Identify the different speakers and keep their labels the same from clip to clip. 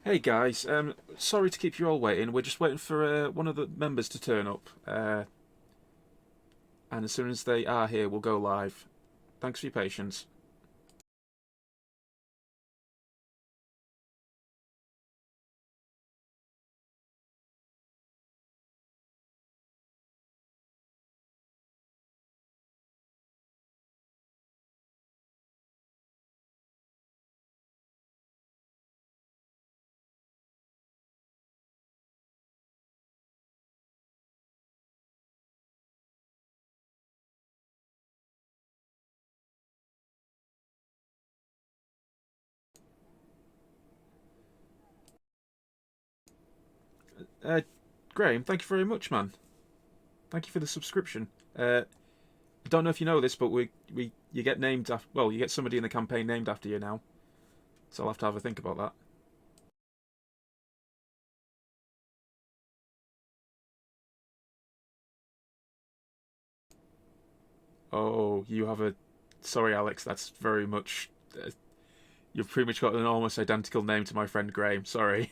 Speaker 1: Hey guys, sorry to keep you all waiting. We're just waiting for one of the members to turn up, and as soon as they are here, we'll go live. Thanks for your patience. Uh, Graham, thank you very much, man. Thank you for the subscription. I don't know if you know this, but we you get named after. Well, you get somebody in the campaign named after you now, so I'll have a think about that. Oh, you have a. Sorry, Alex. That's very much. You've pretty much got an almost identical name to my friend Graham. Sorry.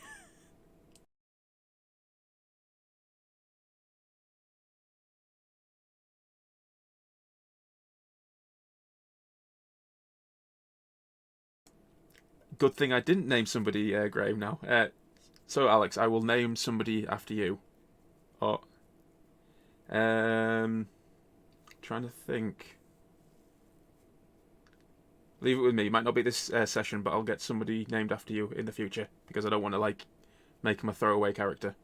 Speaker 1: Good thing I didn't name somebody Graham now. So, Alex, I will name somebody after you. Oh, trying to think. Leave it with me. Might not be this session, but I'll get somebody named after you in the future because I don't want to make him a throwaway character.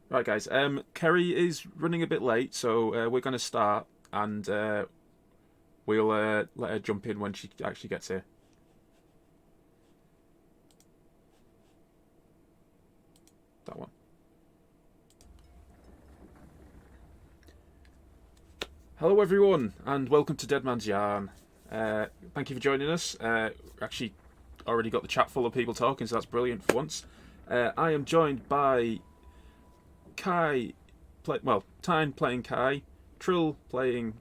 Speaker 1: Right, guys. Kerry is running a bit late, so we're going to start, and we'll let her jump in when she actually gets here. That one. Hello, everyone, and welcome to Dead Man's Yarn. Thank you for joining us. Actually, already got the chat full of people talking, so that's brilliant for once. I am joined by Kai, Tyne playing Kai, Trill played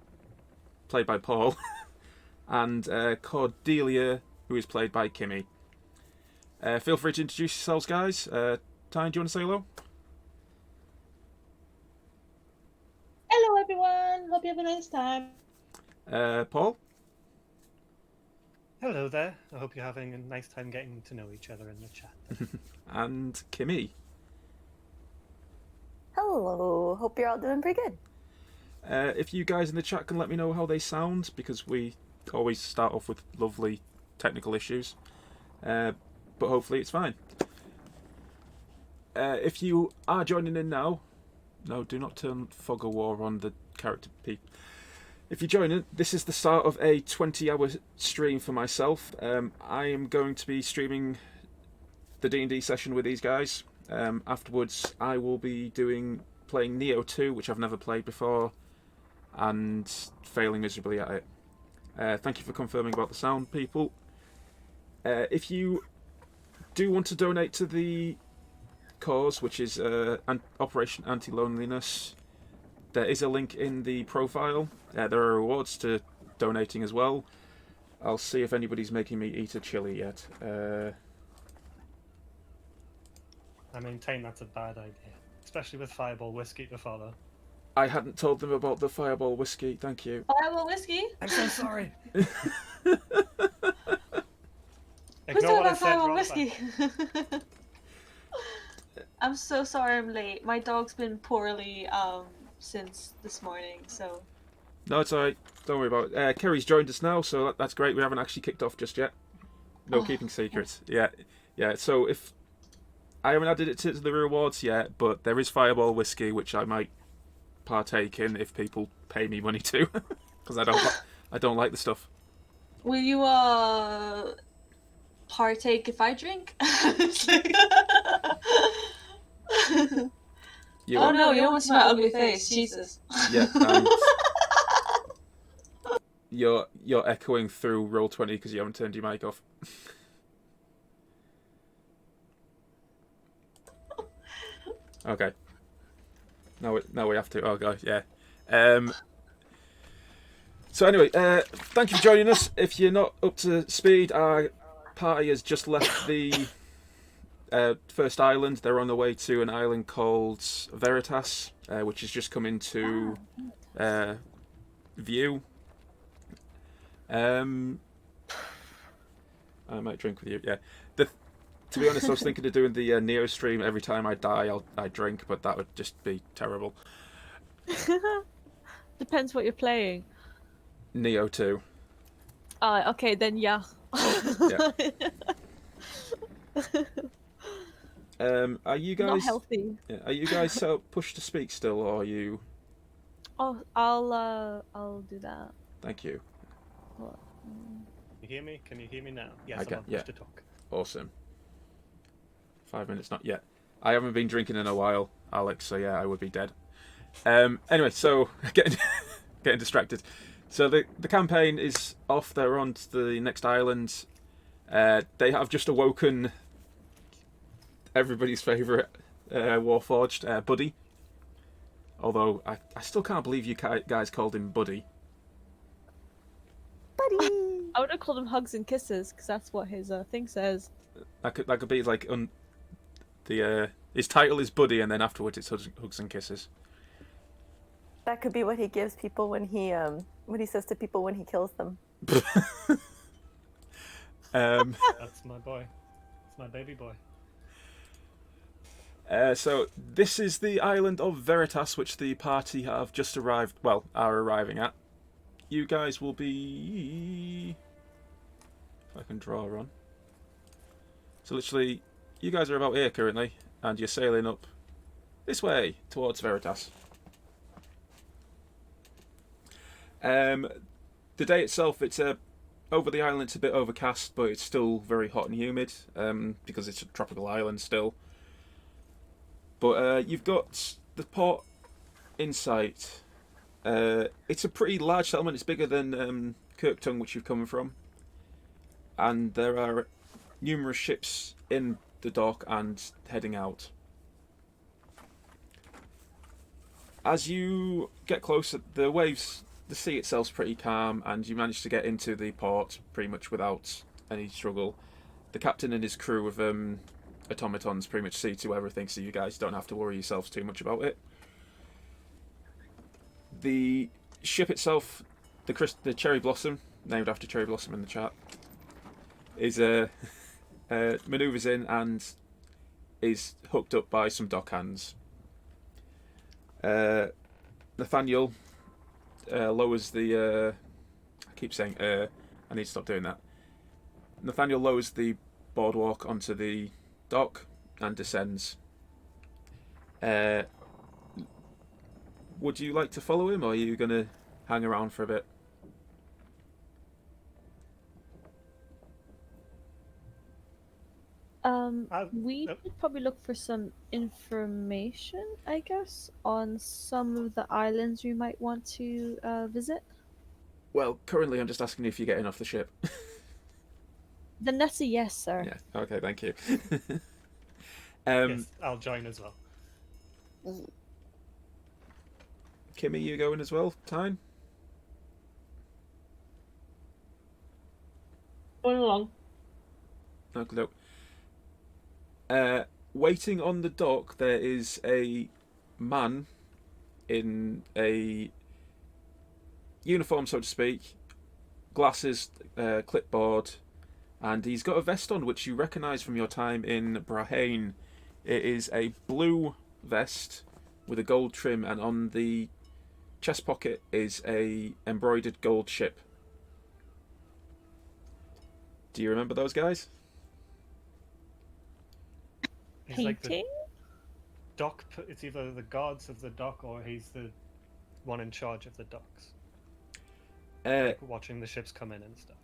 Speaker 1: by Paul, and Cordelia, who is played by Kimmy. Feel free to introduce yourselves, guys. Tyne, do you want to say hello?
Speaker 2: Hello, everyone. Hope you have a nice time.
Speaker 1: Paul?
Speaker 3: Hello there. I hope you're having a nice time getting to know each other in the chat there.
Speaker 1: And Kimmy.
Speaker 4: Hello, hope you're all doing pretty good.
Speaker 1: If you guys in the chat can let me know how they sound, because we always start off with lovely technical issues. But hopefully it's fine. If you are joining in now, no, do not turn Fog of War on the character people. If you're joining, this is the start of a 20-hour stream for myself. I am going to be streaming the D&D session with these guys. Afterwards, I will be playing Neo 2, which I've never played before, and failing miserably at it. Thank you for confirming about the sound, people. If you do want to donate to the cause, which is Operation Anti-Loneliness, there is a link in the profile. There are rewards to donating as well. I'll see if anybody's making me eat a chili yet.
Speaker 3: I maintain that's a bad idea, especially with Fireball whiskey to follow.
Speaker 1: I hadn't told them about the Fireball whiskey, thank you.
Speaker 2: Fireball whiskey?
Speaker 3: I'm so sorry.
Speaker 2: Who's talking about Fireball whiskey? I'm so sorry I'm late. My dog's been poorly since this morning, so...
Speaker 1: No, it's alright. Don't worry about it. Kerry's joined us now, so that's great. We haven't actually kicked off just yet. No keeping secrets. Yeah. So if... I haven't added it to the rewards yet, but there is Fireball whiskey, which I might partake in if people pay me money to. Because I don't like the stuff.
Speaker 2: Will you, partake if I drink? Oh no, you don't want to see my ugly face, Jesus.
Speaker 1: Yeah, you're echoing through Roll20 because you haven't turned your mic off. Okay. Now we have to. Oh god, yeah. So anyway, thank you for joining us. If you're not up to speed, our party has just left the first island. They're on their way to an island called Veritas, which has just come into view. I might drink with you. Yeah. To be honest, I was thinking of doing the Neo stream. Every time I die, I drink, but that would just be terrible.
Speaker 5: Depends what you're playing.
Speaker 1: Neo 2.
Speaker 5: Okay, then yeah.
Speaker 1: Yeah. Are you guys
Speaker 5: Not healthy.
Speaker 1: Yeah, are you guys set up push to speak still, or are you?
Speaker 5: Oh, I'll do that.
Speaker 1: Thank you.
Speaker 5: What?
Speaker 3: You hear me? Can you hear me now? Yes,
Speaker 1: I can,
Speaker 3: I'm on push
Speaker 1: yeah.
Speaker 3: to talk.
Speaker 1: Awesome. 5 minutes, not yet. I haven't been drinking in a while, Alex. So yeah, I would be dead. Anyway, so getting distracted. So the campaign is off. They're on to the next island. They have just awoken everybody's favourite Warforged, Buddy. Although I still can't believe you guys called him Buddy.
Speaker 4: Buddy!
Speaker 5: I would have called him Hugs and Kisses because that's what his thing says.
Speaker 1: That could be like his title is Buddy, and then afterwards it's Hugs and Kisses.
Speaker 4: That could be what he gives people when he says to people when he kills them.
Speaker 3: That's my boy. It's my baby boy.
Speaker 1: So this is the island of Veritas, which the party have just arrived. Well, are arriving at. You guys will be. If I can draw on. So literally, you guys are about here currently, and you're sailing up this way towards Veritas. The day itself, it's over the island. It's a bit overcast, but it's still very hot and humid because it's a tropical island still. But you've got the port in sight. It's a pretty large settlement. It's bigger than Kirktongue, which you've come from. And there are numerous ships in the dock and heading out. As you get closer, the sea itself's pretty calm, and you manage to get into the port pretty much without any struggle. The captain and his crew of automatons pretty much see to everything, so you guys don't have to worry yourselves too much about it. The ship itself, the Cherry Blossom, named after Cherry Blossom in the chat, is manoeuvres in and is hooked up by some dockhands. Nathaniel lowers the. I keep saying I need to stop doing that. Nathaniel lowers the boardwalk onto the dock and descends. Would you like to follow him, or are you going to hang around for a bit?
Speaker 5: We should probably look for some information, I guess, on some of the islands we might want to visit.
Speaker 1: Well, currently I'm just asking if you're getting off the ship.
Speaker 5: Then that's a yes, sir.
Speaker 1: Yeah, okay, thank you.
Speaker 3: Yes, I'll join as well.
Speaker 1: Kimmy, you going as well? Time?
Speaker 2: Going along.
Speaker 1: Okay, waiting on the dock, there is a man in a uniform, so to speak, glasses, clipboard, and he's got a vest on which you recognise from your time in Brahane. It is a blue vest with a gold trim, and on the chest pocket is a embroidered gold ship. Do you remember those guys?
Speaker 3: He's like the
Speaker 5: Painting?
Speaker 3: dock. It's either the guards of the dock or he's the one in charge of the docks, like watching the ships come in and stuff.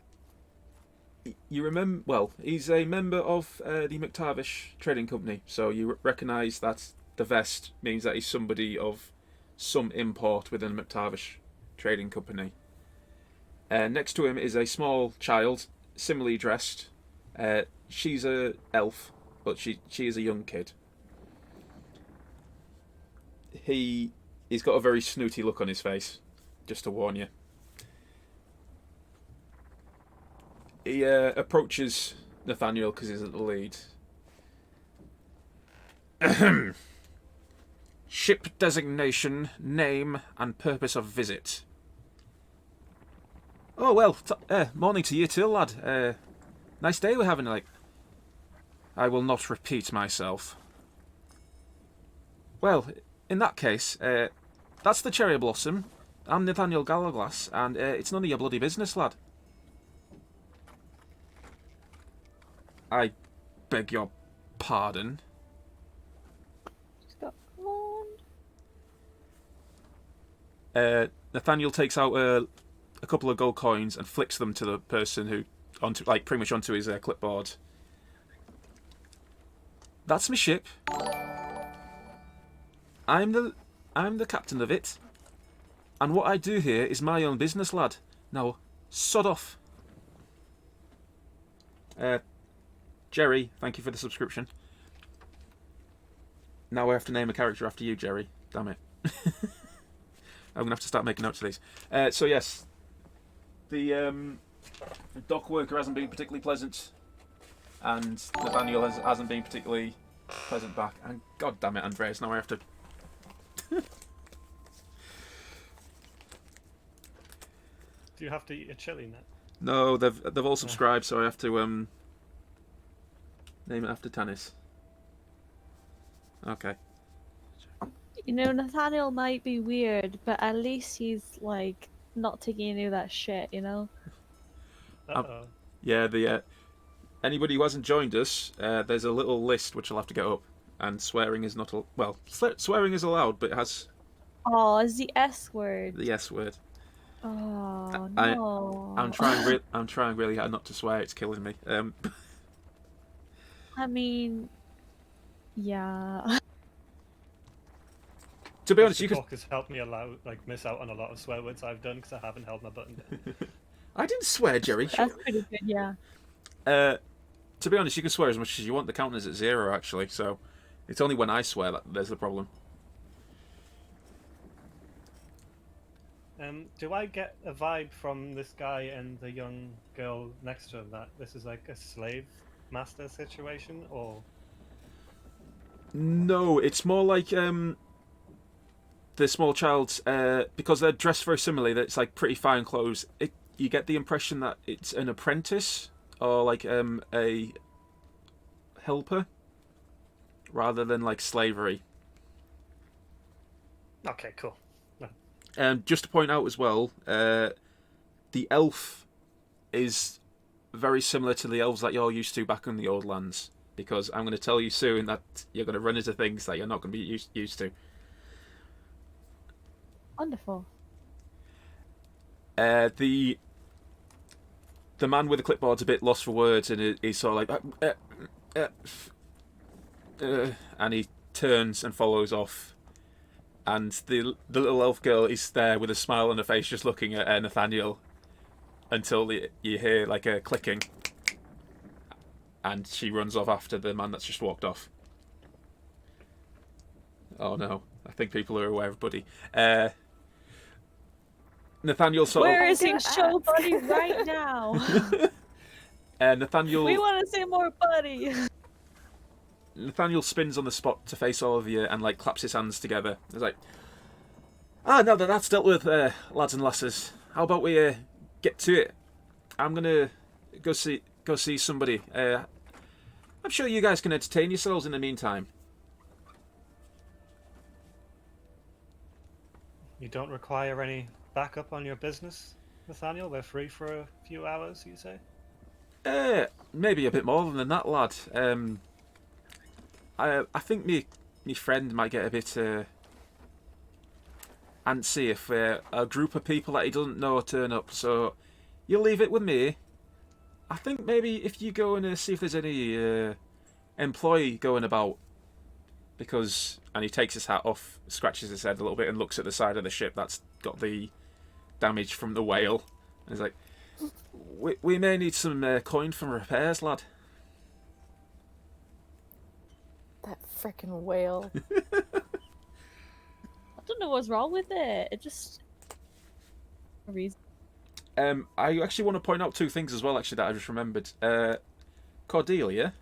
Speaker 1: You remember? Well, he's a member of the McTavish Trading Company, so you recognise that the vest means that he's somebody of some import within the McTavish Trading Company. Next to him is a small child, similarly dressed. She's a elf, but she is a young kid. He's got a very snooty look on his face, just to warn you. He approaches Nathaniel because he's at the lead. Ship designation, name, and purpose of visit. Oh, well, morning to you too, lad. Nice day we're having, like. I will not repeat myself. Well, in that case, that's the Cherry Blossom. I'm Nathaniel Gallaglass, and it's none of your bloody business, lad. I beg your pardon. Nathaniel takes out a couple of gold coins and flicks them to the person who pretty much onto his clipboard. That's my ship. I'm the captain of it, and what I do here is my own business, lad. Now, sod off. Jerry, thank you for the subscription. Now I have to name a character after you, Jerry. Damn it. I'm gonna have to start making notes of these. So yes, the dock worker hasn't been particularly pleasant, and Nathaniel hasn't been particularly pleasant back. And god damn it, Andreas, now I have to.
Speaker 3: Do you have to eat a chili net?
Speaker 1: No, they've all subscribed, so I have to name it after Tanis. Okay.
Speaker 5: You know, Nathaniel might be weird, but at least he's like not taking any of that shit, you know?
Speaker 3: Uh-oh.
Speaker 1: Yeah, anybody who hasn't joined us, there's a little list which I'll have to get up, and swearing is not swearing is allowed, but it has
Speaker 5: Oh, it's the S word.
Speaker 1: the S word.
Speaker 5: Oh
Speaker 1: I-
Speaker 5: no.
Speaker 1: I'm trying really hard not to swear. It's killing me.
Speaker 5: I mean, yeah.
Speaker 1: To be honest, you
Speaker 3: This
Speaker 1: could.
Speaker 3: talk has helped me miss out on a lot of swear words I've done because I haven't held my button down.
Speaker 1: I didn't swear, Jerry.
Speaker 5: That's pretty good, yeah.
Speaker 1: To be honest, you can swear as much as you want. The count is at 0, actually. So it's only when I swear that there's the problem.
Speaker 3: Do I get a vibe from this guy and the young girl next to him that this is like a slave master situation, or?
Speaker 1: No, it's more like the small child's because they're dressed very similarly. That it's like pretty fine clothes. You get the impression that it's an apprentice or like a helper rather than like slavery.
Speaker 3: Okay, cool.
Speaker 1: Just to point out as well, the elf is very similar to the elves that you're used to back in the old lands, because I'm going to tell you soon that you're going to run into things that you're not going to be used to.
Speaker 5: Wonderful.
Speaker 1: The man with the clipboard's a bit lost for words, and he's sort of like, and he turns and follows off. And the little elf girl is there with a smile on her face, just looking at Nathaniel, until you hear like a clicking, and she runs off after the man that's just walked off. Oh no, I think people are aware of Buddy. Nathaniel sort
Speaker 5: Where
Speaker 1: of...
Speaker 5: is he? Show Buddy right now.
Speaker 1: Nathaniel...
Speaker 5: We want to see more Buddy.
Speaker 1: Nathaniel spins on the spot to face all of you and like claps his hands together. He's like, now that that's dealt with, lads and lasses, how about we get to it? I'm gonna go see somebody. I'm sure you guys can entertain yourselves in the meantime.
Speaker 3: You don't require any backup on your business, Nathaniel? We're free for a few hours, you say?
Speaker 1: Maybe a bit more than that, lad. I think me friend might get a bit antsy if a group of people that he doesn't know turn up, so you'll leave it with me. I think maybe if you go and see if there's any employee going about, because... And he takes his hat off, scratches his head a little bit, and looks at the side of the ship that's got the damage from the whale. And he's like, we may need some coin from repairs, lad.
Speaker 4: That frickin' whale.
Speaker 5: I don't know what's wrong with it. It just... A reason.
Speaker 1: I actually want to point out two things as well, actually, that I just remembered. Cordelia?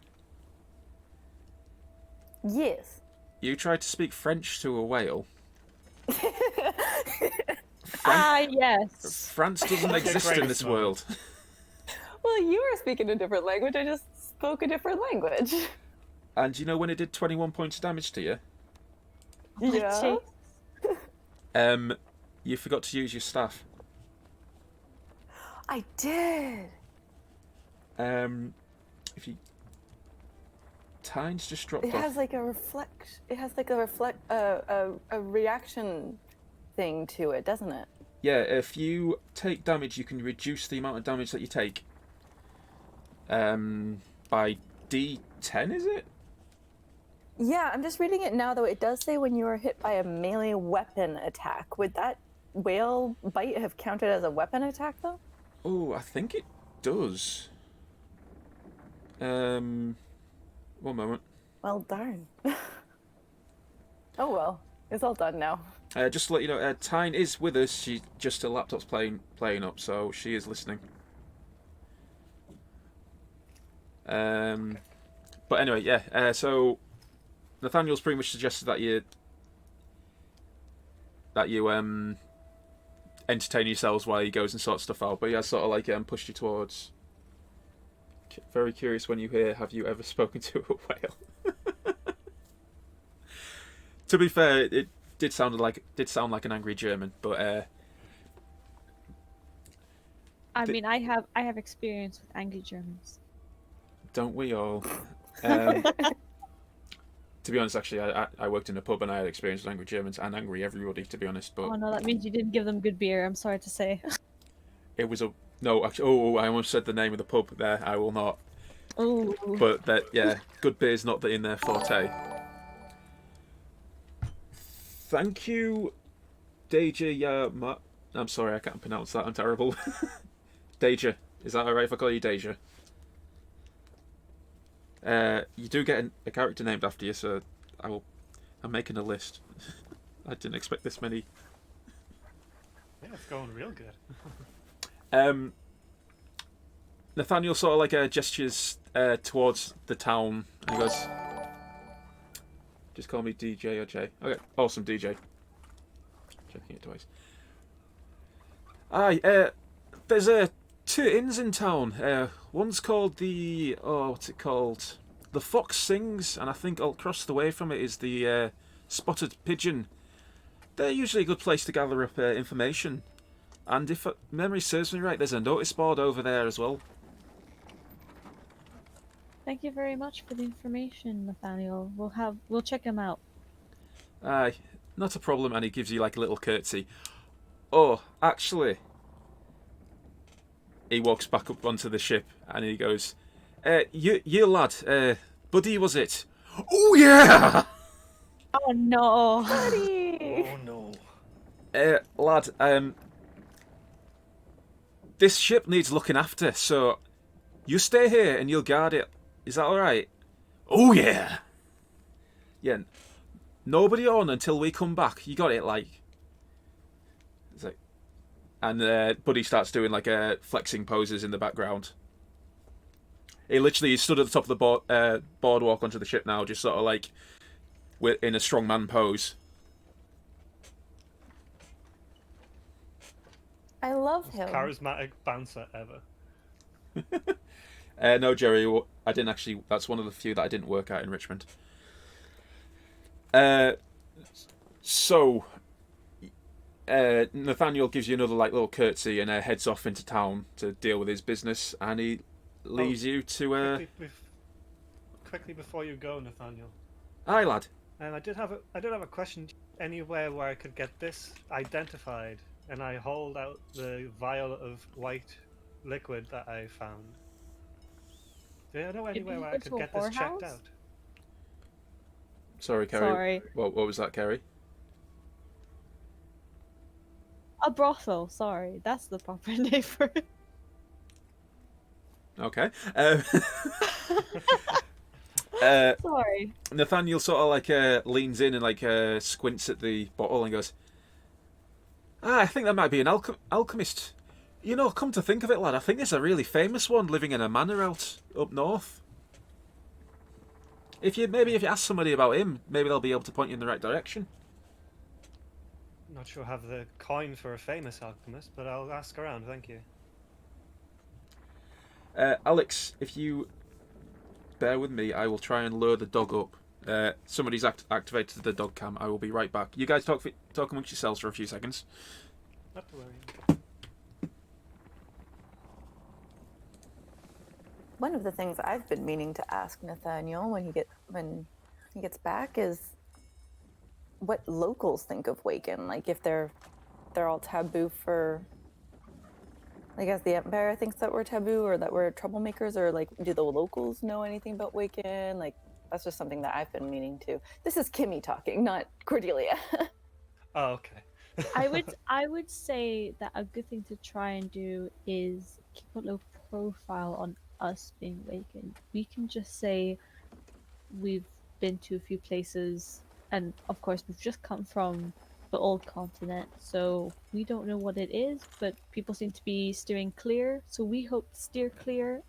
Speaker 4: Yes.
Speaker 1: You tried to speak French to a whale.
Speaker 5: Yes.
Speaker 1: France doesn't exist in this world.
Speaker 4: Well, you were speaking a different language. I just spoke a different language.
Speaker 1: And you know when it did 21 points of damage to you?
Speaker 4: Yeah.
Speaker 1: You forgot to use your staff.
Speaker 4: I did.
Speaker 1: If you... Tine's just dropped
Speaker 4: It
Speaker 1: off.
Speaker 4: has like a reflect. It has like a reaction thing to it, doesn't it?
Speaker 1: Yeah, if you take damage, you can reduce the amount of damage that you take. By D10, is it?
Speaker 4: Yeah, I'm just reading it now, though. It does say when you are hit by a melee weapon attack. Would that whale bite have counted as a weapon attack, though?
Speaker 1: Oh, I think it does. One moment.
Speaker 4: Well, darn. Oh well, it's all done now.
Speaker 1: Just to let you know, Tyne is with us. She just her laptop's playing up, so she is listening. But anyway, yeah. So Nathaniel's pretty much suggested that you entertain yourselves while he goes and sorts stuff out. But he has sort of like pushed you towards. Very curious when you hear, have you ever spoken to a whale? To be fair, it did sound like an angry German, but
Speaker 5: I mean, I have experience with angry Germans.
Speaker 1: don't we all? To be honest, actually, I worked in a pub and I had experience with angry Germans and angry everybody, to be honest. But
Speaker 5: Oh no, that means you didn't give them good beer. I'm sorry to say.
Speaker 1: it was a no. Actually, I almost said the name of the pub there. I will not.
Speaker 5: Oh.
Speaker 1: But that, yeah, good beer's not in their forte. Thank you, Deja. I'm sorry, I can't pronounce that. I'm terrible. Deja, is that alright if I call you Deja? You do get a character named after you, so I'm making a list. I didn't expect this many.
Speaker 3: Yeah, it's going real good.
Speaker 1: Nathaniel sort of like gestures towards the town, and he goes, "Just call me DJ or J." Okay, awesome, DJ. Checking it twice. Aye, there's two inns in town. One's called what's it called? The Fox Sings, and I think across the way from it is the Spotted Pigeon. they're usually a good place to gather up information. And if memory serves me right, there's a notice board over there as well.
Speaker 5: Thank you very much for the information, Nathaniel. We'll check him out.
Speaker 1: Aye, not a problem. And he gives you like a little curtsy. Oh, actually, he walks back up onto the ship and he goes, you lad, Buddy, was it? Oh yeah!
Speaker 5: Oh no!
Speaker 4: Buddy!
Speaker 3: Oh no.
Speaker 1: Lad, this ship needs looking after, so you stay here and you'll guard it. Is that alright? Oh yeah! Yeah, nobody on until we come back. You got it, like... It's like... And Buddy starts doing like flexing poses in the background. He literally stood at the top of the boardwalk onto the ship now, just sort of like in a strongman pose.
Speaker 4: I love
Speaker 3: Most
Speaker 4: him.
Speaker 3: charismatic bouncer ever.
Speaker 1: No, Jerry, I didn't actually. That's one of the few that I didn't work out in Richmond. So, Nathaniel gives you another like little curtsy and heads off into town to deal with his business, and he leaves you to.
Speaker 3: Quickly before you go, Nathaniel.
Speaker 1: Aye, lad.
Speaker 3: I did have a question. Anywhere where I could get this identified, and I hold out the vial of white liquid that I found. Do you know anywhere where I could get this checked out?
Speaker 1: Sorry, Kerry.
Speaker 5: Sorry.
Speaker 1: What was that, Kerry?
Speaker 5: A brothel. Sorry, that's the proper name for it.
Speaker 1: Okay.
Speaker 5: Sorry.
Speaker 1: Nathaniel sort of like leans in and like squints at the bottle and goes, I think that might be an alchemist. You know, come to think of it, lad, I think there's a really famous one living in a manor out up north. If you ask somebody about him, maybe they'll be able to point you in the right direction.
Speaker 3: Not sure I have the coin for a famous alchemist, but I'll ask around. Thank you.
Speaker 1: Alex, if you bear with me, I will try and lure the dog up. Somebody's activated the dog cam. I will be right back. You guys talk amongst yourselves for a few seconds.
Speaker 3: Not to worry.
Speaker 4: One of the things I've been meaning to ask Nathaniel when he gets back is what locals think of Waken. Like if they're all taboo for, I guess the Empire thinks that we're taboo or that we're troublemakers, or like do the locals know anything about Waken? Like that's just something that I've been meaning to. This is Kimmy talking, not Cordelia.
Speaker 3: Oh, okay.
Speaker 5: I would say that a good thing to try and do is keep a low profile on us being Waken. We can just say we've been to a few places, and of course we've just come from the old continent, so we don't know what it is, but people seem to be steering clear, so we hope to steer clear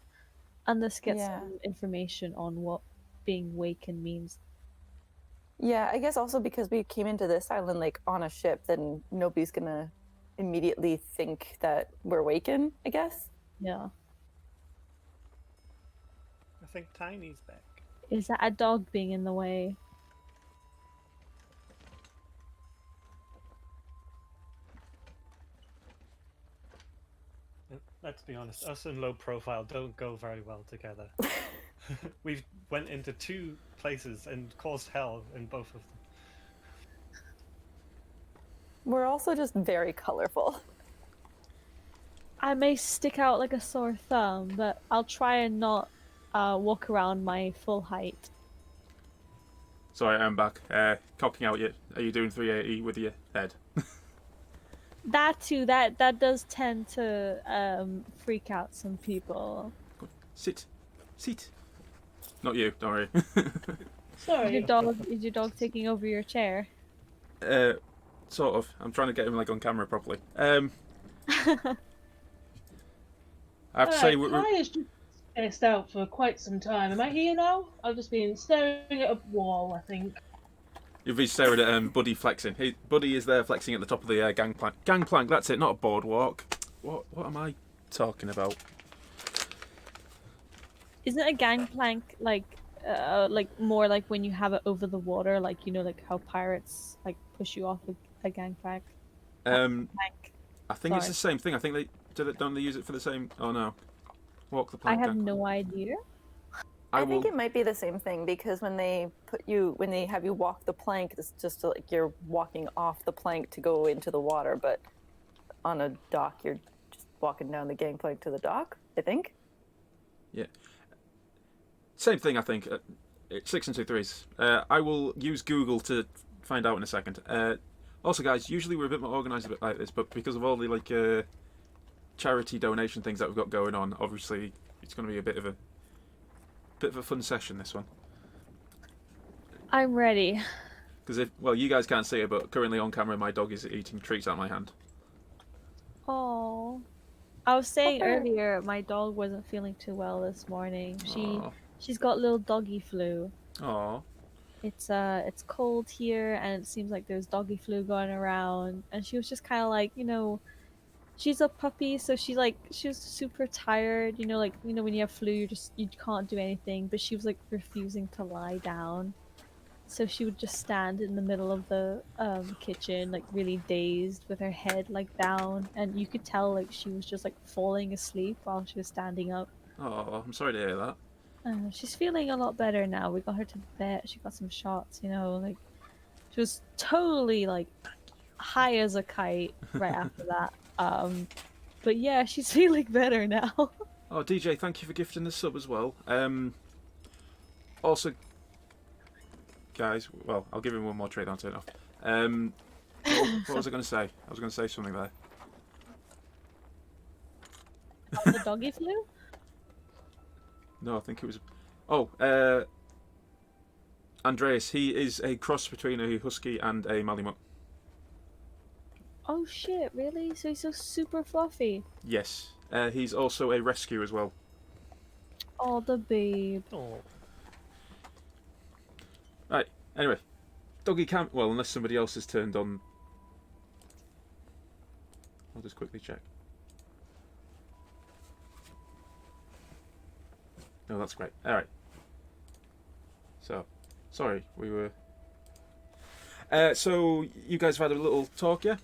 Speaker 5: and thus get some information on what being Waken means.
Speaker 4: Yeah, I guess also because we came into this island like on a ship, then nobody's gonna immediately think that we're Waken, I guess.
Speaker 5: Yeah.
Speaker 3: I think Tiny's back.
Speaker 5: Is that a dog being in the way?
Speaker 3: Let's be honest, us and low profile don't go very well together. We've went into two places and caused hell in both of them.
Speaker 4: We're also just very colorful.
Speaker 5: I may stick out like a sore thumb, but I'll try and not walk around my full height.
Speaker 1: Sorry, I'm back. Cocking out you. Are you doing 380 with your head?
Speaker 5: That too. That does tend to freak out some people.
Speaker 1: Good. Sit. Not you. Don't worry.
Speaker 2: Sorry.
Speaker 5: Is your dog taking over your chair?
Speaker 1: Sort of. I'm trying to get him like on camera properly. I have to say,
Speaker 2: Kai has just spaced out for quite some time. Am I here now? I've just been staring at a wall, I think.
Speaker 1: you've been staring at Buddy flexing. Hey, Buddy is there flexing at the top of the gangplank. Gangplank, that's it, not a boardwalk. What am I talking about?
Speaker 5: Isn't a gangplank like more like when you have it over the water, like you know, like how pirates like push you off a gangplank?
Speaker 4: Plank.
Speaker 1: I think it's
Speaker 5: Sorry.
Speaker 1: the same thing. I think don't they use it for the same? Oh no, walk the
Speaker 5: I
Speaker 1: plank.
Speaker 5: have
Speaker 1: gang.
Speaker 5: no idea.
Speaker 4: I
Speaker 1: will.
Speaker 4: think it might be the same thing because when they have you walk the plank, it's just like you're walking off the plank to go into the water, but on a dock, you're just walking down the gangplank to the dock, I think.
Speaker 1: Yeah. Same thing, I think. It's 6 and 2 threes. I will use Google to find out in a second. Also, guys, usually we're a bit more organised a bit like this, but because of all the charity donation things that we've got going on, obviously it's going to be a bit of a fun session, this one.
Speaker 5: I'm ready.
Speaker 1: Because you guys can't see it, but currently on camera, my dog is eating treats out of my hand.
Speaker 5: Oh. I was saying
Speaker 4: Okay.
Speaker 5: earlier my dog wasn't feeling too well this morning.
Speaker 1: Aw.
Speaker 5: She's got little doggy flu.
Speaker 1: Aww.
Speaker 5: It's cold here and it seems like there's doggy flu going around and she was just kind of like, she's a puppy so she was super tired, when you have flu you can't do anything, but she was like refusing to lie down. So she would just stand in the middle of the kitchen, like really dazed with her head like down, and you could tell like she was just like falling asleep while she was standing up.
Speaker 1: Oh, I'm sorry to hear that.
Speaker 5: She's feeling a lot better now. We got her to the vet. She got some shots. Like she was totally like high as a kite right after that. But yeah, she's feeling better now.
Speaker 1: Oh, DJ, thank you for gifting the sub as well. Also, guys, well, I'll give him one more trade. I'll turn it off. What was I going to say? I was going to say something there.
Speaker 5: The doggy flu?
Speaker 1: No, I think it was. Oh, Andreas. He is a cross between a husky and a Malamute.
Speaker 5: Oh shit! Really? So he's so super fluffy.
Speaker 1: Yes. He's also a rescue as well.
Speaker 5: Oh, the babe.
Speaker 3: Oh,
Speaker 1: Right. Anyway, doggy can't. Well, unless somebody else has turned on. I'll just quickly check. No, that's great. All right. So, sorry, we were. So you guys have had a little talk, yeah?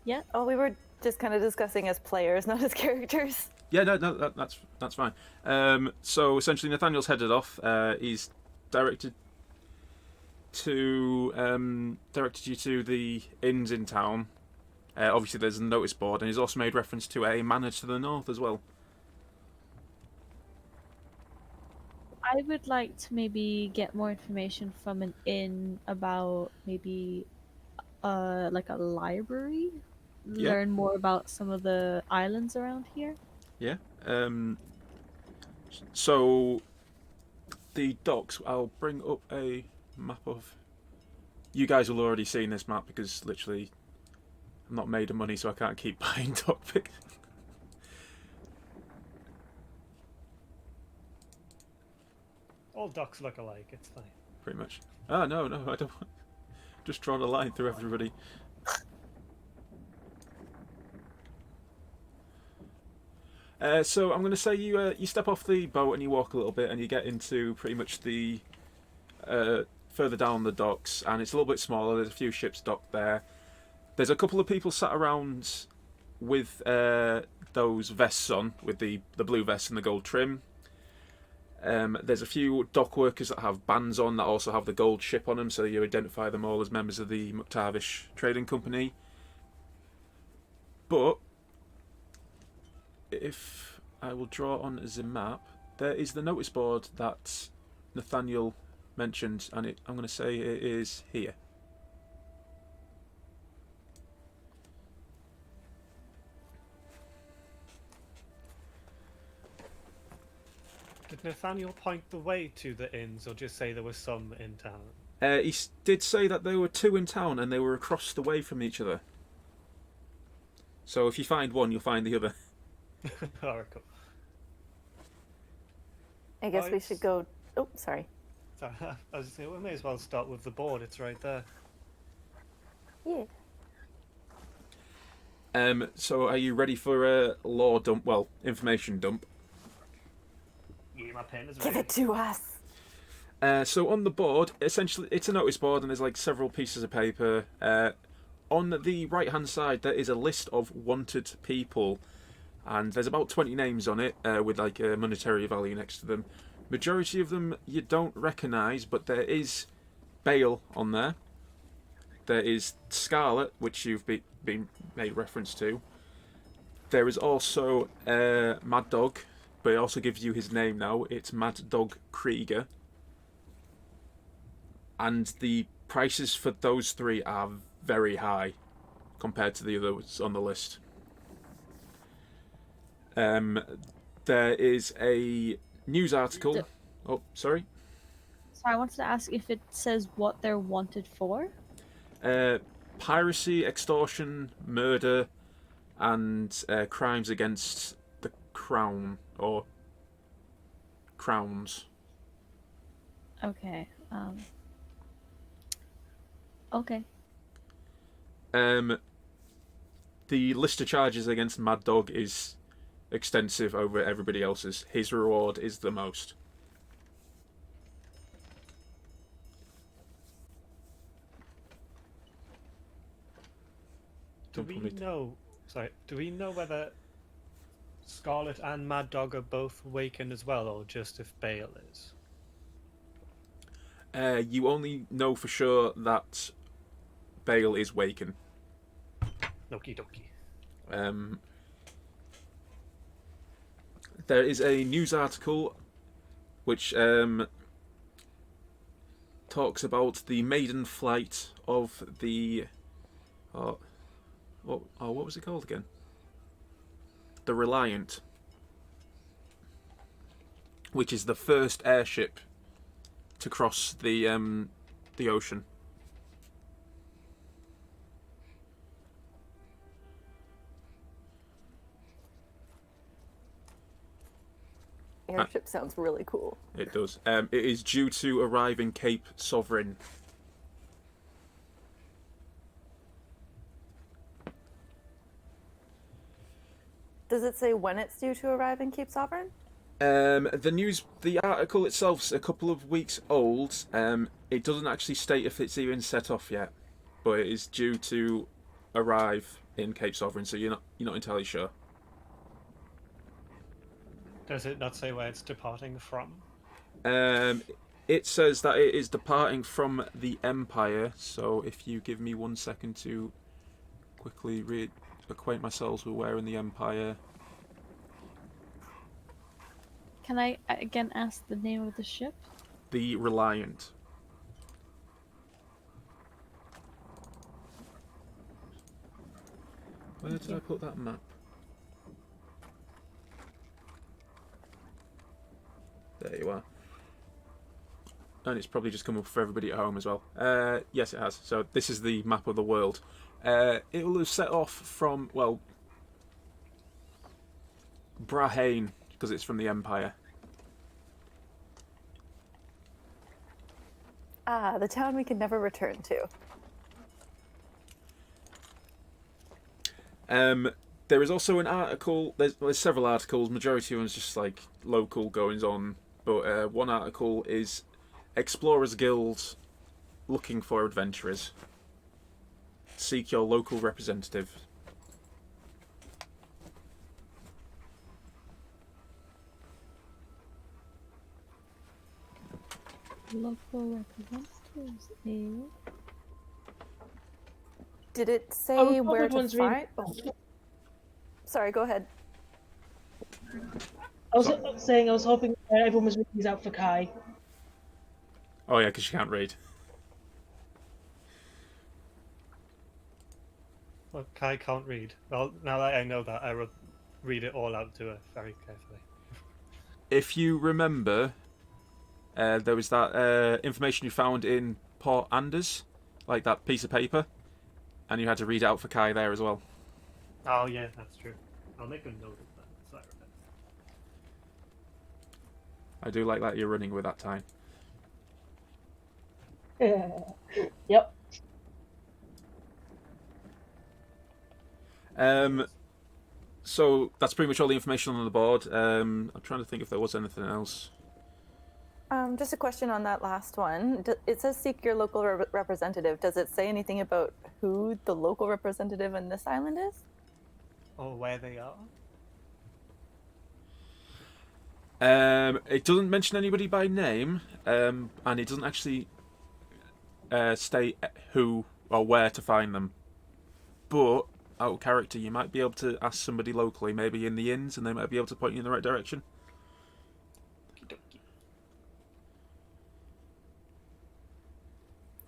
Speaker 5: Yeah.
Speaker 4: Oh, we were just kind of discussing as players, not as characters.
Speaker 1: Yeah, no, that's fine. So essentially, Nathaniel's headed off. He's directed you to the inns in town. Obviously, there's a notice board, and he's also made reference to a manor to the north as well.
Speaker 5: I would like to maybe get more information from an inn about maybe like a library.
Speaker 1: Yeah.
Speaker 5: Learn more about some of the islands around here.
Speaker 1: Yeah. So the docks. I'll bring up a map of. You guys will already seen this map because literally, I'm not made of money, so I can't keep buying dock pick.
Speaker 3: all ducks look alike. It's fine.
Speaker 1: Pretty much. Ah, no, I don't. Just drawn a line through everybody. So I'm going to say you step off the boat and you walk a little bit and you get into pretty much the further down the docks, and it's a little bit smaller. There's a few ships docked there. There's a couple of people sat around with those vests on, with the blue vests and the gold trim. There's a few dock workers that have bands on that also have the gold ship on them, so you identify them all as members of the Macabre Trading Company. But if I will draw on the map, there is the notice board that Nathaniel mentioned, and I'm going to say it is here.
Speaker 3: Did Nathaniel point the way to the inns, or just say there was some in town?
Speaker 1: He did say that there were two in town and they were across the way from each other. So if you find one, you'll find the other.
Speaker 3: Alright, cool.
Speaker 4: I guess we
Speaker 3: Right.
Speaker 4: should go. Oh, sorry.
Speaker 3: Sorry, I was just saying, we may as well start with the board. It's right there.
Speaker 4: Yeah.
Speaker 1: So are you ready for a lore dump? Well, information dump.
Speaker 3: Yeah, my pen is
Speaker 4: Give
Speaker 3: ready.
Speaker 4: it to us.
Speaker 1: So on the board, essentially, it's a notice board, and there's like several pieces of paper. On the right-hand side, there is a list of wanted people, and there's about 20 names on it, with like a monetary value next to them. Majority of them you don't recognise, but there is Bale on there. There is Scarlet, which you've been made reference to. There is also Mad Dog, but it also gives you his name now. It's Mad Dog Krieger. And the prices for those three are very high compared to the others on the list. There is a news article. Oh, sorry.
Speaker 5: So I wanted to ask if it says what they're wanted for.
Speaker 1: Piracy, extortion, murder, and crimes against the crown or crowns.
Speaker 5: Okay. Okay.
Speaker 1: The list of charges against Mad Dog is extensive over everybody else's. His reward is the most.
Speaker 3: Do we know whether Scarlet and Mad Dog are both wakened as well, or just if Bale is?
Speaker 1: You only know for sure that Bale is waken.
Speaker 3: Okie dokie.
Speaker 1: There is a news article which talks about the maiden flight of the what was it called again? The Reliant, which is the first airship to cross the ocean.
Speaker 4: Airship sounds really cool.
Speaker 1: It does. It is due to arrive in Cape Sovereign.
Speaker 4: Does it say when it's due to arrive in Cape Sovereign?
Speaker 1: The article itself's a couple of weeks old. It doesn't actually state if it's even set off yet, but it is due to arrive in Cape Sovereign, so you're not entirely sure.
Speaker 3: Does it not say where it's departing from?
Speaker 1: It says that it is departing from the Empire. So if you give me 1 second to quickly acquaint myself with where in the Empire.
Speaker 5: Can I again ask the name of the ship?
Speaker 1: The Reliant. Where did I put that map? There you are. And it's probably just come up for everybody at home as well. Yes, it has. So this is the map of the world. It will have set off from, well, Brahane, because it's from the Empire.
Speaker 4: Ah, the town we can never return to.
Speaker 1: There is also an article. There's several articles. Majority of them is just like local goings on. But one article is Explorers Guild looking for adventurers. Seek your local representative.
Speaker 5: Local representatives, eh?
Speaker 4: Did it say
Speaker 2: Oh,
Speaker 4: where
Speaker 2: public
Speaker 4: to
Speaker 2: ones
Speaker 4: find? Oh. Sorry, go ahead.
Speaker 2: I was saying I was hoping everyone was reading these out for Kai.
Speaker 1: Oh yeah, because you can't read.
Speaker 3: Well, Kai can't read. Well, now that I know that, I will read it all out to her very carefully.
Speaker 1: If you remember, there was that information you found in Port Anders, like that piece of paper, and you had to read it out for Kai there as well.
Speaker 3: Oh yeah, that's true. I'll make a note of that. So I remember.
Speaker 1: I do like that you're running with that time.
Speaker 2: Yep.
Speaker 1: So that's pretty much all the information on the board. I'm trying to think if there was anything else.
Speaker 4: Just a question on that last one. It says seek your local representative. Does it say anything about who the local representative in this island is?
Speaker 3: Or where they are?
Speaker 1: It doesn't mention anybody by name, and it doesn't actually state who or where to find them. But out of character, you might be able to ask somebody locally, maybe in the inns, and they might be able to point you in the right direction.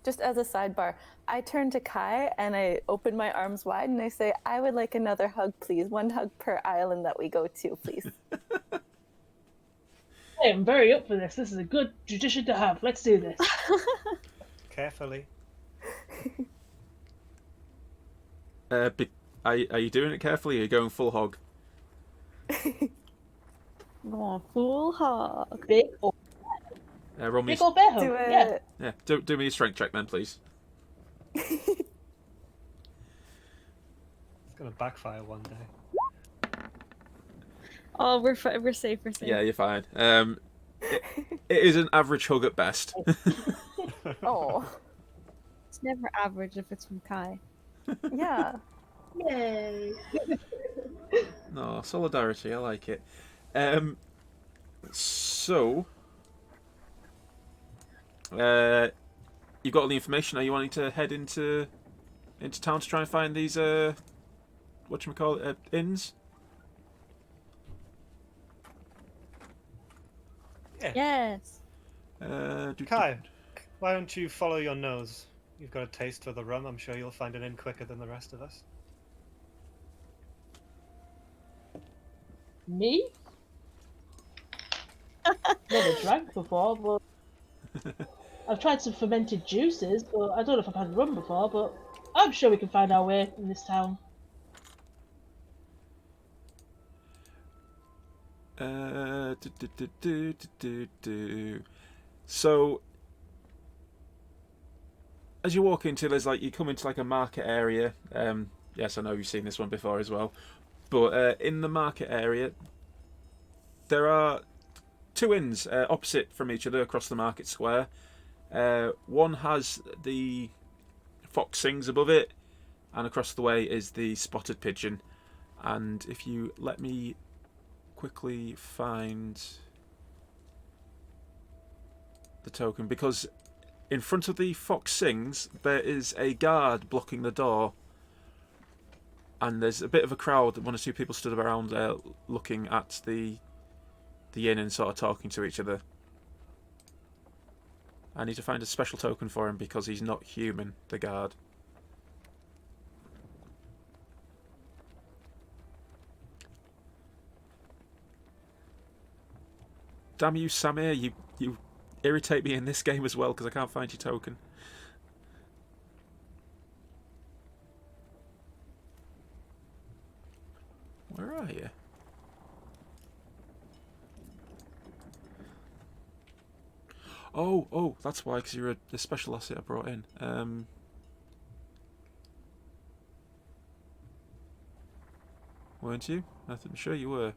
Speaker 4: Just as a sidebar, I turn to Kai and I open my arms wide and I say, I would like another hug, please. One hug per island that we go to, please.
Speaker 2: I am very up for this. This is a good tradition to have. Let's do this.
Speaker 3: Carefully.
Speaker 1: Are you doing it carefully? Or are you going full hog?
Speaker 5: Oh, full hog.
Speaker 2: Big or
Speaker 1: Roll me.
Speaker 2: big or bear hug.
Speaker 4: Do it.
Speaker 2: Yeah.
Speaker 1: Yeah, do me a strength check then, please.
Speaker 3: It's gonna backfire one day.
Speaker 5: Oh, we're safe. We're safe.
Speaker 1: Yeah, you're fine. It is an average hug at best.
Speaker 4: Oh,
Speaker 5: It's never average if it's from Kai.
Speaker 4: yeah.
Speaker 2: Yay.
Speaker 1: No, solidarity, I like it. So, you've got all the information. Are you wanting to head into town to try and find these whatchamacallit, inns?
Speaker 3: Yeah.
Speaker 5: Yes.
Speaker 3: Kai, why don't you follow your nose? You've got a taste for the rum. I'm sure you'll find an inn quicker than the rest of us.
Speaker 2: Me? Never drank before, but I've tried some fermented juices, but I don't know if I've had rum before, but I'm sure we can find our way in this town.
Speaker 1: So, as you walk into, you come into like a market area. Yes, I know you've seen this one before as well. But in the market area, there are two inns opposite from each other across the market square. One has the Fox Sings above it, and across the way is the Spotted Pigeon. And if you let me quickly find the token, because in front of the Fox Sings there is a guard blocking the door, and there's a bit of a crowd. One or two people stood around looking at the inn and sort of talking to each other. I need to find a special token for him because he's not human, the guard. Damn you, Samir, you irritate me in this game as well because I can't find your token. Where are you? Oh, that's why, because you're a special asset I brought in. Weren't you? I'm sure you were.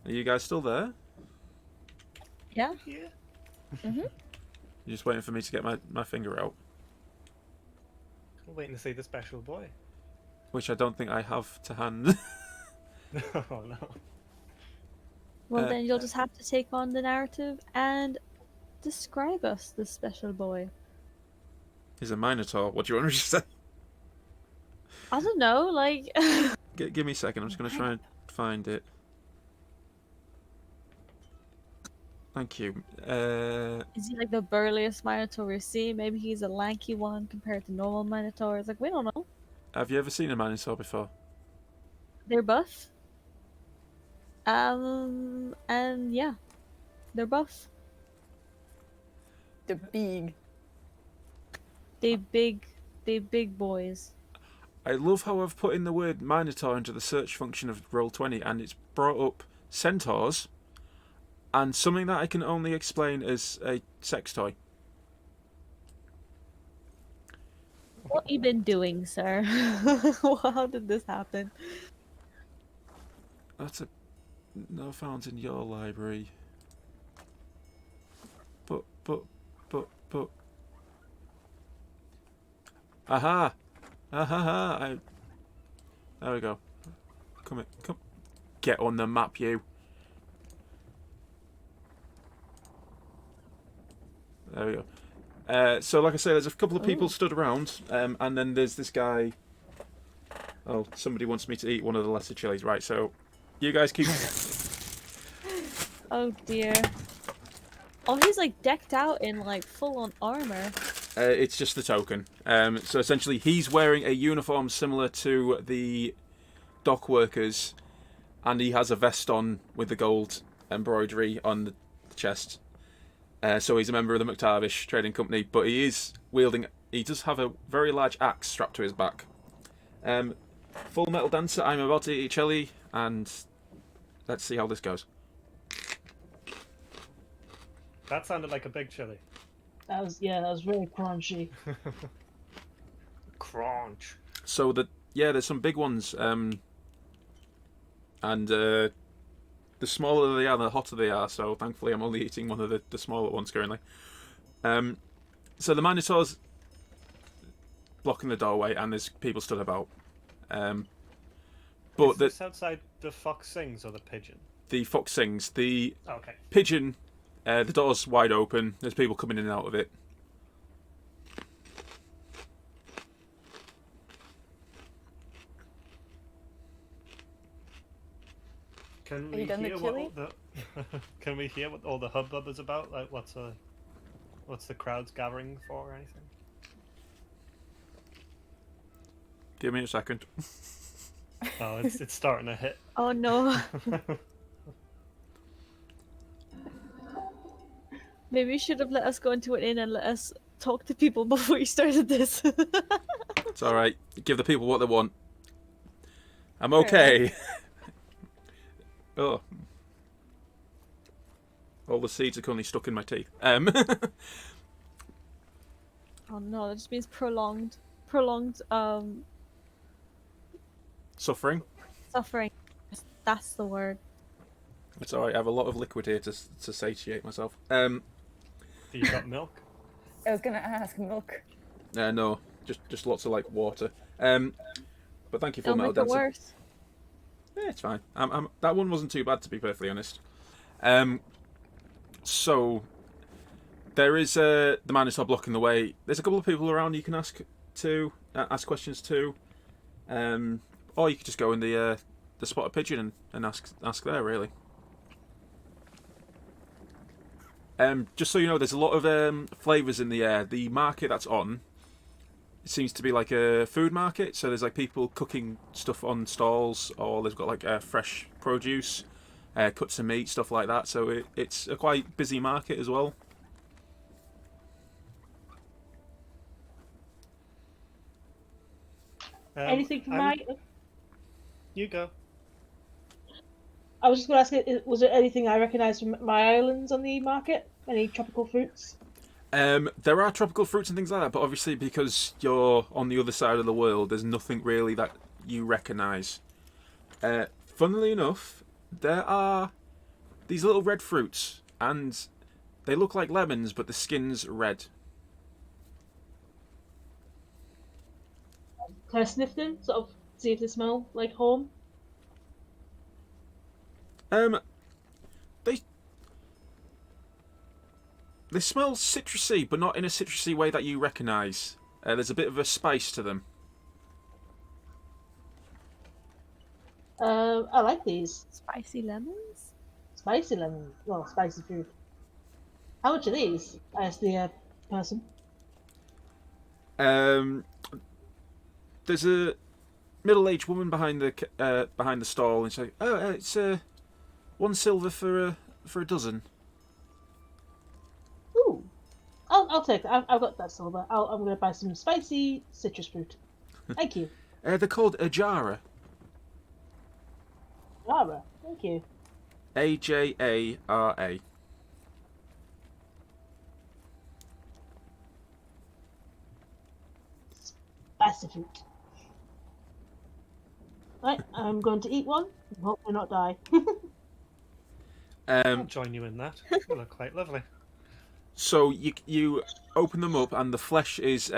Speaker 1: Are you guys still there?
Speaker 5: Yeah.
Speaker 3: Yeah.
Speaker 1: You're just waiting for me to get my finger out,
Speaker 3: I'm waiting to see the special boy.
Speaker 1: which I don't think I have to hand.
Speaker 3: Oh no.
Speaker 5: Well, then you'll just have to take on the narrative and describe us, the special boy.
Speaker 1: He's a minotaur. What do you want me to say?
Speaker 5: I don't know, like.
Speaker 1: Give me a second. I'm just going to try and find it. Thank you.
Speaker 5: Is he like the burliest minotaur we see? Maybe he's a lanky one compared to normal minotaurs. Like, we don't know.
Speaker 1: Have you ever seen a minotaur before?
Speaker 5: They're buff. And yeah, they're buff.
Speaker 4: The big.
Speaker 5: They big boys.
Speaker 1: I love how I've put in the word minotaur into the search function of Roll20, and it's brought up centaurs and something that I can only explain as a sex toy.
Speaker 5: What you been doing, sir? How did this happen?
Speaker 1: That's a no found in your library. But. Aha! Aha! There we go. Come. Get on the map, you. There we go. So, like I say, there's a couple of people stood around, and then there's this guy. Oh, somebody wants me to eat one of the lesser chilies. Right, so you guys keep...
Speaker 5: Oh dear. Oh, he's like decked out in like full-on armor.
Speaker 1: It's just the token. So essentially, he's wearing a uniform similar to the dock workers, and he has a vest on with the gold embroidery on the chest. So he's a member of the Macabre trading company, but he is wielding... He does have a very large axe strapped to his back. Full Metal Dancer, I'm about to eat chili, and let's see how this goes.
Speaker 3: That sounded like a big chili.
Speaker 2: That was very crunchy.
Speaker 3: Crunch.
Speaker 1: So there's some big ones, and the smaller they are, the hotter they are. So thankfully, I'm only eating one of the smaller ones currently. So the Minotaur's blocking the doorway, and there's people stood about. But
Speaker 3: Is this outside the fox sings or the pigeon?
Speaker 1: the fox sings. The
Speaker 3: Okay.
Speaker 1: pigeon, the door's wide open. There's people coming in and out of it.
Speaker 3: Can
Speaker 4: Have
Speaker 3: we
Speaker 4: you done the
Speaker 3: hear what
Speaker 4: chili?
Speaker 3: all the Can we hear what all the hubbub is about? Like, what's the crowds gathering for or anything?
Speaker 1: Give me a second.
Speaker 3: Oh, it's starting to hit.
Speaker 5: Oh no. Maybe you should have let us go into an inn and let us talk to people before you started this.
Speaker 1: It's all right. Give the people what they want. I'm okay. Oh. All the seeds are currently stuck in my teeth.
Speaker 5: Oh no, that just means prolonged
Speaker 1: Suffering.
Speaker 5: suffering. That's the word.
Speaker 1: It's all right. I have a lot of liquid here to satiate myself.
Speaker 3: You got milk?
Speaker 4: I was gonna ask milk.
Speaker 1: No, just lots of like water. But thank you for
Speaker 5: It'll
Speaker 1: Metal
Speaker 5: make it
Speaker 1: Dancer.
Speaker 5: worse.
Speaker 1: Yeah, it's fine. That one wasn't too bad, to be perfectly honest. So there is the Minotaur blocking the way. There's a couple of people around you can ask questions to, or you could just go in the spotted pigeon and ask there really. Just so you know, there's a lot of flavours in the air. The market that's on, it seems to be like a food market. So there's like people cooking stuff on stalls, or they've got like fresh produce, cuts of meat, stuff like that. So it's a quite busy market as well.
Speaker 2: Anything from my?
Speaker 3: You go.
Speaker 2: I was just going to ask, was there anything I recognised from my islands on the market? Any tropical fruits?
Speaker 1: There are tropical fruits and things like that, but obviously because you're on the other side of the world, there's nothing really that you recognise. Funnily enough, there are these little red fruits, and they look like lemons, but the skin's red.
Speaker 2: Can I sniff them? Sort of see if they smell like home?
Speaker 1: They smell citrusy, but not in a citrusy way that you recognise. There's a bit of a spice to them.
Speaker 2: I like these.
Speaker 5: Spicy lemons?
Speaker 2: Spicy lemon. Well, spicy food. How much are these? I asked the person.
Speaker 1: There's a middle-aged woman behind the stall, and she's like, "Oh, it's 1 silver for a dozen."
Speaker 2: Ooh. I'll take that. I've got that silver. I'm going to buy some spicy citrus fruit. Thank you.
Speaker 1: They're called Ajara.
Speaker 2: Lara. Thank you.
Speaker 1: Ajara.
Speaker 2: spicy food. Right, I'm going to eat one and hopefully not die.
Speaker 3: I'll join you in that. They look quite lovely.
Speaker 1: So you open them up, and the flesh is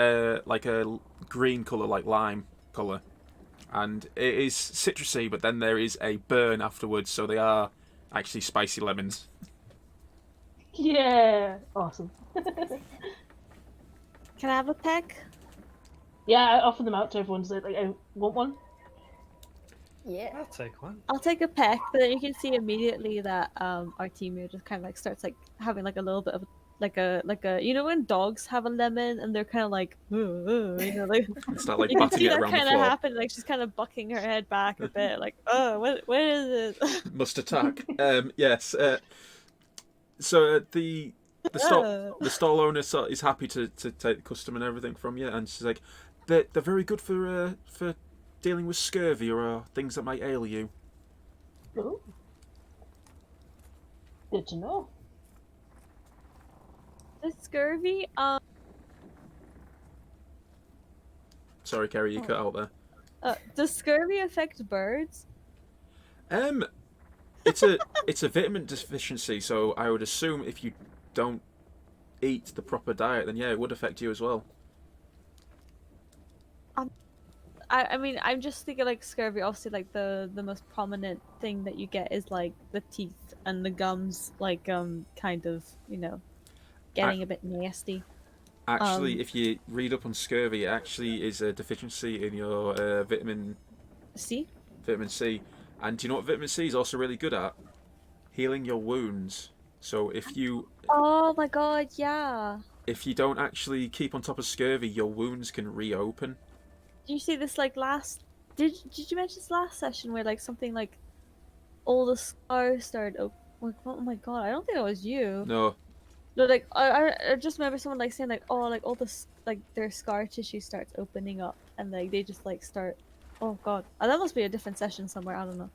Speaker 1: like a green colour, like lime colour, and it is citrusy. But then there is a burn afterwards, so they are actually spicy lemons.
Speaker 2: Yeah, awesome.
Speaker 5: Can I have a peck?
Speaker 2: Yeah, I offer them out to everyone. So like, I want one.
Speaker 4: Yeah.
Speaker 3: I'll take one.
Speaker 5: I'll take a peck, but then you can see immediately that Artemio just kind of like starts like having like a little bit of like a you know when dogs have a lemon and they're kind of like you know like
Speaker 1: It's not like
Speaker 5: you can
Speaker 1: batting
Speaker 5: see
Speaker 1: it
Speaker 5: that
Speaker 1: around the
Speaker 5: kind of
Speaker 1: floor.
Speaker 5: happen, like she's kind of bucking her head back a bit like, oh, what is it?
Speaker 1: Must attack. Yes. So the stall owner is happy to take the custom and everything from you, and she's like, they're very good for dealing with scurvy or things that might ail you.
Speaker 2: Ooh. Good to know.
Speaker 5: The scurvy,
Speaker 1: Sorry, Kerry, you cut out there.
Speaker 5: does scurvy affect birds?
Speaker 1: It's a vitamin deficiency, so I would assume if you don't eat the proper diet, then yeah, it would affect you as well.
Speaker 5: I mean, I'm just thinking like scurvy. Obviously, like the most prominent thing that you get is like the teeth and the gums, like kind of getting a bit nasty.
Speaker 1: Actually, if you read up on scurvy, it actually is a deficiency in your vitamin
Speaker 5: See?
Speaker 1: C. And do you know what vitamin C is also really good at? Healing your wounds. So if you
Speaker 5: Oh my god, yeah.
Speaker 1: don't actually keep on top of scurvy, your wounds can reopen.
Speaker 5: Did you see this like last? Did you mention this last session where like something like all the scars started open? Like, oh my god, I don't think it was you.
Speaker 1: No,
Speaker 5: No, like I just remember someone like saying like, oh, like all the like their scar tissue starts opening up and like they just like start. Oh god, that must be a different session somewhere. I don't know.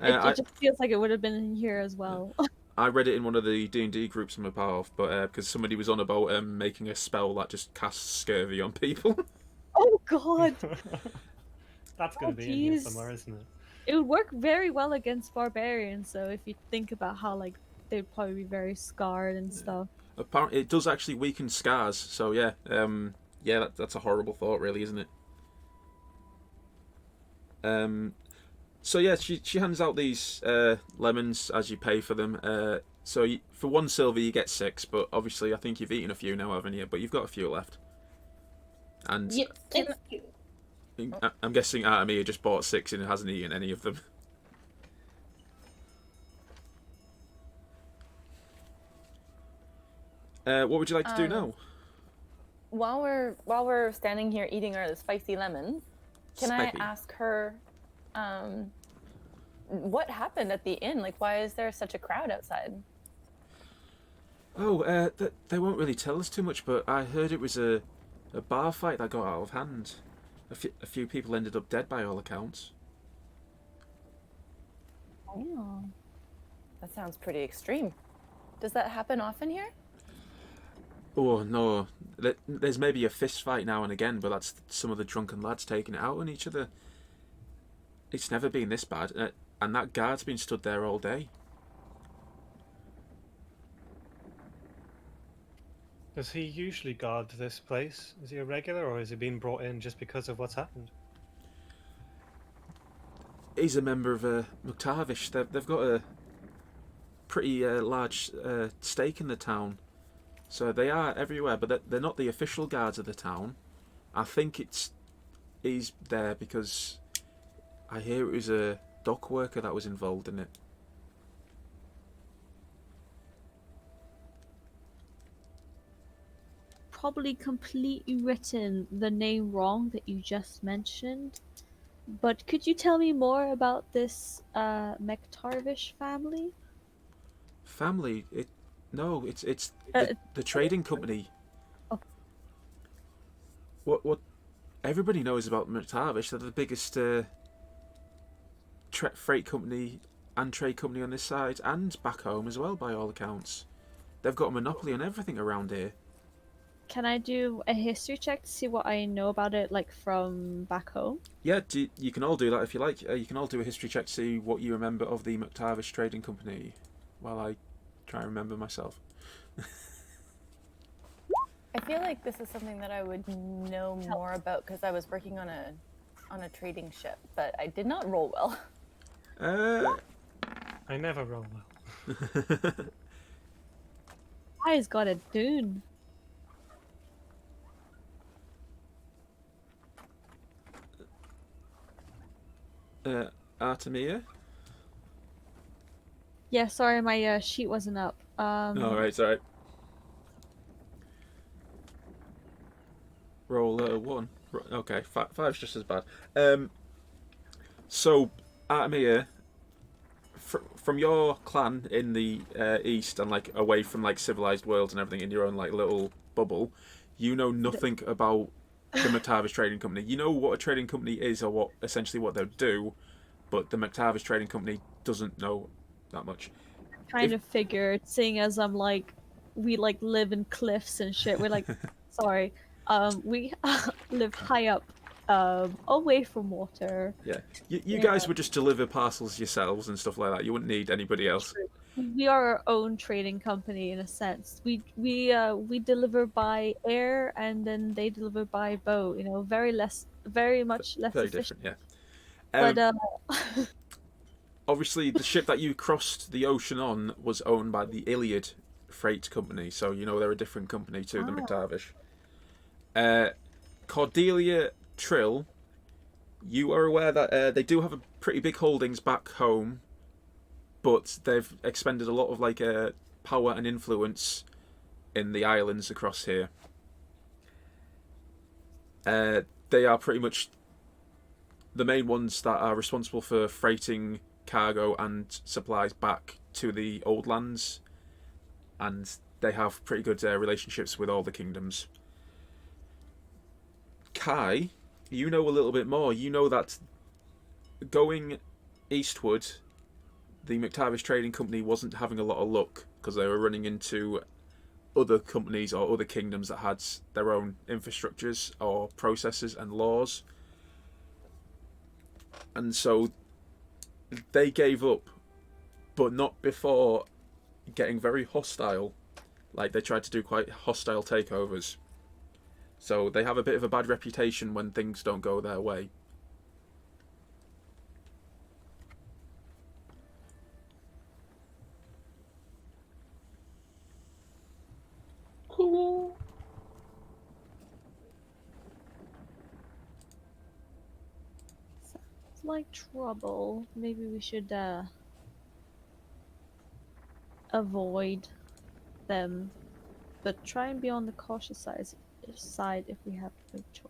Speaker 5: It just feels like it would have been in here as well.
Speaker 1: I read it in one of the D&D groups I'm a part of, but because somebody was on about making a spell that just casts scurvy on people.
Speaker 5: Oh god,
Speaker 3: That's going
Speaker 5: Oh,
Speaker 3: to be in here
Speaker 5: jeez.
Speaker 3: somewhere, isn't it?
Speaker 5: it would work very well against barbarians. So if you think about how like they'd probably be very scarred and stuff.
Speaker 1: Apparently, it does actually weaken scars. So yeah, that's a horrible thought, really, isn't it? So yeah, she hands out these lemons as you pay for them. So for 1 silver you get 6, but obviously I think you've eaten a few now, haven't you? But you've got a few left. And
Speaker 2: Yeah, thank you.
Speaker 1: I'm guessing Artemia just bought 6 and hasn't eaten any of them. What would you like to do now?
Speaker 4: While we're standing here eating our spicy lemons, can
Speaker 1: Spicy.
Speaker 4: I ask her what happened at the inn? Like, why is there such a crowd outside?
Speaker 1: Oh, they won't really tell us too much, but I heard it was a bar fight that got out of hand. A few people ended up dead by all accounts.
Speaker 4: Oh, that sounds pretty extreme. Does that happen often here?
Speaker 1: Oh no, there's maybe a fist fight now and again, but that's some of the drunken lads taking it out on each other. It's never been this bad, and that guard's been stood there all day.
Speaker 3: Does he usually guard this place? Is he a regular, or has he been brought in just because of what's happened?
Speaker 1: He's a member of Mactavish. They've got a pretty large stake in the town, so they are everywhere. But they're not the official guards of the town. I think he's there because I hear it was a dock worker that was involved in it.
Speaker 5: Probably completely written the name wrong that you just mentioned. But could you tell me more about this Mektarvish family?
Speaker 1: Family? No, it's
Speaker 5: Uh,
Speaker 1: the trading company.
Speaker 5: Oh.
Speaker 1: What everybody knows about Mactavish? They're the biggest freight company and trade company on this side, and back home as well, by all accounts. They've got a monopoly on everything around here.
Speaker 5: Can I do a history check to see what I know about it, like from back home?
Speaker 1: Yeah, you can all do that if you like. You can all do a history check to see what you remember of the McTavish Trading Company, while I try and remember myself.
Speaker 4: I feel like this is something that I would know more about because I was working on a trading ship, but I did not roll well.
Speaker 3: I never roll well.
Speaker 5: Guy's got it done.
Speaker 1: Artemia?
Speaker 5: Yeah, sorry, my sheet wasn't up.
Speaker 1: Alright, sorry. Roll 1. Okay, 5's just as bad. So, Artemia, from your clan in the east and like away from like civilized worlds and everything in your own like little bubble, you know nothing about the McTavish Trading Company. You know what a trading company is or what essentially what they'll do, but the McTavish Trading Company doesn't know that much.
Speaker 5: Kind of figured, seeing as we like live in cliffs and shit. We're like, sorry, we live high up, away from water.
Speaker 1: Yeah, you guys would just deliver parcels yourselves and stuff like that. You wouldn't need anybody else.
Speaker 5: We are our own trading company in a sense. We deliver by air and then they deliver by boat. You know, very much less
Speaker 1: Very
Speaker 5: efficient.
Speaker 1: different, yeah.
Speaker 5: But
Speaker 1: Obviously, the ship that you crossed the ocean on was owned by the Iliad Freight Company, so you know they're a different company to the McTavish. Cordelia Trill, you are aware that they do have a pretty big holdings back home, but they've expended a lot of like power and influence in the islands across here. They are pretty much the main ones that are responsible for freighting cargo and supplies back to the old lands, and they have pretty good relationships with all the kingdoms. Kai, you know a little bit more. You know that going eastward, the McTavish Trading Company wasn't having a lot of luck because they were running into other companies or other kingdoms that had their own infrastructures or processes and laws. And so they gave up, but not before getting very hostile. Like, they tried to do quite hostile takeovers. So they have a bit of a bad reputation when things don't go their way.
Speaker 2: Cool.
Speaker 5: sounds like trouble. Maybe we should avoid them, but try and be on the cautious side if we have no choice.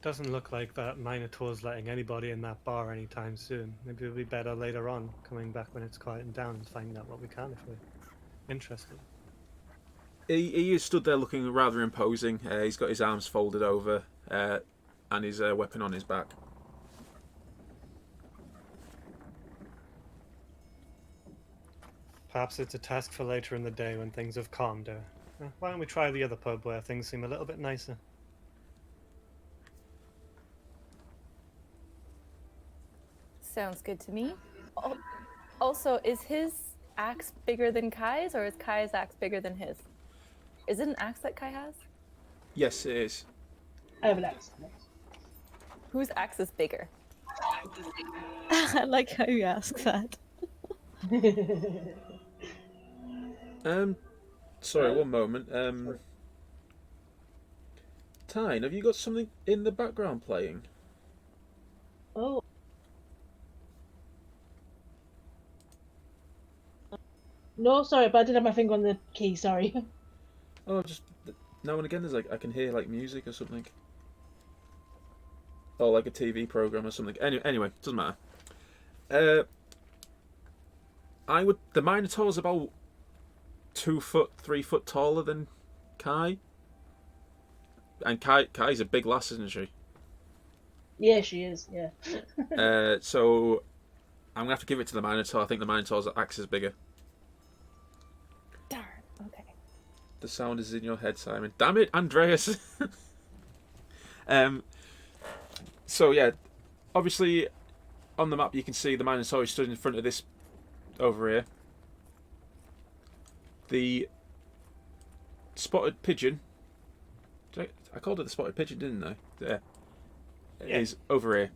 Speaker 3: Doesn't look like that Minotaur's letting anybody in that bar anytime soon. Maybe it'll be better later on, coming back when it's quieting down and finding out what we can if we're interested.
Speaker 1: He is stood there looking rather imposing. He's got his arms folded over and his weapon on his back.
Speaker 3: Perhaps it's a task for later in the day when things have calmed down. Why don't we try the other pub where things seem a little bit nicer?
Speaker 4: Sounds good to me. Also, is his axe bigger than Kai's, or is Kai's axe bigger than his? Is it an axe that Kai has?
Speaker 1: Yes, it is.
Speaker 2: I have an axe.
Speaker 4: Whose axe is bigger?
Speaker 5: I like how you ask that.
Speaker 1: Sorry, one moment. Tyne, have you got something in the background playing?
Speaker 2: Oh. No, sorry, but I did have my finger on the key, sorry.
Speaker 1: Oh, just now and again there's like I can hear like music or something. Or like a TV program or something. Anyway, doesn't matter. The Minotaur's about 2 foot, 3 foot taller than Kai. And Kai's a big lass, isn't she?
Speaker 2: Yeah, she is, yeah.
Speaker 1: So I'm gonna have to give it to the Minotaur. I think the Minotaur's axe is bigger.
Speaker 4: Darn. Okay.
Speaker 1: The sound is in your head, Simon. Damn it, Andreas. So yeah, obviously on the map you can see the Minotaur stood in front of this over here. The spotted pigeon. I called it the spotted pigeon, didn't I? Yeah.
Speaker 3: Yeah.
Speaker 1: Is over here.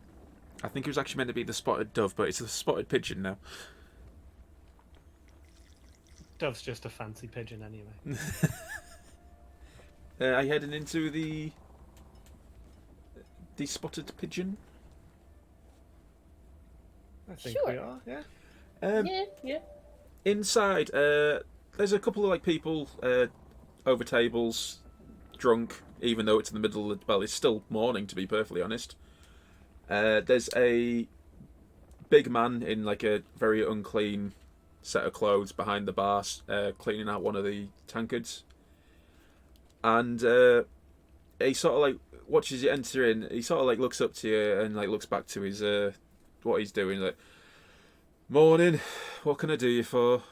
Speaker 1: I think it was actually meant to be the spotted dove, but it's the spotted pigeon now.
Speaker 3: Dove's just a fancy pigeon anyway.
Speaker 1: Are you heading into the spotted pigeon?
Speaker 3: I think we are, yeah.
Speaker 2: Yeah.
Speaker 1: Inside, there's a couple of like people over tables, drunk. Even though it's in the middle of it's still morning to be perfectly honest. There's a big man in like a very unclean set of clothes behind the bar, cleaning out one of the tankards, and he sort of like watches you enter in. He sort of like looks up to you and like looks back to his what he's doing. Like, morning, what can I do you for?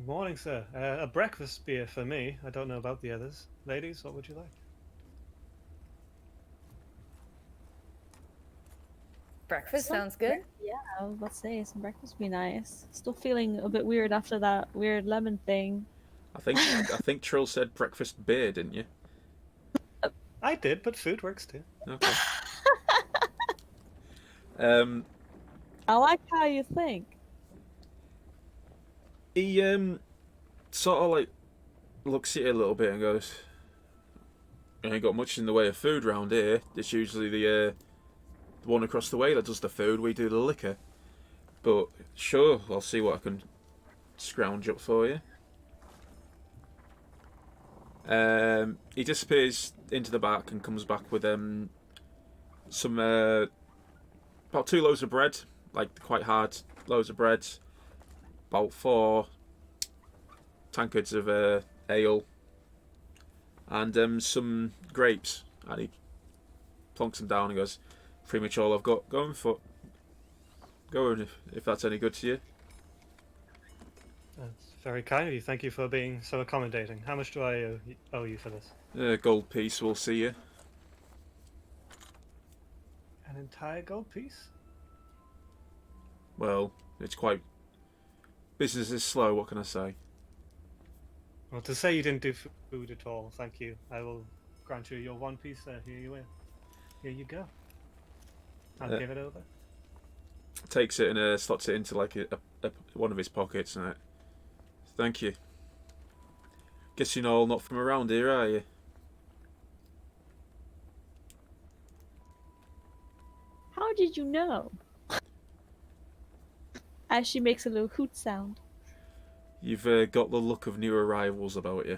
Speaker 3: Morning, sir. A breakfast beer for me. I don't know about the others. Ladies, what would you like?
Speaker 4: Breakfast sounds good.
Speaker 5: Yeah, I was about to say some breakfast would be nice. Still feeling a bit weird after that weird lemon thing.
Speaker 1: I think Trill said breakfast beer, didn't you?
Speaker 3: I did, but food works too.
Speaker 1: Okay.
Speaker 5: I like how you think.
Speaker 1: He sort of like looks at you a little bit and goes, "I ain't got much in the way of food round here. It's usually the one across the way that does the food. We do the liquor. But sure, I'll see what I can scrounge up for you." He disappears into the back and comes back with some about 2 loaves of bread, like quite hard loaves of bread, about 4 tankards of ale, and some grapes. And he plonks them down and goes, "Pretty much all I've got going for. Go on if that's any good to you."
Speaker 3: That's very kind of you. Thank you for being so accommodating. How much do I owe you for this?
Speaker 1: Gold piece, we'll see you.
Speaker 3: An entire gold piece?
Speaker 1: Well, it's quite. Business is slow, what can I say?
Speaker 3: Well, to say you didn't do food at all, thank you. I will grant you your 1 piece. Here you go. I'll give it over.
Speaker 1: Takes it and slots it into like one of his pockets. And thank you. Guess you're all not from around here, are you?
Speaker 5: How did you know? As she makes a little hoot sound.
Speaker 1: You've got the look of new arrivals about you.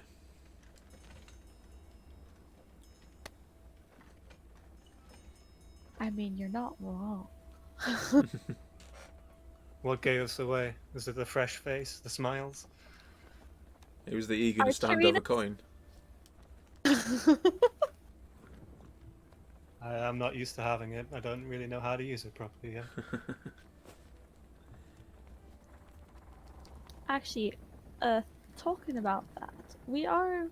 Speaker 5: I mean, you're not wrong.
Speaker 3: What gave us away? Was it the fresh face, the smiles?
Speaker 1: It was the eagerness to hand over
Speaker 5: Archerina?
Speaker 1: coin.
Speaker 3: I'm not used to having it. I don't really know how to use it properly yet.
Speaker 5: Actually, talking about that, we are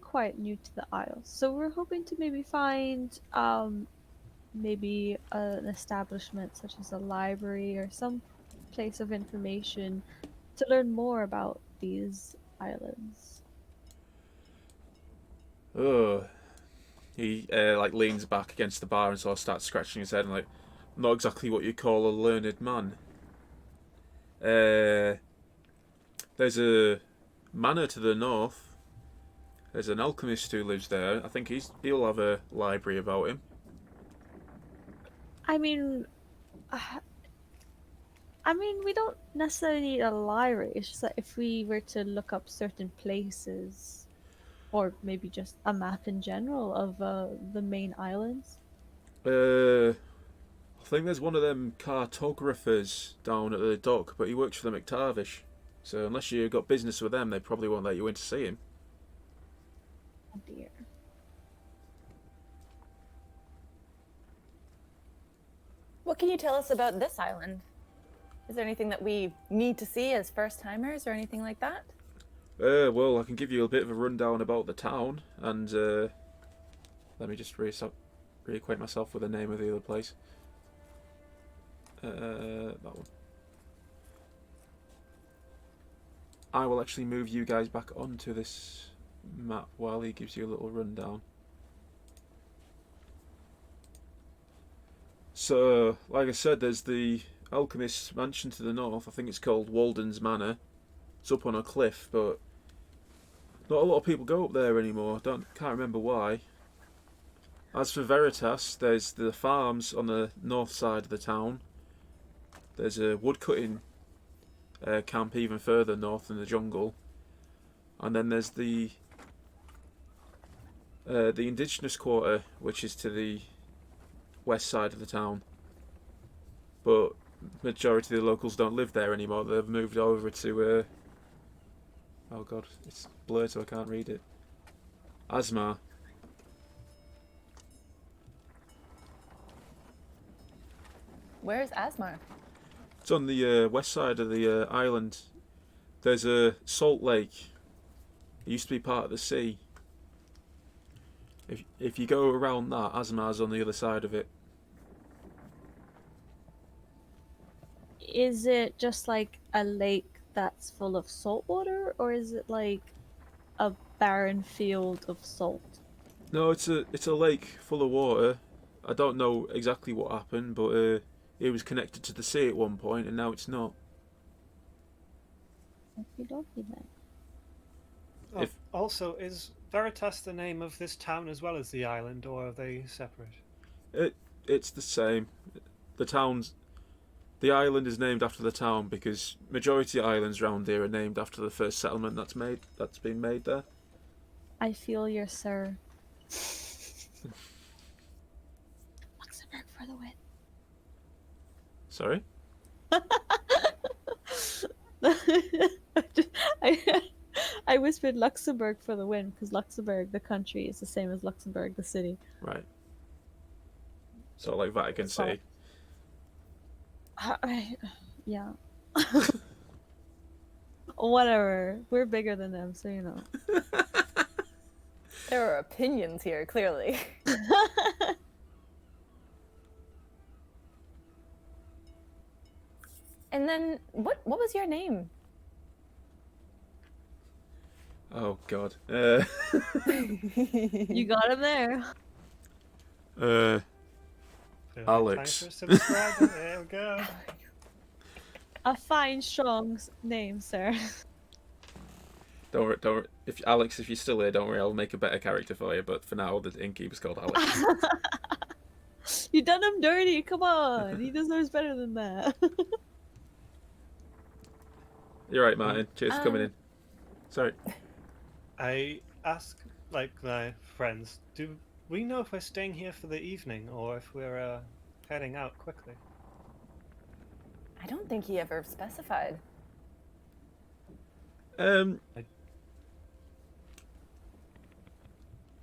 Speaker 5: quite new to the Isles, so we're hoping to maybe find maybe an establishment such as a library or some place of information to learn more about these islands.
Speaker 1: Oh, he like leans back against the bar and sort of starts scratching his head and like, not exactly what you call a learned man. There's a manor to the north. There's an alchemist who lives there. I think he'll have a library about him.
Speaker 5: I mean, we don't necessarily need a library. It's just that if we were to look up certain places, or maybe just a map in general of the main islands.
Speaker 1: I think there's one of them cartographers down at the dock, but he works for the McTavish. So unless you got business with them, they probably won't let you in to see him.
Speaker 5: Oh dear.
Speaker 4: What can you tell us about this island? Is there anything that we need to see as first timers or anything like that?
Speaker 1: Well, I can give you a bit of a rundown about the town, and let me just reacquaint myself with the name of the other place. That one. I will actually move you guys back onto this map while he gives you a little rundown. So, like I said, there's the alchemist's mansion to the north. I think it's called Walden's Manor. It's up on a cliff, but not a lot of people go up there anymore. Can't remember why. As for Veritas, there's the farms on the north side of the town. There's a woodcutting camp even further north in the jungle, and then there's the indigenous quarter, which is to the west side of the town. But majority of the locals don't live there anymore. They've moved over to oh god, it's blurred so I can't read it. Asmar.
Speaker 4: Where's Asmar?
Speaker 1: It's on the west side of the island. There's a salt lake. It used to be part of the sea. If you go around that, Asmar's on the other side of it.
Speaker 5: Is it just like a lake that's full of salt water, or is it like a barren field of salt?
Speaker 1: No, it's a lake full of water. I don't know exactly what happened, but it was connected to the sea at one point, and now it's not.
Speaker 5: Okie dokie then.
Speaker 3: Oh,
Speaker 1: If-
Speaker 3: Also, is Veritas the name of this town as well as the island, or are they separate?
Speaker 1: It's the same. The island is named after the town because majority of islands around here are named after the first settlement that's been made there.
Speaker 5: I feel you, sir. Luxembourg for the win.
Speaker 1: Sorry?
Speaker 5: I whispered Luxembourg for the win because Luxembourg, the country, is the same as Luxembourg, the city.
Speaker 1: Right. So like Vatican
Speaker 5: It's not-
Speaker 1: City.
Speaker 5: Yeah. Whatever. We're bigger than them, so you know.
Speaker 4: There are opinions here, clearly. And then, what was your name?
Speaker 1: Oh god.
Speaker 5: You got him there.
Speaker 1: Alex.
Speaker 3: Time for a subscriber. There we go.
Speaker 5: A fine, strong name, sir.
Speaker 1: Don't worry. If you're still here, don't worry. I'll make a better character for you. But for now, the innkeeper's called Alex.
Speaker 5: You done him dirty. Come on. He deserves better than that.
Speaker 1: You're right, Martin. Cheers for coming in. Sorry.
Speaker 3: I ask, like, my friends, do we know if we're staying here for the evening or if we're heading out quickly?
Speaker 4: I don't think he ever specified.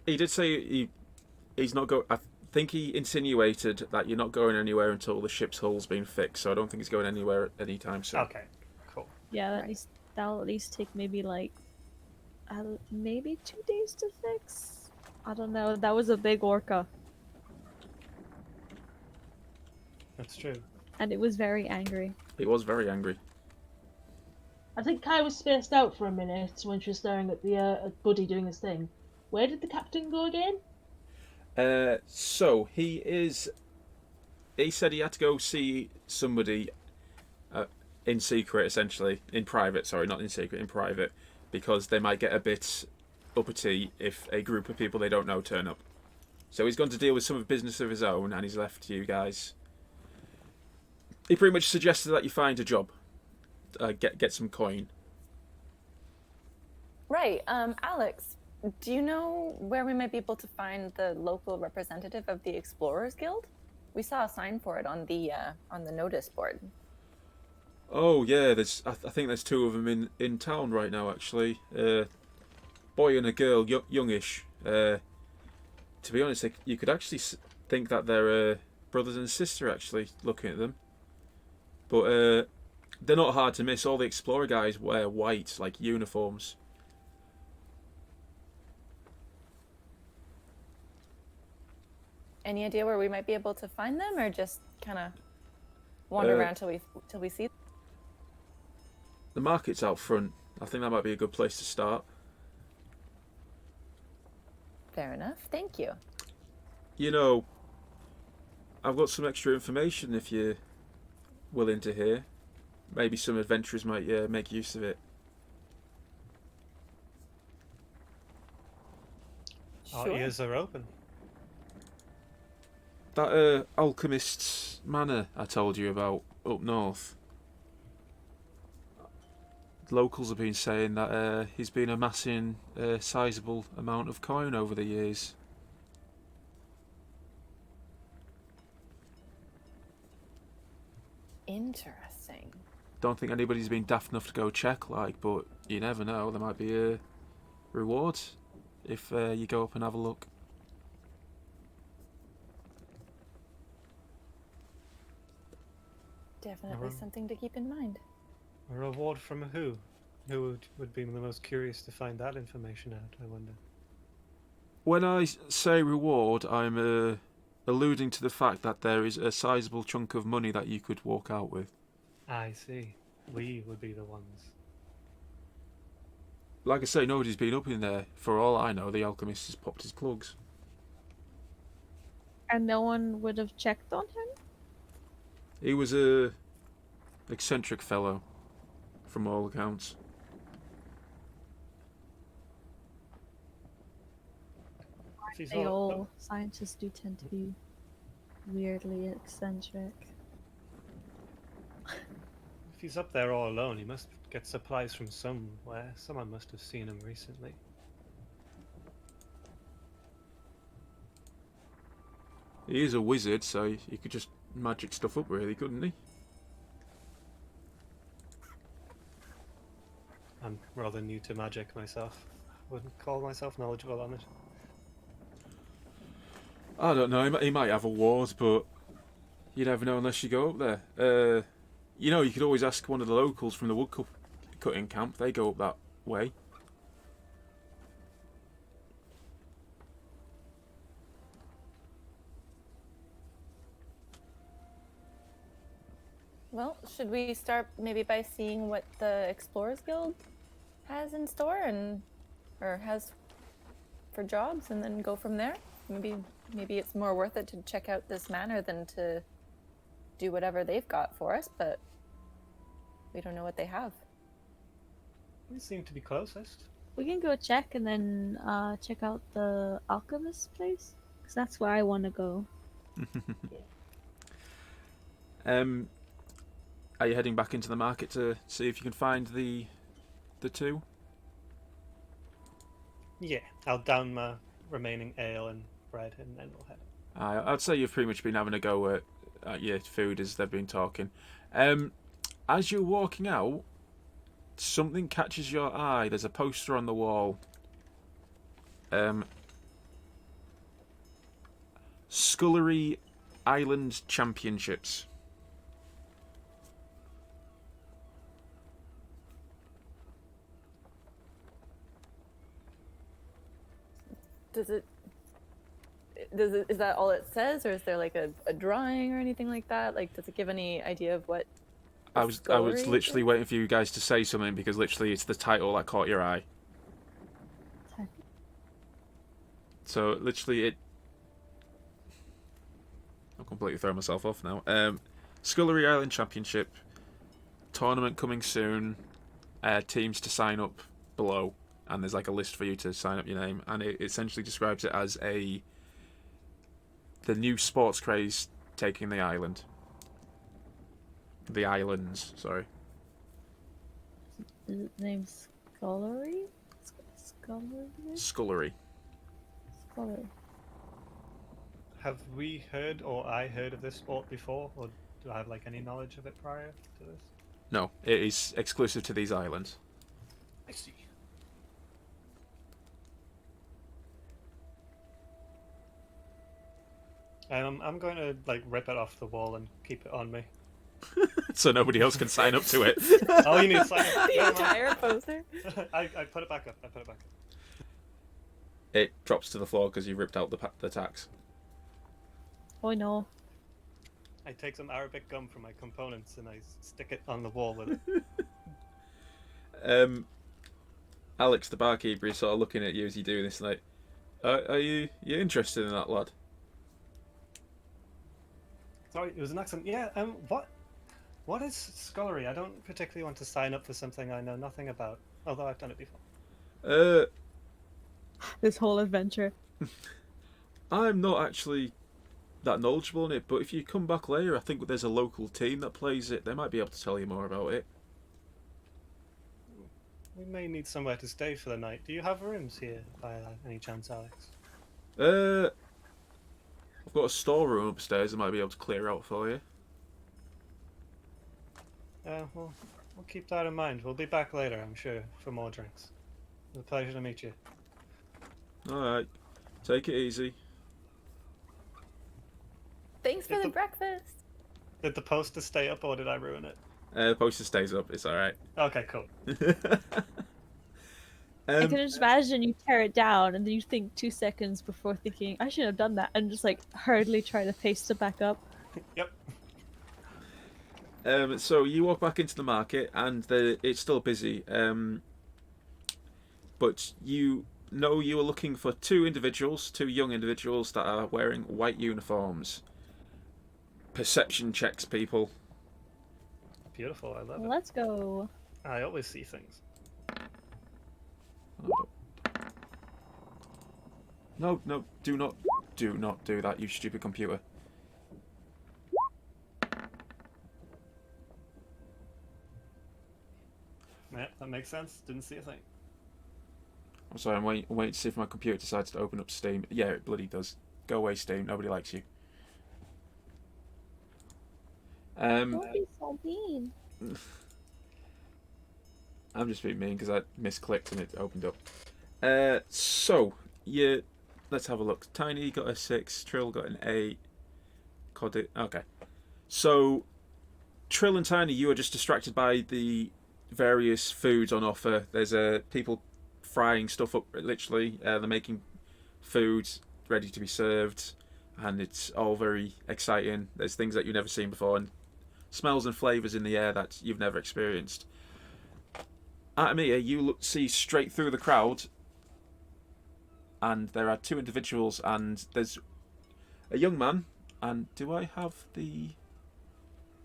Speaker 1: He did say he's not going. I think he insinuated that you're not going anywhere until the ship's hull's been fixed. So I don't think he's going anywhere anytime soon.
Speaker 3: Okay, cool.
Speaker 5: Yeah, that'll at least take maybe like maybe 2 days to fix. I don't know. That was a big orca,
Speaker 3: That's true.
Speaker 5: and it was very angry.
Speaker 1: He was very angry.
Speaker 2: I think Kai was spaced out for a minute when she was staring at the at Buddy doing his thing. Where did the captain go again?
Speaker 1: So he said he had to go see somebody in secret, essentially. In private, sorry, not in secret, in private. Because they might get a bit uppity if a group of people they don't know turn up. So he's gone to deal with some business of his own, and he's left you guys. He pretty much suggested that you find a job. Get some coin.
Speaker 4: Right. Alex, do you know where we might be able to find the local representative of the Explorers Guild? We saw a sign for it on the notice board.
Speaker 1: Oh yeah, I think there's two of them in town right now actually. Boy and a girl, youngish. To be honest, you could actually think that they're brothers and sister actually looking at them. But They're not hard to miss. All the explorer guys wear white, like uniforms.
Speaker 4: Any idea where we might be able to find them, or just kind of wander around till we see?
Speaker 1: The market's out front. I think that might be a good place to start.
Speaker 4: Fair enough. Thank you.
Speaker 1: You know, I've got some extra information if you're willing to hear. Maybe some adventurers might make use of it.
Speaker 3: Our ears are open.
Speaker 1: That alchemist's manor I told you about up north. Locals have been saying that he's been amassing a sizable amount of coin over the years.
Speaker 4: Interesting.
Speaker 1: Don't think anybody's been daft enough to go check, but you never know. There might be a reward if you go up and have a look.
Speaker 4: Definitely something to keep in mind.
Speaker 3: A reward from who? Who would be the most curious to find that information out, I wonder?
Speaker 1: When I say reward, I'm alluding to the fact that there is a sizable chunk of money that you could walk out with.
Speaker 3: I see. We would be the ones.
Speaker 1: Like I say, nobody's been up in there. For all I know, the alchemist has popped his plugs.
Speaker 5: And no one would have checked on him?
Speaker 1: He was a eccentric fellow, from all accounts.
Speaker 5: All scientists do tend to be weirdly eccentric.
Speaker 3: If he's up there all alone, he must get supplies from somewhere. Someone must have seen him recently.
Speaker 1: He is a wizard, so he could just magic stuff up, really, couldn't he?
Speaker 3: I'm rather new to magic myself. Wouldn't call myself knowledgeable on it.
Speaker 1: I don't know. He might have a ward, but you never know unless you go up there. You know, you could always ask one of the locals from the woodcutting camp. They go up that way.
Speaker 4: Well, should we start maybe by seeing what the Explorers Guild has in store or has for jobs, and then go from there? Maybe it's more worth it to check out this manor than to do whatever they've got for us, but we don't know what they have.
Speaker 3: We seem to be closest.
Speaker 5: We can go check and then check out the alchemist place, because that's where I want to go.
Speaker 1: Are you heading back into the market to see if you can find the two?
Speaker 3: Yeah, I'll down my remaining ale and bread, and then we'll head.
Speaker 1: I'd say you've pretty much been having a go at your food as they've been talking. As you're walking out, something catches your eye. There's a poster on the wall. Scullery Island Championships.
Speaker 4: Is that all it says, or is there like a drawing or anything like that? Like, does it give any idea of what?
Speaker 1: I was literally waiting for you guys to say something, because literally it's the title that caught your eye. So literally I'm completely throwing myself off now. Scullery Island Championship tournament coming soon. Teams to sign up below, and there's like a list for you to sign up your name, and it essentially describes it as the new sports craze taking the island. The islands, sorry.
Speaker 5: Is it named Scullery?
Speaker 1: Scullery.
Speaker 5: Scullery.
Speaker 3: Have we heard, or I heard of this sport before, or do I have like any knowledge of it prior to this?
Speaker 1: No, it is exclusive to these islands.
Speaker 3: I see. I'm going to like rip it off the wall and keep it on me.
Speaker 1: so nobody else can sign up to it.
Speaker 3: Oh, you need to sign up.
Speaker 4: The
Speaker 3: Never mind.
Speaker 4: entire poster.
Speaker 3: I put it back up. I put it back up.
Speaker 1: It drops to the floor because you ripped out the tax.
Speaker 5: Oh no.
Speaker 3: I take some Arabic gum from my components and I stick it on the wall with it.
Speaker 1: Alex, the barkeeper, is sort of looking at you as you do this, like, are you interested in that lad?
Speaker 3: Sorry, it was an accent. Yeah. What is scullery? I don't particularly want to sign up for something I know nothing about, although I've done it before.
Speaker 5: This whole adventure.
Speaker 1: I'm not actually that knowledgeable in it, but if you come back later, I think there's a local team that plays it. They might be able to tell you more about it.
Speaker 3: We may need somewhere to stay for the night. Do you have rooms here, by any chance, Alex?
Speaker 1: I've got a storeroom upstairs. I might be able to clear out for you.
Speaker 3: Well, we'll keep that in mind. We'll be back later, I'm sure, for more drinks. It was a pleasure to meet you.
Speaker 1: All right, take it easy.
Speaker 4: Thanks for the breakfast.
Speaker 3: Did the poster stay up, or did I ruin it?
Speaker 1: The poster stays up. It's all right.
Speaker 3: Okay, cool.
Speaker 5: I can just imagine you tear it down and then you think 2 seconds before thinking, I shouldn't have done that, and just like hurriedly try to paste it back up.
Speaker 3: Yep.
Speaker 1: So you walk back into the market and it's still busy. But you know you are looking for two young individuals that are wearing white uniforms. Perception checks, people.
Speaker 3: Beautiful, I love it.
Speaker 5: Let's go.
Speaker 3: I always see things.
Speaker 1: No, do not do that, you stupid computer.
Speaker 3: Yeah, that makes sense. Didn't see a thing.
Speaker 1: I'm sorry, I'm waiting to see if my computer decides to open up Steam. Yeah, it bloody does. Go away, Steam. Nobody likes you.
Speaker 5: Don't be so mean.
Speaker 1: I'm just being mean because I misclicked and it opened up. So, let's have a look. Tiny got a 6, Trill got an 8. Okay. So, Trill and Tiny, you are just distracted by the various foods on offer. There's people frying stuff up, literally. They're making foods ready to be served, and it's all very exciting. There's things that you've never seen before, and smells and flavours in the air that you've never experienced. Atamia, you see straight through the crowd, and there are two individuals, and there's a young man. And do I have the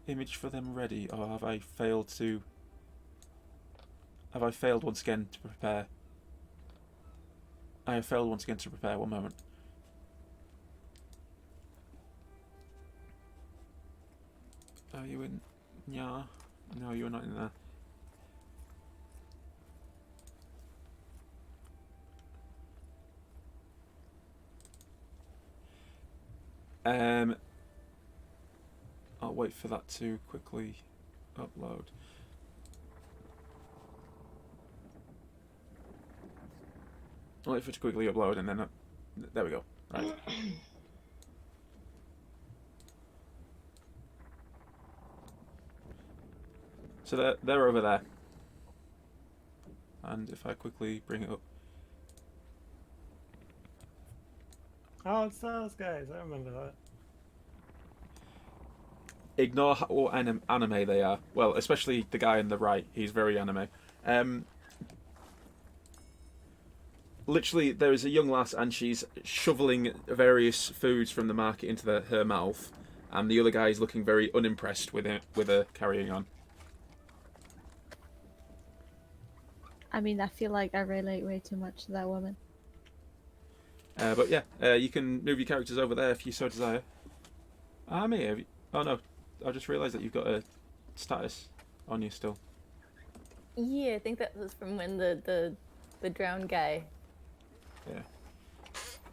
Speaker 1: image for them ready, or have I failed to? Have I failed once again to prepare? I have failed once again to prepare. One moment. Are you in? Yeah. No, you're not in there. I'll wait for that to quickly upload. I'll wait for it to quickly upload and then there we go. Right. So they're over there. And if I quickly bring it up.
Speaker 3: Oh, it's those guys. I remember that.
Speaker 1: Ignore what anime they are. Well, especially the guy on the right. He's very anime. Literally, there is a young lass and she's shoveling various foods from the market into her mouth. And the other guy is looking very unimpressed with her carrying on.
Speaker 5: I mean, I feel like I relate way too much to that woman.
Speaker 1: But yeah, you can move your characters over there if you so desire. Oh no, I just realised that you've got a status on you still.
Speaker 4: Yeah, I think that was from when the drowned guy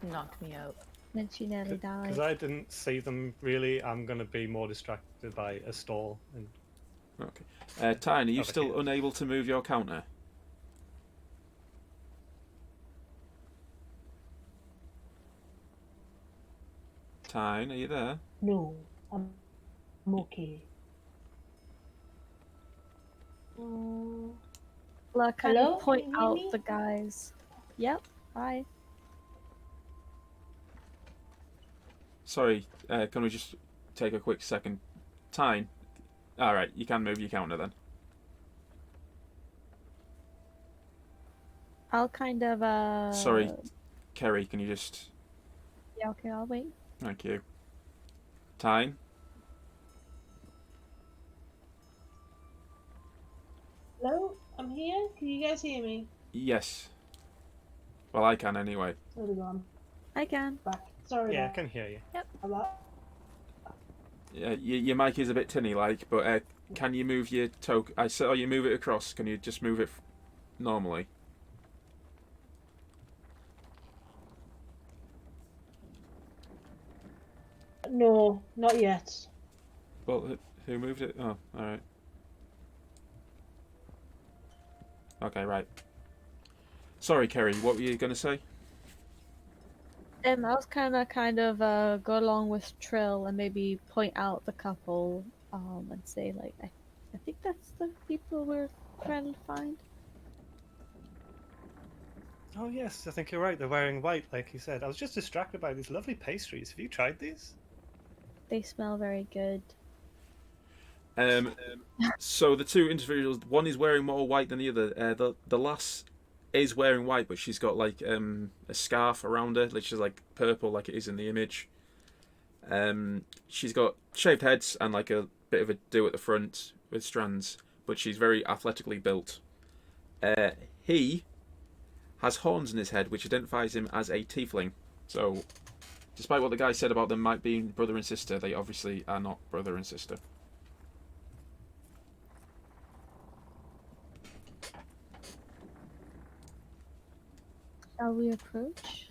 Speaker 4: knocked me out.
Speaker 5: Then she nearly died.
Speaker 3: Because I didn't see them really, I'm going to be more distracted by a stall. And
Speaker 1: Okay. Tyne, are you
Speaker 3: Over
Speaker 1: still
Speaker 3: here.
Speaker 1: unable to move your counter? Tyne, are you there?
Speaker 2: No, I'm okay.
Speaker 5: Well, I kind
Speaker 2: Hello?
Speaker 5: of point
Speaker 2: Can you hear
Speaker 5: out
Speaker 2: me?
Speaker 5: the guys. Yep. Bye.
Speaker 1: Sorry, can we just take a quick second? Time. All right, you can move your counter then.
Speaker 5: I'll kind of
Speaker 1: Sorry, Kerry, can you just...
Speaker 5: Yeah. Okay. I'll wait.
Speaker 1: Thank you. Time.
Speaker 2: Hello? I'm here. Can you guys hear me?
Speaker 1: Yes. Well, I can anyway.
Speaker 2: Hold on.
Speaker 5: I can.
Speaker 2: Back. Sorry
Speaker 3: Yeah, I
Speaker 2: about
Speaker 3: can hear you.
Speaker 2: that.
Speaker 1: Yeah, your mic is a bit tinny-like, but can you move your token? I saw you move it across. Can you just move it normally?
Speaker 2: No, not yet.
Speaker 1: Well, who moved it? Oh, all right. Okay, right. Sorry, Kerry. What were you going to say?
Speaker 5: I was kind of go along with Trill and maybe point out the couple, and say like, I think that's the people we're trying to find.
Speaker 3: Oh yes, I think you're right. They're wearing white, like you said. I was just distracted by these lovely pastries. Have you tried these?
Speaker 5: They smell very good.
Speaker 1: So the two individuals, one is wearing more white than the other. The lass is wearing white, but she's got like a scarf around her, which is like purple, like it is in the image. She's got shaved heads and like a bit of a do at the front with strands, but she's very athletically built. He has horns in his head, which identifies him as a tiefling. So, despite what the guy said about them might be brother and sister, they obviously are not brother and sister.
Speaker 5: Shall we approach?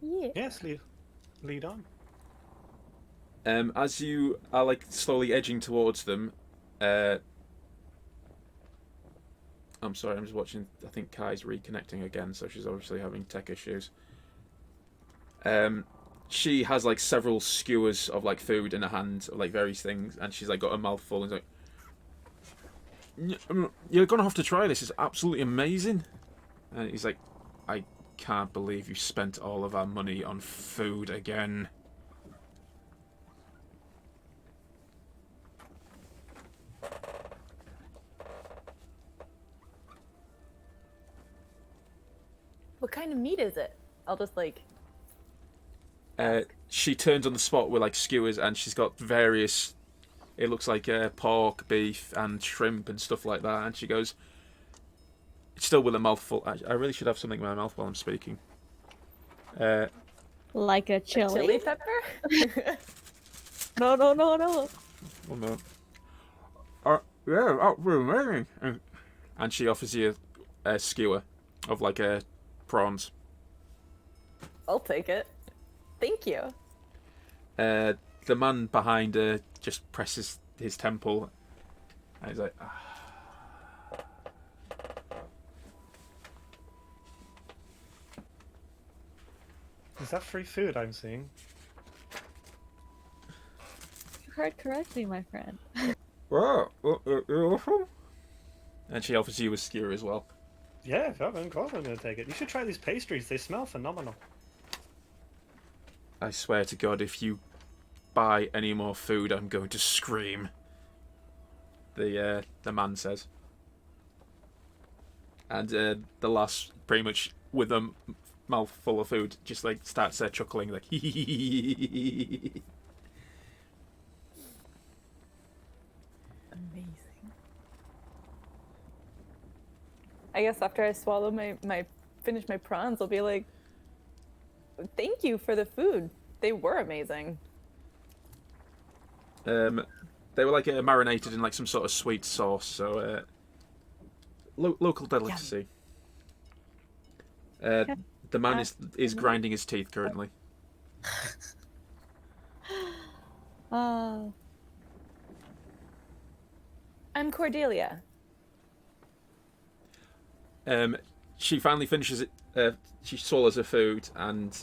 Speaker 4: Yeah.
Speaker 3: Yes, lead on.
Speaker 1: As you are like slowly edging towards them, I'm sorry, I'm just watching. I think Kai's reconnecting again, so she's obviously having tech issues. She has like several skewers of like food in her hand, of, like various things, and she's like got a mouthful and like, "You're gonna have to try this. It's absolutely amazing." And he's like, "I can't believe you spent all of our money on food again."
Speaker 4: What kind of meat is it? I'll just like.
Speaker 1: She turns on the spot with like skewers, and she's got various. It looks like pork, beef, and shrimp and stuff like that. And she goes, still with a mouthful. I really should have something in my mouth while I'm speaking.
Speaker 5: Like a chili?
Speaker 4: Chili pepper?
Speaker 5: No.
Speaker 1: One moment. Yeah, that's really amazing. And she offers you a skewer of like prawns.
Speaker 4: I'll take it. Thank you.
Speaker 1: The man behind her just presses his temple, and he's like,
Speaker 3: Is that free food I'm seeing?
Speaker 5: You heard correctly, my friend.
Speaker 1: "Wow, you're awesome." And she offers you a skewer as well.
Speaker 3: Yeah, of course I'm going to take it. You should try these pastries. They smell phenomenal.
Speaker 1: I swear to God, if you buy any more food, I'm going to scream. The man says. And the lass, pretty much with a mouth full of food, just like starts chuckling, like hee hee hee hee.
Speaker 4: Amazing. I guess after I swallow finish my prawns, I'll be like, thank you for the food. They were amazing.
Speaker 1: They were like marinated in like some sort of sweet sauce, so local delicacy. The man is grinding his teeth currently.
Speaker 4: I'm Cordelia.
Speaker 1: She finally finishes it. She swallows her food, and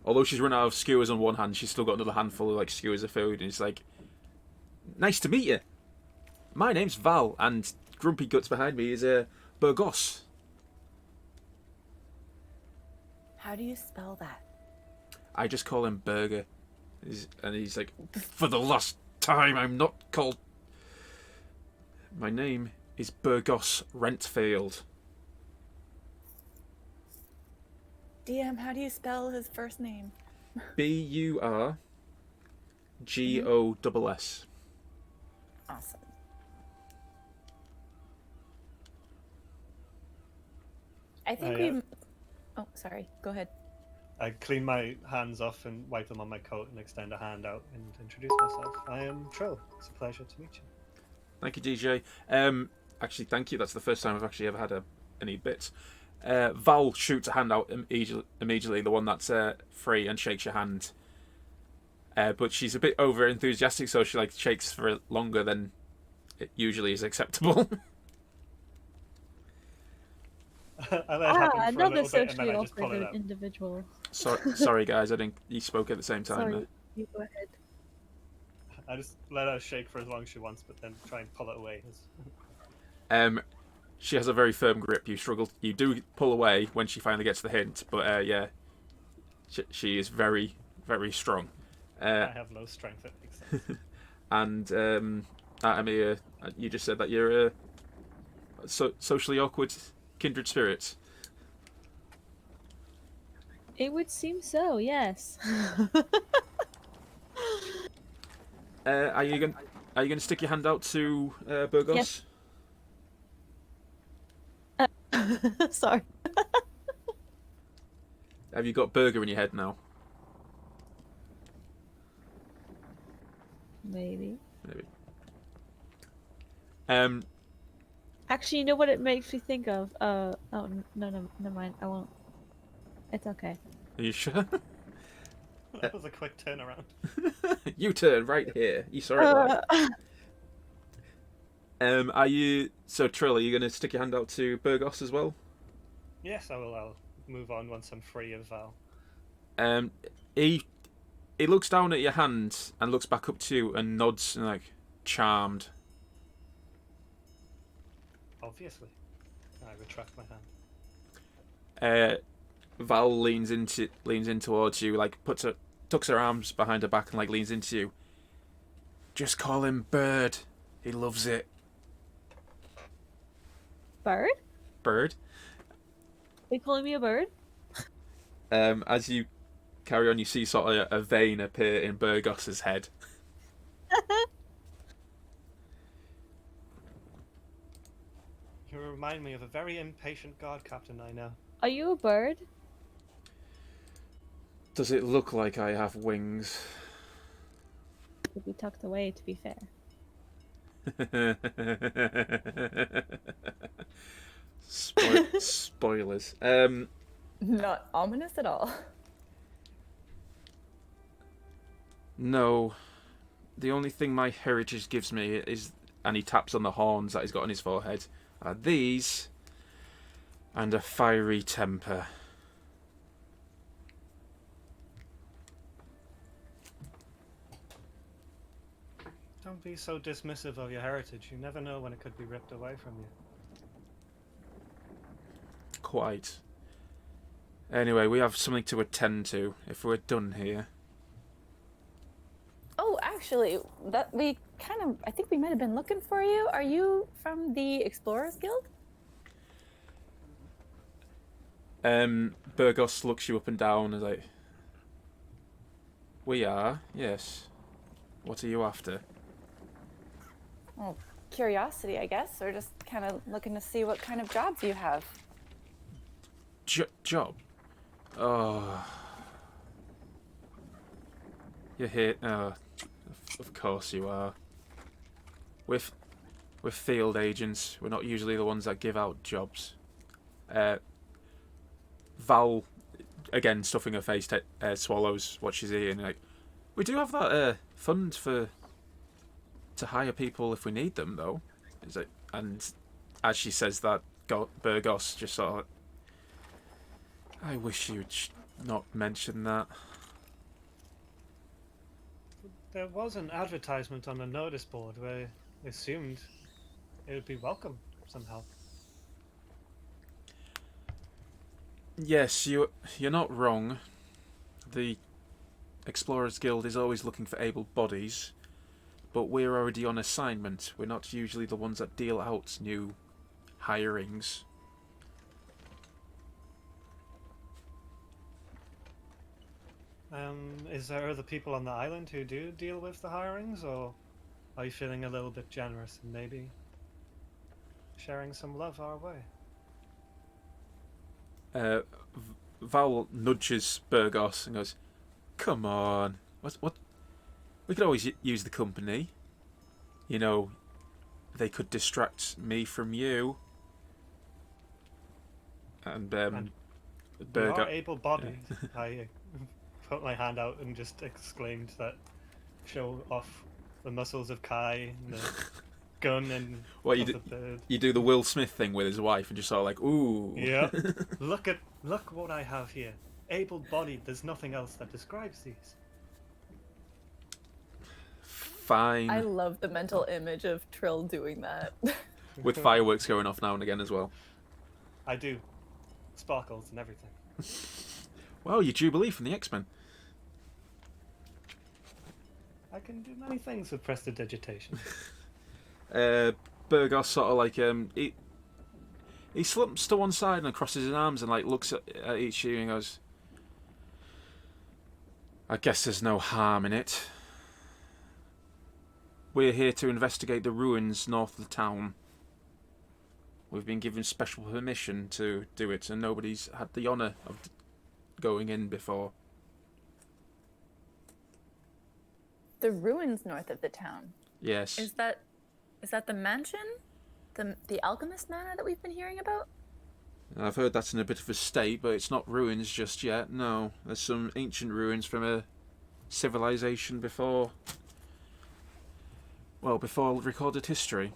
Speaker 1: although she's run out of skewers on one hand, she's still got another handful of like skewers of food, and it's like, nice to meet you. My name's Val, and Grumpy Guts behind me is Burgos.
Speaker 4: How do you spell that?
Speaker 1: I just call him Burger. And he's like, for the last time, I'm not called... My name is Burgos Rentfield.
Speaker 4: DM, how do you spell his first name?
Speaker 1: Burgos.
Speaker 4: Awesome. I think
Speaker 3: yeah.
Speaker 4: we... Oh, sorry. Go ahead.
Speaker 3: I clean my hands off and wipe them on my coat and extend a hand out and introduce myself. I am Trill. It's a pleasure to meet you.
Speaker 1: Thank you, DJ. Actually, thank you. That's the first time I've actually ever had any bits. Val shoots a hand out immediately, the one that's free, and shakes your hand. But she's a bit over enthusiastic, so she shakes for longer than it usually is acceptable.
Speaker 3: I let it happen for a
Speaker 5: another
Speaker 3: little bit and then
Speaker 5: socially
Speaker 3: I just pull it
Speaker 5: awkward
Speaker 3: out.
Speaker 5: individual.
Speaker 1: Sorry, guys. I think you spoke at the same time.
Speaker 5: Sorry, you go ahead.
Speaker 3: I just let her shake for as long as she wants, but then try and pull it away.
Speaker 1: She has a very firm grip. You do pull away when she finally gets the hint, but yeah, she is very, very strong.
Speaker 3: I have low strength, it makes sense.
Speaker 1: And Amir, you just said that you're a socially awkward kindred spirits.
Speaker 5: It would seem so, yes.
Speaker 1: Are you gonna stick your hand out to Burgos?
Speaker 5: Yes. Sorry.
Speaker 1: Have you got burger in your head now?
Speaker 5: Maybe. Actually, you know what it makes me think of? Oh, no, never mind. I won't. It's okay.
Speaker 1: Are you sure?
Speaker 3: That was a quick turnaround.
Speaker 1: You turn right here. You saw it right. Are you... So, Trill, are you going to stick your hand out to Burgos as well?
Speaker 3: Yes, I will. I'll move on once I'm free of Val.
Speaker 1: He looks down at your hand and looks back up to you and nods and charmed.
Speaker 3: Obviously. I retract my hand.
Speaker 1: Val leans in towards you, tucks her arms behind her back and leans into you. Just call him Bird. He loves it.
Speaker 5: Bird?
Speaker 1: Bird.
Speaker 5: Are you calling me a bird?
Speaker 1: As you carry on, you see sort of a vein appear in Burgos's head.
Speaker 3: You remind me of a very impatient guard captain I know.
Speaker 5: Are you a bird?
Speaker 1: Does it look like I have wings?
Speaker 5: Could be tucked away, to be fair.
Speaker 1: Spoilers.
Speaker 4: Not ominous at all.
Speaker 1: No. The only thing my heritage gives me is, and he taps on the horns that he's got on his forehead, are these and a fiery temper.
Speaker 3: Don't be so dismissive of your heritage. You never know when it could be ripped away from you.
Speaker 1: Quite. Anyway, we have something to attend to if we're done here.
Speaker 4: Oh, actually, I think we might have been looking for you. Are you from the Explorers Guild?
Speaker 1: Burgos looks you up and down and is like, we are, yes. What are you after?
Speaker 4: Well, curiosity, I guess, or just kind of looking to see what kind of jobs you have.
Speaker 1: Job? Oh. You're here. Oh, of course you are. We're field agents. We're not usually the ones that give out jobs. Val, again, stuffing her face, swallows what she's eating. We do have that fund to hire people if we need them, though. And as she says that, Burgos just sort of... I wish you'd not mention that.
Speaker 3: There was an advertisement on the notice board where I assumed it would be welcome somehow.
Speaker 1: Yes, you're not wrong. The Explorers Guild is always looking for able bodies, but we're already on assignment. We're not usually the ones that deal out new hirings.
Speaker 3: Is there other people on the island who do deal with the hirings, or are you feeling a little bit generous and maybe sharing some love our way?
Speaker 1: Val nudges Burgos and goes, "Come on, what? We could always use the company. You know, they could distract me from you." And
Speaker 3: We
Speaker 1: Burgos,
Speaker 3: are able-bodied. I put my hand out and just exclaimed that, show off the muscles of Kai and the gun and
Speaker 1: what
Speaker 3: of the bird.
Speaker 1: you do the Will Smith thing with his wife and just sort of like, ooh.
Speaker 3: Yeah. Look what I have here. Able-bodied. There's nothing else that describes these.
Speaker 1: Fine.
Speaker 4: I love the mental image of Trill doing that.
Speaker 1: With fireworks going off now and again as well.
Speaker 3: I do. Sparkles and everything.
Speaker 1: Well, your Jubilee from the X-Men.
Speaker 3: I can do many things with prestidigitation.
Speaker 1: Burgos sort of like he slumps to one side and crosses his arms and like looks at each of you and goes, "I guess there's no harm in it. We're here to investigate the ruins north of the town. We've been given special permission to do it, and nobody's had the honour of going in before."
Speaker 4: The ruins north of the town.
Speaker 1: Yes.
Speaker 4: Is that the mansion? The alchemist manor that we've been hearing about?
Speaker 1: I've heard that's in a bit of a state, but it's not ruins just yet. No, there's some ancient ruins from a civilization before recorded history.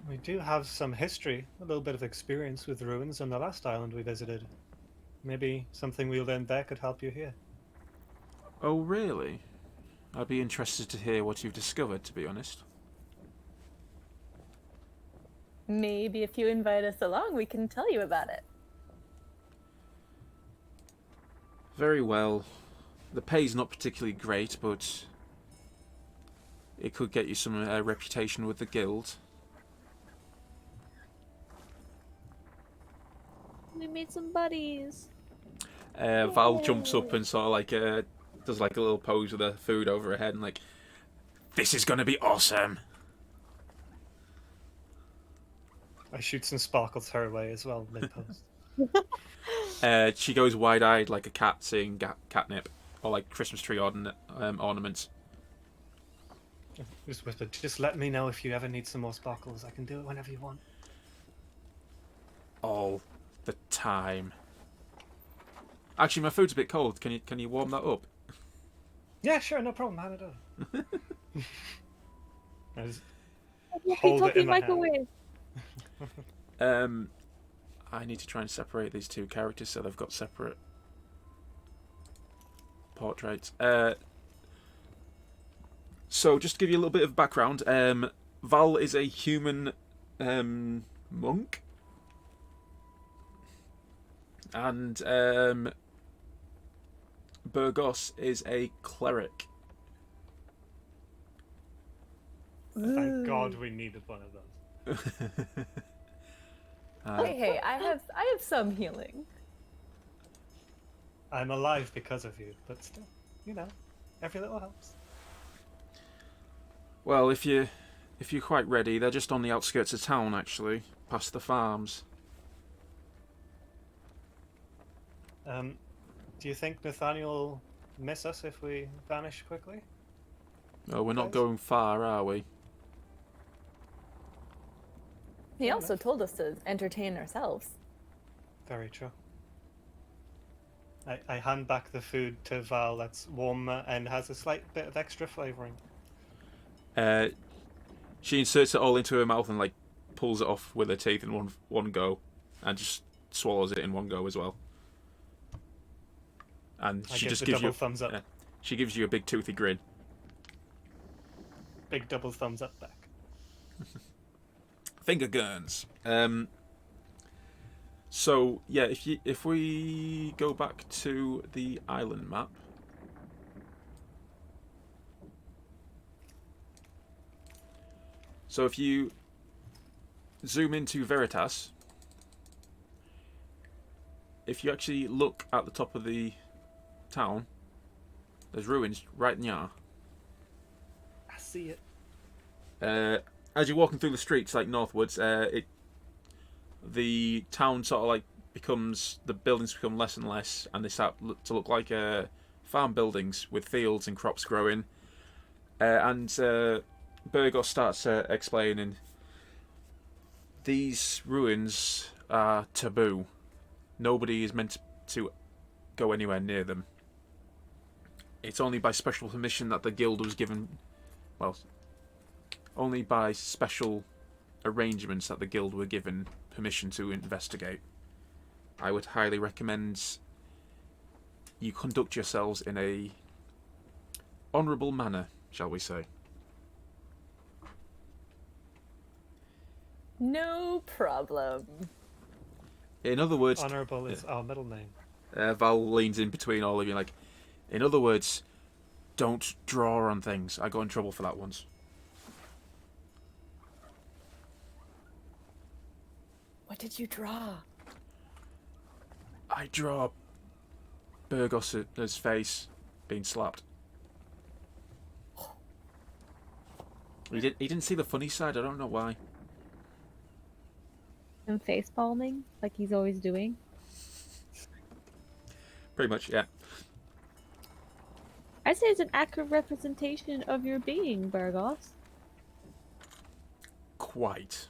Speaker 3: We do have some history, a little bit of experience with ruins on the last island we visited. Maybe something we learned there could help you here.
Speaker 1: Oh, really? I'd be interested to hear what you've discovered, to be honest.
Speaker 4: Maybe if you invite us along, we can tell you about it.
Speaker 1: Very well. The pay's not particularly great, but it could get you some reputation with the guild.
Speaker 5: We made some buddies.
Speaker 1: Val jumps up and sort of like does like a little pose with the food over her head and like, "This is gonna be awesome."
Speaker 3: I shoot some sparkles her way as well, mid-post.
Speaker 1: She goes wide-eyed like a cat seeing catnip or like Christmas tree ornaments.
Speaker 3: Just whisper, "Just let me know if you ever need some more sparkles. I can do it whenever you want."
Speaker 1: All the time. Actually, my food's a bit cold. Can you warm that up?
Speaker 3: Yeah, sure, no problem. Hand it over. I just
Speaker 5: Hold
Speaker 3: hold it in my hand.
Speaker 5: microwave.
Speaker 1: I need to try and separate these two characters so they've got separate portraits. So just to give you a little bit of background, Val is a human monk, and Burgos is a cleric.
Speaker 3: Thank God we needed one of those.
Speaker 4: Hey, I have some healing.
Speaker 3: I'm alive because of you, but still, you know, every little helps.
Speaker 1: Well, if you're quite ready, they're just on the outskirts of town, actually, past the farms.
Speaker 3: Do you think Nathaniel will miss us if we vanish quickly?
Speaker 1: Oh, we're not
Speaker 3: Guys?
Speaker 1: going far, are we?
Speaker 4: He
Speaker 3: Fair
Speaker 4: also
Speaker 3: enough.
Speaker 4: told us to entertain ourselves.
Speaker 3: Very true. I hand back the food to Val that's warmer and has a slight bit of extra flavouring.
Speaker 1: She inserts it all into her mouth and like pulls it off with her teeth in one go, and just swallows it in one go as well. And
Speaker 3: I
Speaker 1: she
Speaker 3: give
Speaker 1: just
Speaker 3: the
Speaker 1: gives
Speaker 3: double
Speaker 1: you
Speaker 3: thumbs up.
Speaker 1: she gives you a big toothy grin.
Speaker 3: Big double thumbs up back.
Speaker 1: Finger guns. So yeah, if we go back to the island map. So if you zoom into Veritas, if you actually look at the top of the town, there's ruins right near.
Speaker 3: I see it.
Speaker 1: As you're walking through the streets, like northwards, the town sort of like the buildings become less and less, and they start to look like farm buildings with fields and crops growing. And Burgos starts explaining these ruins are taboo. Nobody is meant to go anywhere near them. It's only by special permission that the guild was given. Well, only by special arrangements that the guild were given permission to investigate. I would highly recommend you conduct yourselves in a honourable manner, shall we say.
Speaker 4: No problem.
Speaker 1: In other words,
Speaker 3: Honourable is our middle name.
Speaker 1: Val leans in between all of you like, in other words, don't draw on things. I got in trouble for that once.
Speaker 4: What did you draw?
Speaker 1: I draw Burgos' face being slapped. He didn't see the funny side. I don't know why.
Speaker 5: And face palming, like he's always doing.
Speaker 1: Pretty much, yeah.
Speaker 5: I'd say it's an accurate representation of your being, Burgos.
Speaker 1: Quite.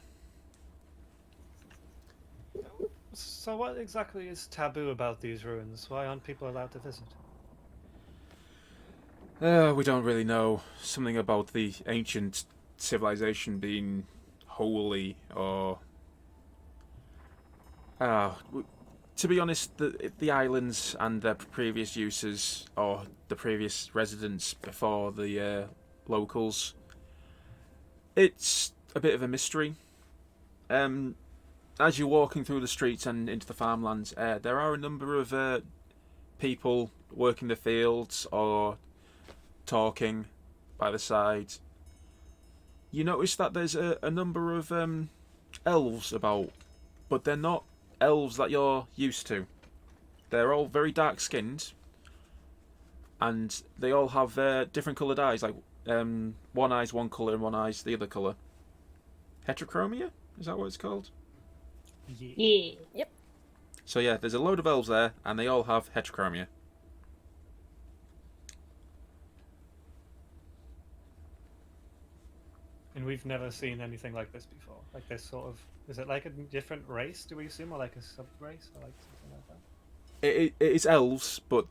Speaker 3: So what exactly is taboo about these ruins? Why aren't people allowed to visit?
Speaker 1: We don't really know. Something about the ancient civilization being holy, or to be honest, the islands and their previous uses, or the previous residents before the locals, it's a bit of a mystery. As you're walking through the streets and into the farmlands, there are a number of people working the fields or talking by the side. You notice that there's a number of elves about, but they're not elves that you're used to. They're all very dark-skinned, and they all have different coloured eyes, like one eye's one colour and one eye's the other colour. Heterochromia? Is that what it's called?
Speaker 2: Yeah.
Speaker 4: Yep.
Speaker 1: So yeah, there's a load of elves there, and they all have heterochromia.
Speaker 3: And we've never seen anything like this before. Like this sort of... Is it like a different race, do we assume? Or like a sub-race? Or like something like that?
Speaker 1: It is elves, but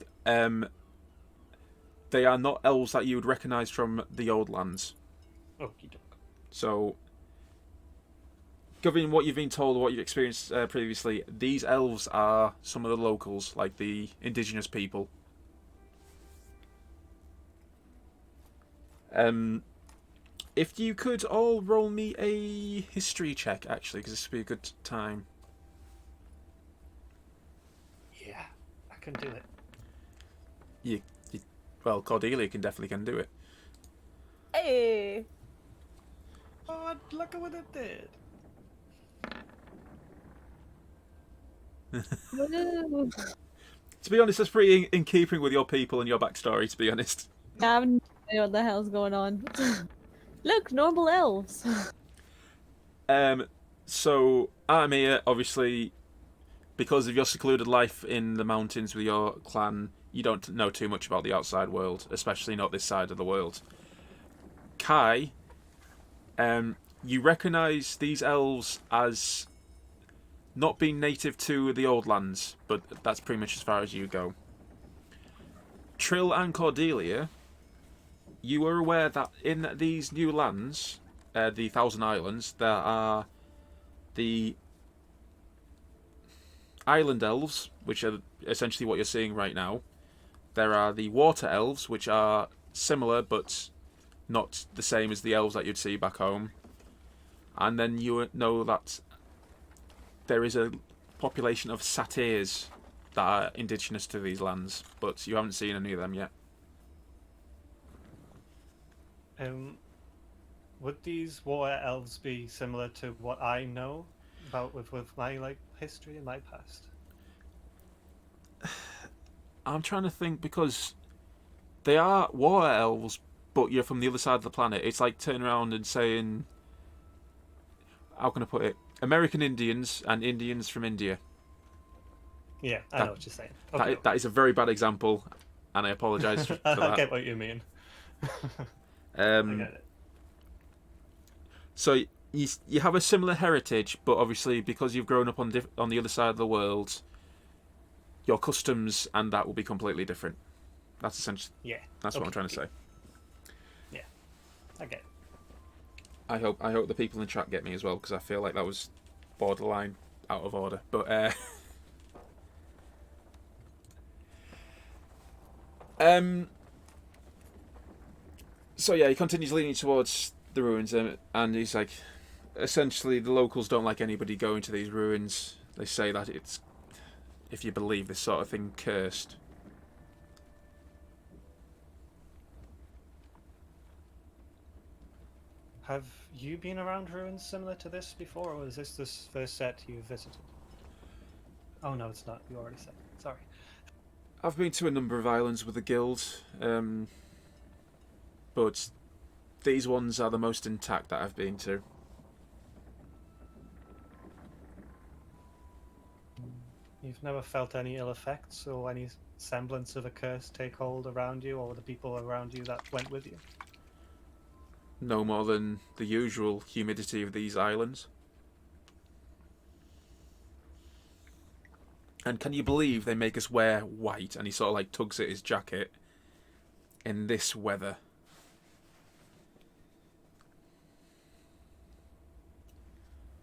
Speaker 1: they are not elves that you would recognise from the old lands.
Speaker 3: Okie doke.
Speaker 1: So, given what you've been told, what you've experienced previously, these elves are some of the locals, like the indigenous people. If you could all roll me a history check, actually, because this would be a good time.
Speaker 3: Yeah, I can do it.
Speaker 1: Well, Cordelia can do it.
Speaker 4: Hey.
Speaker 3: Oh, look at what it did.
Speaker 5: Woo.
Speaker 1: To be honest, that's pretty in keeping with your people and your backstory, to be honest.
Speaker 5: I have no idea what the hell's going on. Look, normal elves.
Speaker 1: So Armia, obviously, because of your secluded life in the mountains with your clan, you don't know too much about the outside world, especially not this side of the world. Kai, you recognise these elves as not being native to the old lands, but that's pretty much as far as you go. Trill and Cordelia, you are aware that in these new lands, the Thousand Islands, there are the island elves, which are essentially what you're seeing right now. There are the water elves, which are similar but not the same as the elves that you'd see back home. and then you know that there is a population of satyrs that are indigenous to these lands, but you haven't seen any of them yet.
Speaker 3: Would these water elves be similar to what I know about with my like history and my past?
Speaker 1: I'm trying to think, because they are water elves, but you're from the other side of the planet. It's like turning around and saying, how can I put it? American Indians and Indians from India.
Speaker 3: Yeah, I know what you're saying.
Speaker 1: That is a very bad example, and I apologise for that.
Speaker 3: I get what you mean. I get it.
Speaker 1: So you have a similar heritage, but obviously because you've grown up on the other side of the world, your customs and that will be completely different. That's essentially That's what I'm trying to say.
Speaker 3: Yeah, I get it.
Speaker 1: I hope the people in the chat get me as well, because I feel like that was borderline out of order. But so yeah, he continues leaning towards the ruins, and he's like, essentially, the locals don't like anybody going to these ruins. They say that it's, if you believe this sort of thing, cursed.
Speaker 3: Have you been around ruins similar to this before, or is this the first set you visited? Oh no, it's not. You already said. Sorry.
Speaker 1: I've been to a number of islands with the guild, but these ones are the most intact that I've been to.
Speaker 3: You've never felt any ill effects or any semblance of a curse take hold around you or the people around you that went with you?
Speaker 1: No more than the usual humidity of these islands. And can you believe they make us wear white? And he sort of like tugs at his jacket in this weather.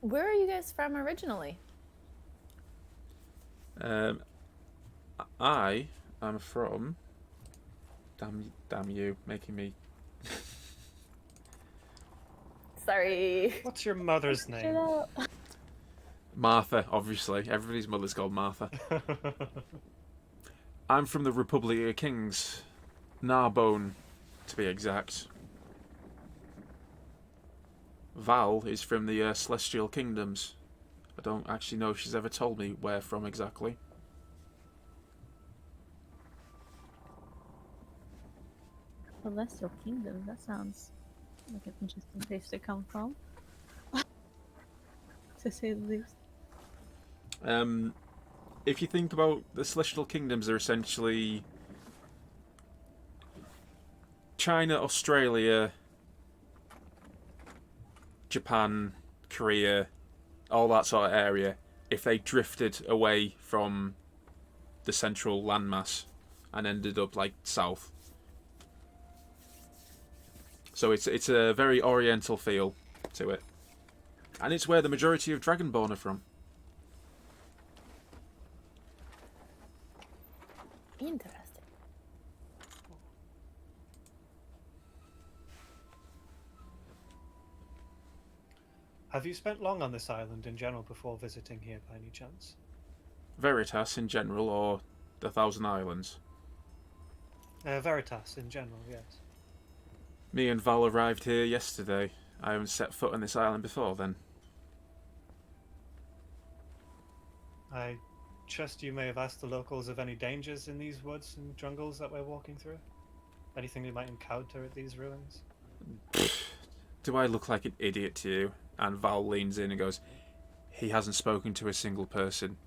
Speaker 4: Where are you guys from originally?
Speaker 1: I am from... Damn you, making me...
Speaker 4: Sorry.
Speaker 3: What's your mother's name?
Speaker 1: Martha, obviously. Everybody's mother's called Martha. I'm from the Republic of Kings. Narbonne, to be exact. Val is from the Celestial Kingdoms. I don't actually know if she's ever told me where from exactly.
Speaker 5: Celestial Kingdom, that sounds like an interesting place to come from. To say the least.
Speaker 1: If you think about the Celestial Kingdoms, they're essentially China, Australia, Japan, Korea, all that sort of area, if they drifted away from the central landmass and ended up like south. So it's a very oriental feel to it. And it's where the majority of Dragonborn are from.
Speaker 4: Interesting.
Speaker 3: Have you spent long on this island in general before visiting here by any chance?
Speaker 1: Veritas in general, or the Thousand Islands?
Speaker 3: Veritas in general, yes.
Speaker 1: Me and Val arrived here yesterday. I haven't set foot on this island before then.
Speaker 3: I trust you may have asked the locals of any dangers in these woods and jungles that we're walking through? Anything we might encounter at these ruins?
Speaker 1: Do I look like an idiot to you? And Val leans in and goes, he hasn't spoken to a single person.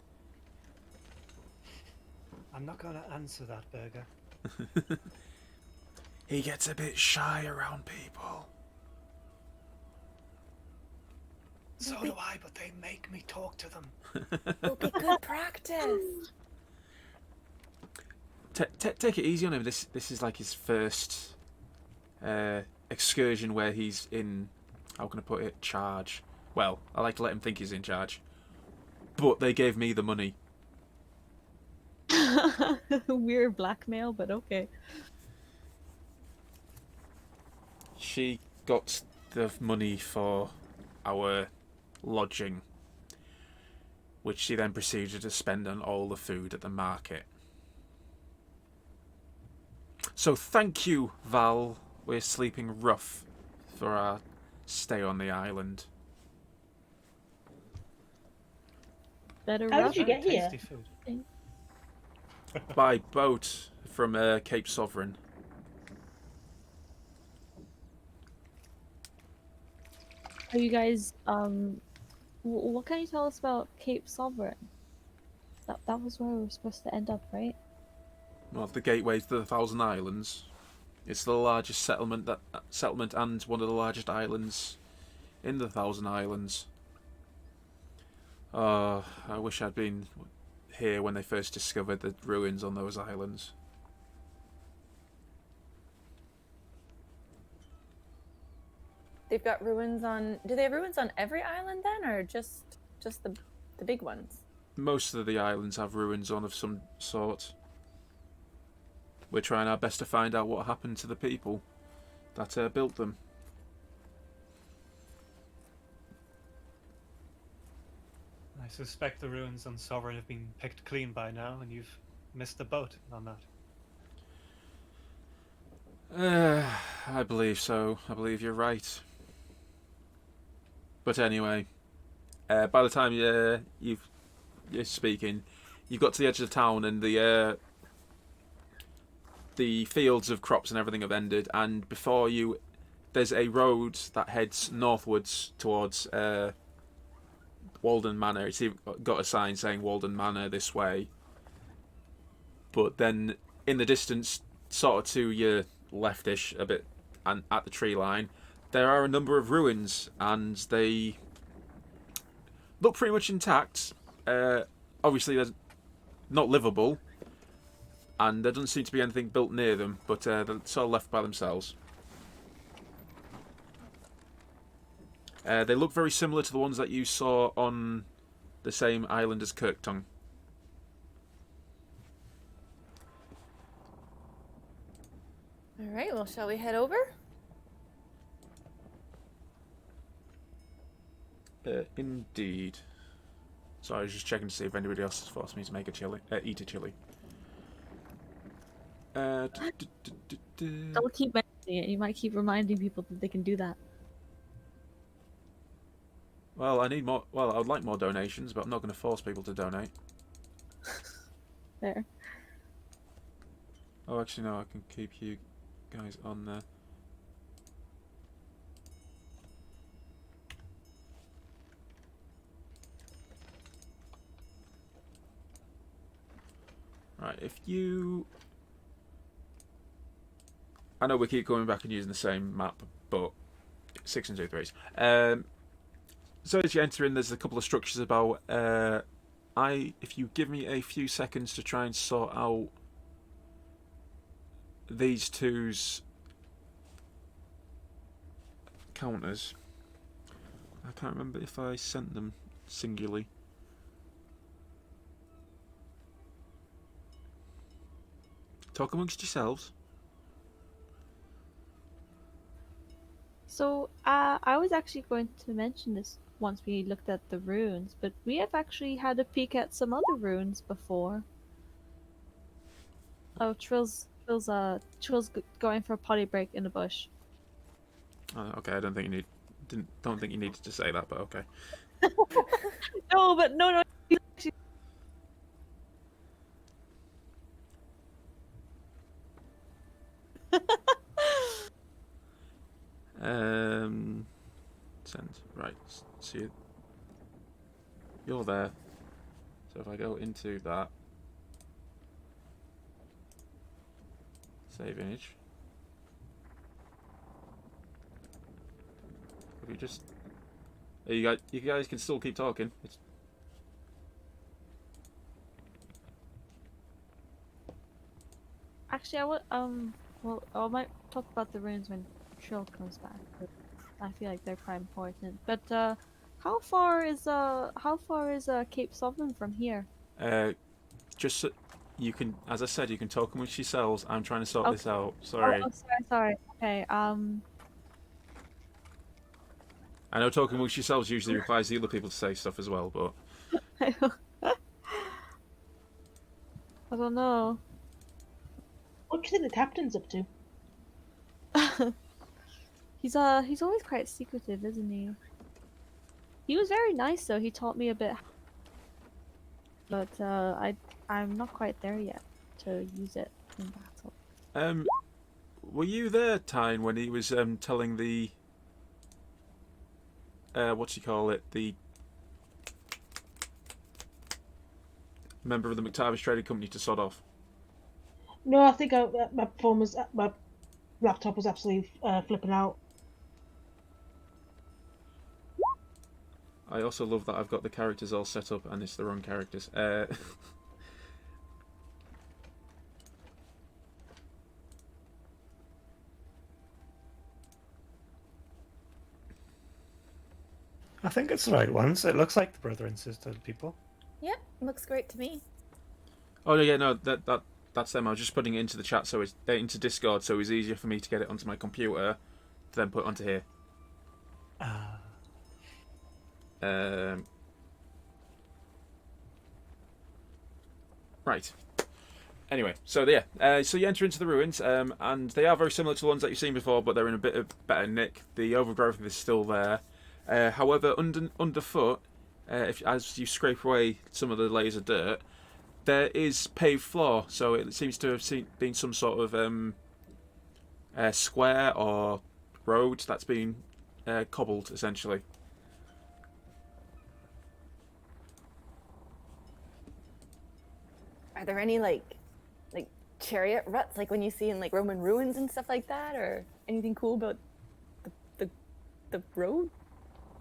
Speaker 3: I'm not going to answer that, Berger.
Speaker 1: He gets a bit shy around people.
Speaker 3: So do I, but they make me talk to them.
Speaker 4: It'll be good practice.
Speaker 1: Take it easy on him. This is like his first excursion where he's in, how can I put it, charge. Well, I like to let him think he's in charge. But they gave me the money.
Speaker 5: Weird blackmail, but okay.
Speaker 1: She got the money for our lodging, which she then proceeded to spend on all the food at the market. So thank you, Val. We're sleeping rough for our stay on the island.
Speaker 5: Better
Speaker 2: How
Speaker 5: rough.
Speaker 2: did you get here?
Speaker 3: Tasty food.
Speaker 1: By boat from Cape Sovereign.
Speaker 5: Are you guys what can you tell us about Cape Sovereign? That was where we were supposed to end up, right?
Speaker 1: Well, the gateway to the Thousand Islands. It's the largest settlement and one of the largest islands in the Thousand Islands. I wish I'd been here when they first discovered the ruins on those islands.
Speaker 4: They've got ruins on. Do they have ruins on every island then, or just the big ones?
Speaker 1: Most of the islands have ruins on of some sort. We're trying our best to find out what happened to the people that built them.
Speaker 3: I suspect the ruins on Sovereign have been picked clean by now, and you've missed the boat on that.
Speaker 1: I believe so. I believe you're right. But anyway, by the time you're speaking, you've got to the edge of the town, and the fields of crops and everything have ended. And before you, there's a road that heads northwards towards Walden Manor. It's even got a sign saying Walden Manor this way. But then in the distance, sort of to your leftish a bit, and at the tree line, there are a number of ruins, and they look pretty much intact. Obviously, they're not livable, and there doesn't seem to be anything built near them, but they're sort of left by themselves. They look very similar to the ones that you saw on the same island as Kirktongue.
Speaker 4: All right. Well, shall we head over?
Speaker 1: Indeed. So I was just checking to see if anybody else has forced me to make a chili, eat a chili.
Speaker 5: Don't keep mentioning it. You might keep reminding people that they can do that.
Speaker 1: Well, I need more. Well, I would like more donations, but I'm not going to force people to donate.
Speaker 5: There.
Speaker 1: Oh, actually, no. I can keep you guys on there. Right, if you... I know we keep going back and using the same map, but 6 and 2 threes. So as you enter in, there's a couple of structures about. If you give me a few seconds to try and sort out these two's counters. I can't remember if I sent them singularly. Talk amongst yourselves.
Speaker 5: So, I was actually going to mention this once we looked at the runes, but we have actually had a peek at some other runes before. Oh, Trill's going for a potty break in the bush.
Speaker 1: Okay, I don't think you needed to say that, but okay.
Speaker 5: No, but no.
Speaker 1: Send. Right, so you're there. So if I go into that, save image. If you just, you guys can still keep talking.
Speaker 5: Actually, well, I might talk about the runes when Trill comes back. But I feel like they're quite important. But how far is Cape Sovereign from here?
Speaker 1: Just so you can, as I said, you can talk amongst yourselves. I'm trying to sort
Speaker 5: Okay.
Speaker 1: this out. Sorry.
Speaker 5: Oh, sorry. Okay.
Speaker 1: I know talking amongst yourselves usually requires the other people to say stuff as well, but
Speaker 5: I don't know.
Speaker 2: What do you think the captain's up to?
Speaker 5: He's always quite secretive, isn't he? He was very nice though. He taught me a bit, but I'm not quite there yet to use it in battle.
Speaker 1: were you there, Tyne, when he was telling the what do you call it, the member of the Mactabre's trading company to sod off?
Speaker 2: No, I think my phone was my laptop was absolutely flipping out.
Speaker 1: I also love that I've got the characters all set up and it's the wrong characters.
Speaker 3: I think it's the right ones. It looks like the brother and sister people.
Speaker 4: Yep, looks great to me.
Speaker 1: Oh yeah, no, that's them. I was just putting it into the chat, so it's into Discord, so it's easier for me to get it onto my computer, to then put onto here. Right. Anyway, so yeah, so you enter into the ruins, and they are very similar to the ones that you've seen before, but they're in a bit of better nick. The overgrowth is still there. However, underfoot, as you scrape away some of the layers of dirt, there is paved floor. So it seems to have been some sort of square or road that's been cobbled, essentially.
Speaker 4: Are there any like chariot ruts like when you see in like Roman ruins and stuff like that, or anything cool about the road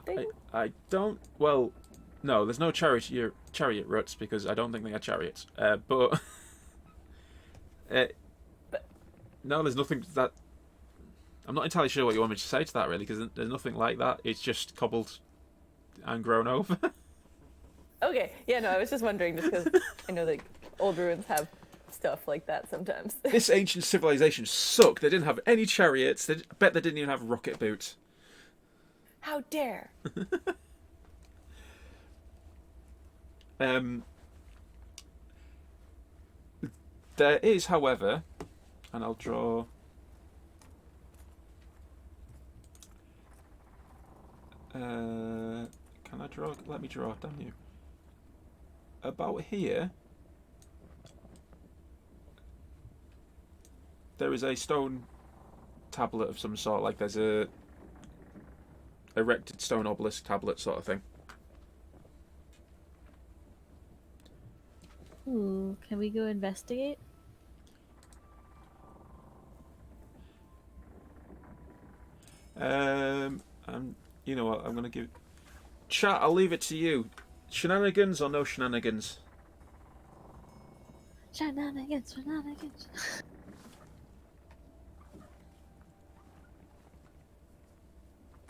Speaker 4: thing?
Speaker 1: I don't. Well, no, there's no chariot ruts because I don't think they are chariots. But no, there's nothing that. I'm not entirely sure what you want me to say to that, really, because there's nothing like that. It's just cobbled and grown over.
Speaker 4: Okay, yeah, no, I was just wondering just because I know like old ruins have stuff like that sometimes.
Speaker 1: This ancient civilization sucked. They didn't have any chariots. I bet they didn't even have rocket boots.
Speaker 4: How dare!
Speaker 1: There is, however, and I'll draw. Can I draw? Let me draw. Damn you. About here, there is a stone tablet of some sort. Like there's a erected stone obelisk tablet sort of thing.
Speaker 5: Ooh, can we go investigate?
Speaker 1: And you know what? I'm gonna give chat. I'll leave it to you. Shenanigans or no shenanigans?
Speaker 5: Shenanigans.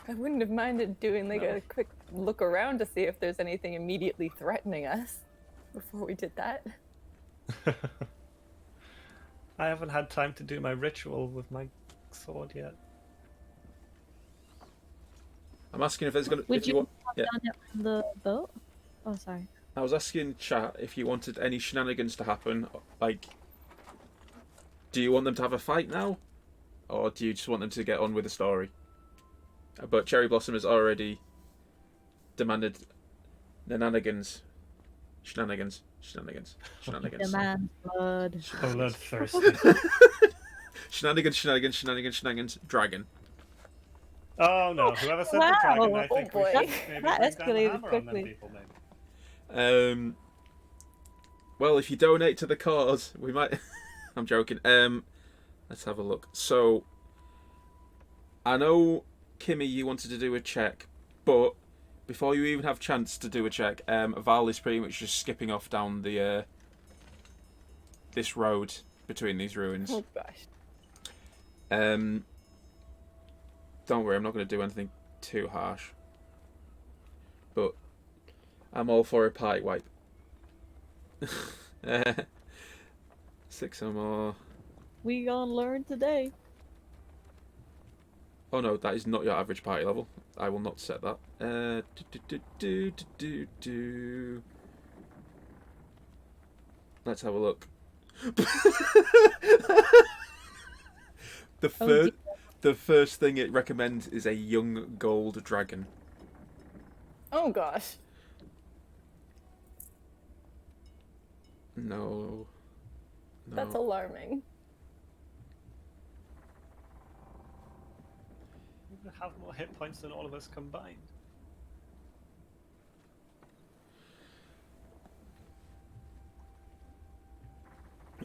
Speaker 4: I wouldn't have minded doing like a quick look around to see if there's anything immediately threatening us before we did that.
Speaker 3: I haven't had time to do my ritual with my sword yet.
Speaker 1: I'm asking if there's gonna.
Speaker 5: Would
Speaker 1: If
Speaker 5: you
Speaker 1: want,
Speaker 5: have
Speaker 1: yeah.
Speaker 5: done it on the boat? Oh, sorry.
Speaker 1: I was asking chat if you wanted any shenanigans to happen. Like, do you want them to have a fight now, or do you just want them to get on with the story? But Cherry Blossom has already demanded shenanigans.
Speaker 5: The
Speaker 1: Shenanigans.
Speaker 5: man's blood.
Speaker 3: Bloodthirsty.
Speaker 1: Shenanigans. Dragon.
Speaker 3: Oh no! Whoever said the
Speaker 5: Wow.
Speaker 3: dragon, I think
Speaker 4: Oh,
Speaker 3: we
Speaker 4: boy.
Speaker 3: should maybe
Speaker 5: That
Speaker 3: bring down the
Speaker 5: escalated
Speaker 3: hammer on them
Speaker 5: quickly.
Speaker 3: people, maybe.
Speaker 1: Well, if you donate to the cause, we might. I'm joking. Let's have a look. So, I know, Kimmy, you wanted to do a check, but before you even have chance to do a check, Val is pretty much just skipping off down the this road between these ruins.
Speaker 4: Oh gosh.
Speaker 1: Don't worry, I'm not going to do anything too harsh. But I'm all for a party wipe. 6 or more.
Speaker 5: We gonna learn today.
Speaker 1: Oh no, that is not your average party level. I will not set that. Let's have a look.
Speaker 5: dear.
Speaker 1: The first thing it recommends is a young gold dragon.
Speaker 4: Oh gosh.
Speaker 1: No.
Speaker 4: That's alarming.
Speaker 3: You would have more hit points than all of us combined.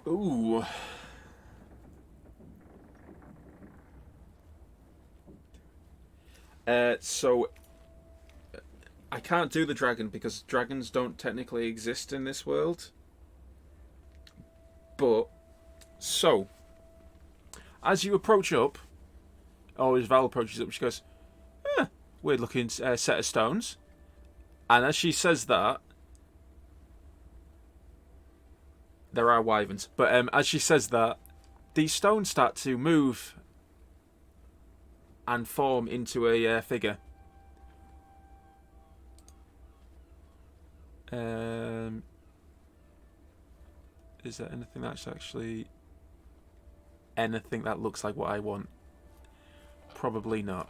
Speaker 1: Ooh. So I can't do the dragon because dragons don't technically exist in this world. But so as you approach up, or as Val approaches up, she goes, weird looking set of stones. And as she says that, there are wyverns, but as she says that, these stones start to move and form into a figure. Is there anything that's actually anything that looks like what I want? Probably not.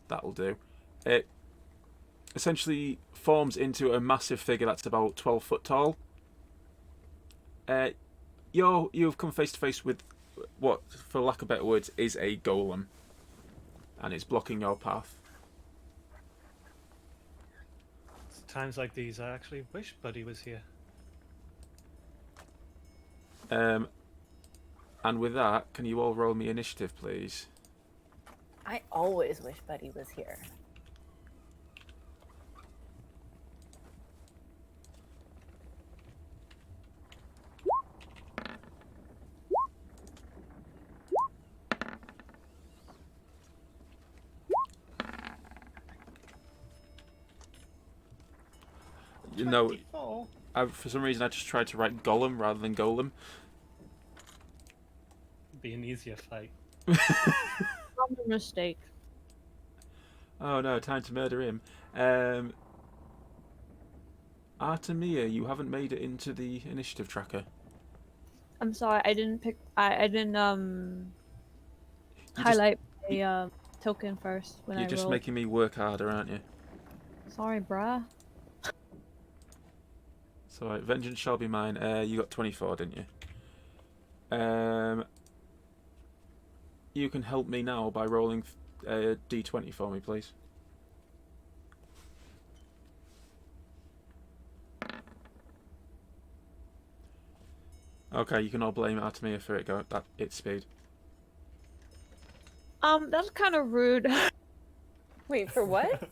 Speaker 1: That'll do. It essentially forms into a massive figure that's about 12 foot tall. You've come face to face with what, for lack of better words, is a golem, and it's blocking your path.
Speaker 3: It's times like these I actually wish Buddy was here.
Speaker 1: And with that, can you all roll me initiative, please?
Speaker 4: I always wish Buddy was here.
Speaker 1: You know,
Speaker 3: 24.
Speaker 1: for some reason I just tried to write Gollum rather than Golem.
Speaker 3: Be an easier fight.
Speaker 5: Common mistake.
Speaker 1: Oh no, time to murder him. Artemia, you haven't made it into the initiative tracker.
Speaker 5: I'm sorry, I didn't pick. I didn't
Speaker 1: You
Speaker 5: highlight a token first when
Speaker 1: You're
Speaker 5: I
Speaker 1: just
Speaker 5: rolled.
Speaker 1: making me work harder, aren't you?
Speaker 5: Sorry, bruh.
Speaker 1: So right, vengeance shall be mine. You got 24, didn't you? You can help me now by rolling a d20 for me, please. Okay, you can all blame Artemia for it going at its speed.
Speaker 5: That's kind of rude.
Speaker 4: Wait, for what?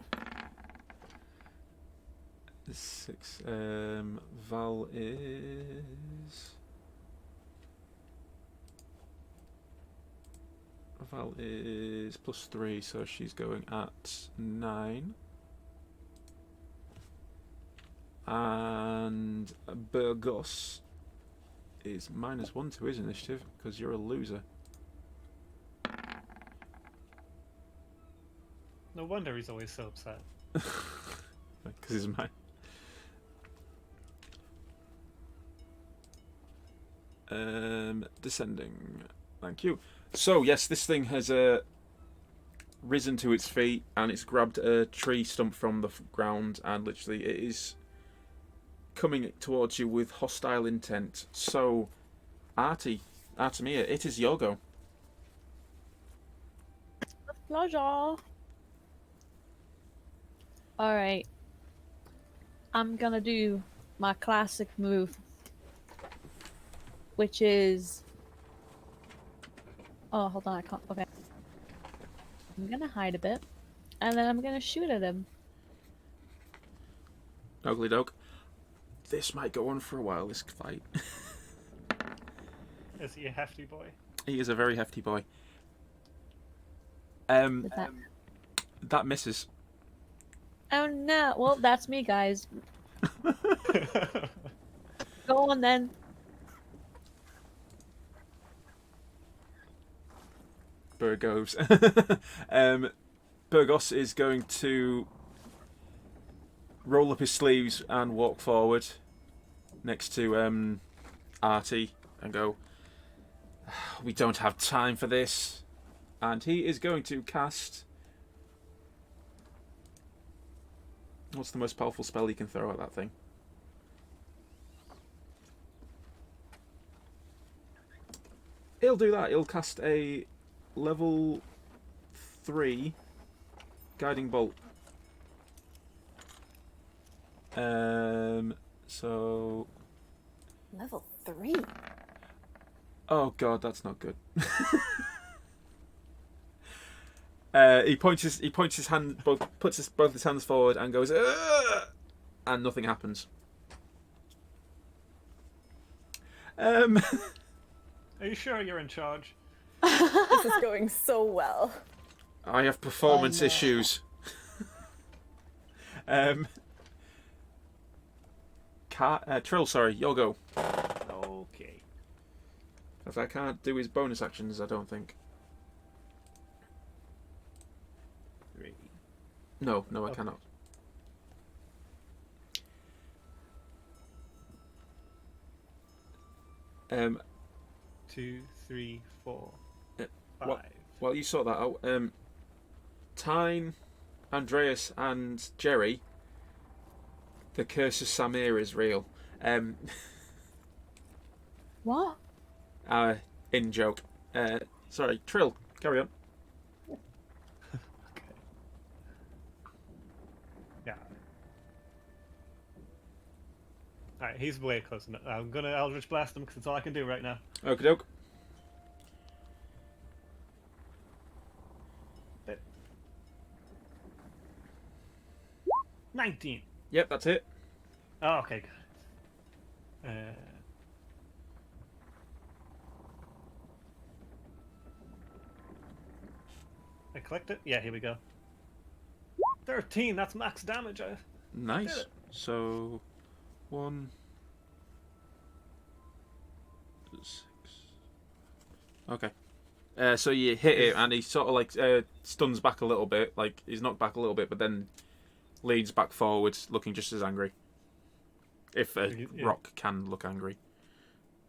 Speaker 1: 6. Val is. Val is +3, so she's going at 9. And Burgos is -1 to his initiative because you're a loser.
Speaker 3: No wonder he's always so upset.
Speaker 1: Because he's mine. Descending. Thank you. So, yes, this thing has risen to its feet and it's grabbed a tree stump from the ground and literally it is coming towards you with hostile intent. So, Artemia, it is your go.
Speaker 5: Pleasure. Alright. I'm gonna do my classic move, which is. Oh, hold on, I can't. Okay. I'm gonna hide a bit, and then I'm gonna shoot at him.
Speaker 1: Ugly dog. This might go on for a while, this fight.
Speaker 3: Is he a hefty boy?
Speaker 1: He is a very hefty boy.
Speaker 5: With that.
Speaker 1: That misses.
Speaker 5: Oh no! Well, that's me, guys. Go on then.
Speaker 1: Burgos. Burgos is going to roll up his sleeves and walk forward next to Artie and go, "We don't have time for this." And he is going to cast... What's the most powerful spell he can throw at that thing? He'll do that. He'll cast a level 3 guiding bolt. So...
Speaker 4: Level 3.
Speaker 1: Oh god, that's not good. He points his hand, puts both his hands forward and goes, "Ugh!" And nothing happens.
Speaker 3: Are you sure you're in charge?
Speaker 4: This is going so well.
Speaker 1: I have performance
Speaker 2: Oh, no.
Speaker 1: issues. Trill, sorry, your go.
Speaker 3: Okay.
Speaker 1: Because I can't do his bonus actions, I don't think.
Speaker 3: 3.
Speaker 1: No, I
Speaker 3: Okay.
Speaker 1: cannot. Um,
Speaker 3: 2, 3, 4,
Speaker 1: Uh,
Speaker 3: 5.
Speaker 1: what- While you sort that out, Tyne, Andreas, and Jerry, the curse of Samir is real.
Speaker 5: What?
Speaker 1: In joke. Sorry, Trill, carry on.
Speaker 3: Okay. Yeah. Alright, he's way close enough. I'm gonna Eldritch Blast him because it's all I can do right now.
Speaker 1: Okie doke.
Speaker 3: Bit. 19.
Speaker 1: Yep, that's it.
Speaker 3: Oh, okay, good. I clicked it. Yeah, here we go. 13. That's max damage.
Speaker 1: Nice.
Speaker 3: Did it.
Speaker 1: So, 1, 6. Okay. So you hit it, and he sort of like stuns back a little bit, like he's knocked back a little bit, but then leans back forward, looking just as angry. If a
Speaker 3: Yeah.
Speaker 1: rock can look angry.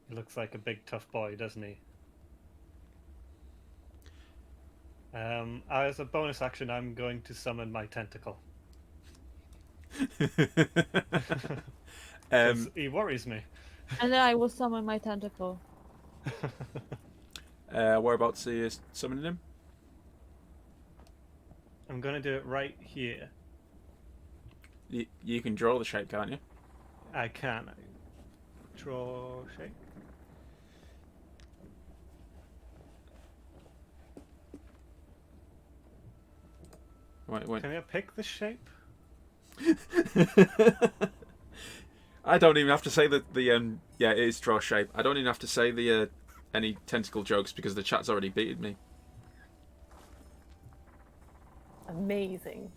Speaker 3: He looks like a big tough boy, doesn't he? As a bonus action, I'm going to summon my tentacle. 'Cause he worries me.
Speaker 5: And then I will summon my tentacle.
Speaker 1: Whereabouts are you summoning him?
Speaker 3: I'm going to do it right here.
Speaker 1: You can draw the shape, can't you?
Speaker 3: I can. Draw shape.
Speaker 1: Wait.
Speaker 3: Can I pick the shape?
Speaker 1: I don't even have to say that the yeah, it is draw shape. I don't even have to say the any tentacle jokes because the chat's already beaten me.
Speaker 4: Amazing.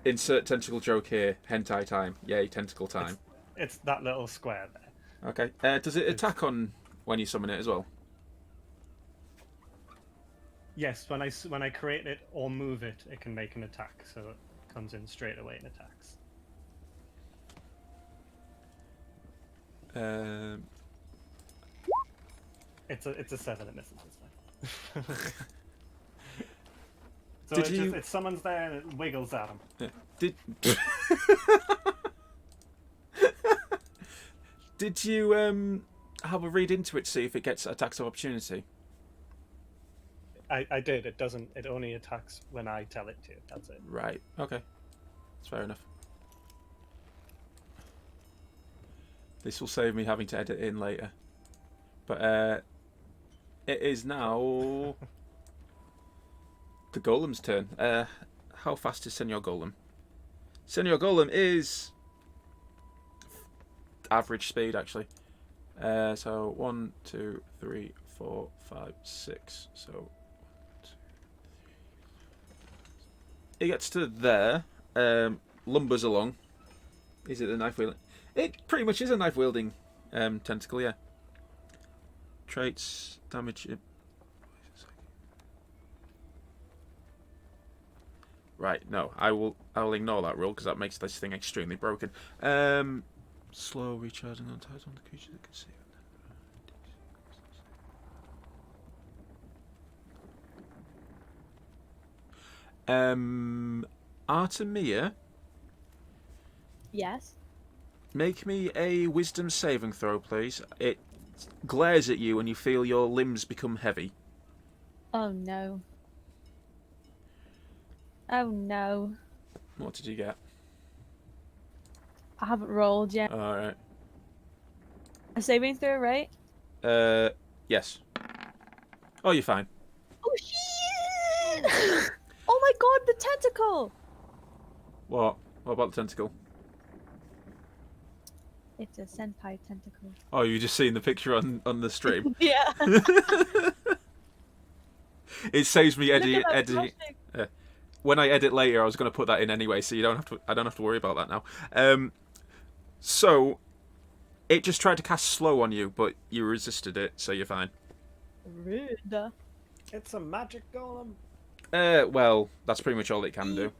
Speaker 1: Insert tentacle joke here. Hentai time. Yay, tentacle time.
Speaker 3: It's that little square there.
Speaker 1: Okay. Does it attack on when you summon it as well?
Speaker 3: Yes, when I create it or move it, it can make an attack, so it comes in straight away and attacks. It's a 7. It misses. It's fine. So
Speaker 1: Did you-
Speaker 3: it summons there and it wiggles at him.
Speaker 1: Did Did you have a read into it to see if it gets attacks of opportunity?
Speaker 3: I did. It doesn't. It only attacks when I tell it to. That's it.
Speaker 1: Right. Okay. That's fair enough. This will save me having to edit in later. But it is now the Golem's turn. How fast is Senior Golem? Senior Golem is average speed, actually. So 1, 2, 3, 4, 5, 6. So he gets to there, lumbers along. Is it the knife wheel? It pretty much is a knife wielding tentacle, yeah. Traits, damage. Right, no, I will ignore that rule because that makes this thing extremely broken. Slow recharging on tiles on the creature that can see. Artemia,
Speaker 5: Yes.
Speaker 1: make me a wisdom saving throw, please. It glares at you and you feel your limbs become heavy.
Speaker 5: Oh no. Oh no.
Speaker 1: What did you get?
Speaker 5: I haven't rolled yet.
Speaker 1: Alright.
Speaker 5: A saving throw, right?
Speaker 1: Yes. Oh, you're fine.
Speaker 5: Oh shit! Oh my god, the tentacle!
Speaker 1: What? What about the tentacle?
Speaker 5: It's a senpai tentacle.
Speaker 1: Oh, you just seen the picture on the stream.
Speaker 5: Yeah.
Speaker 1: It saves me
Speaker 5: Look at that
Speaker 1: editing.
Speaker 5: flashing.
Speaker 1: When I edit later, I was going to put that in anyway, so you don't have to. I don't have to worry about that now. So it just tried to cast slow on you, but you resisted it, so you're fine.
Speaker 5: Rude.
Speaker 3: It's a magic golem.
Speaker 1: Well, that's pretty much all it can do.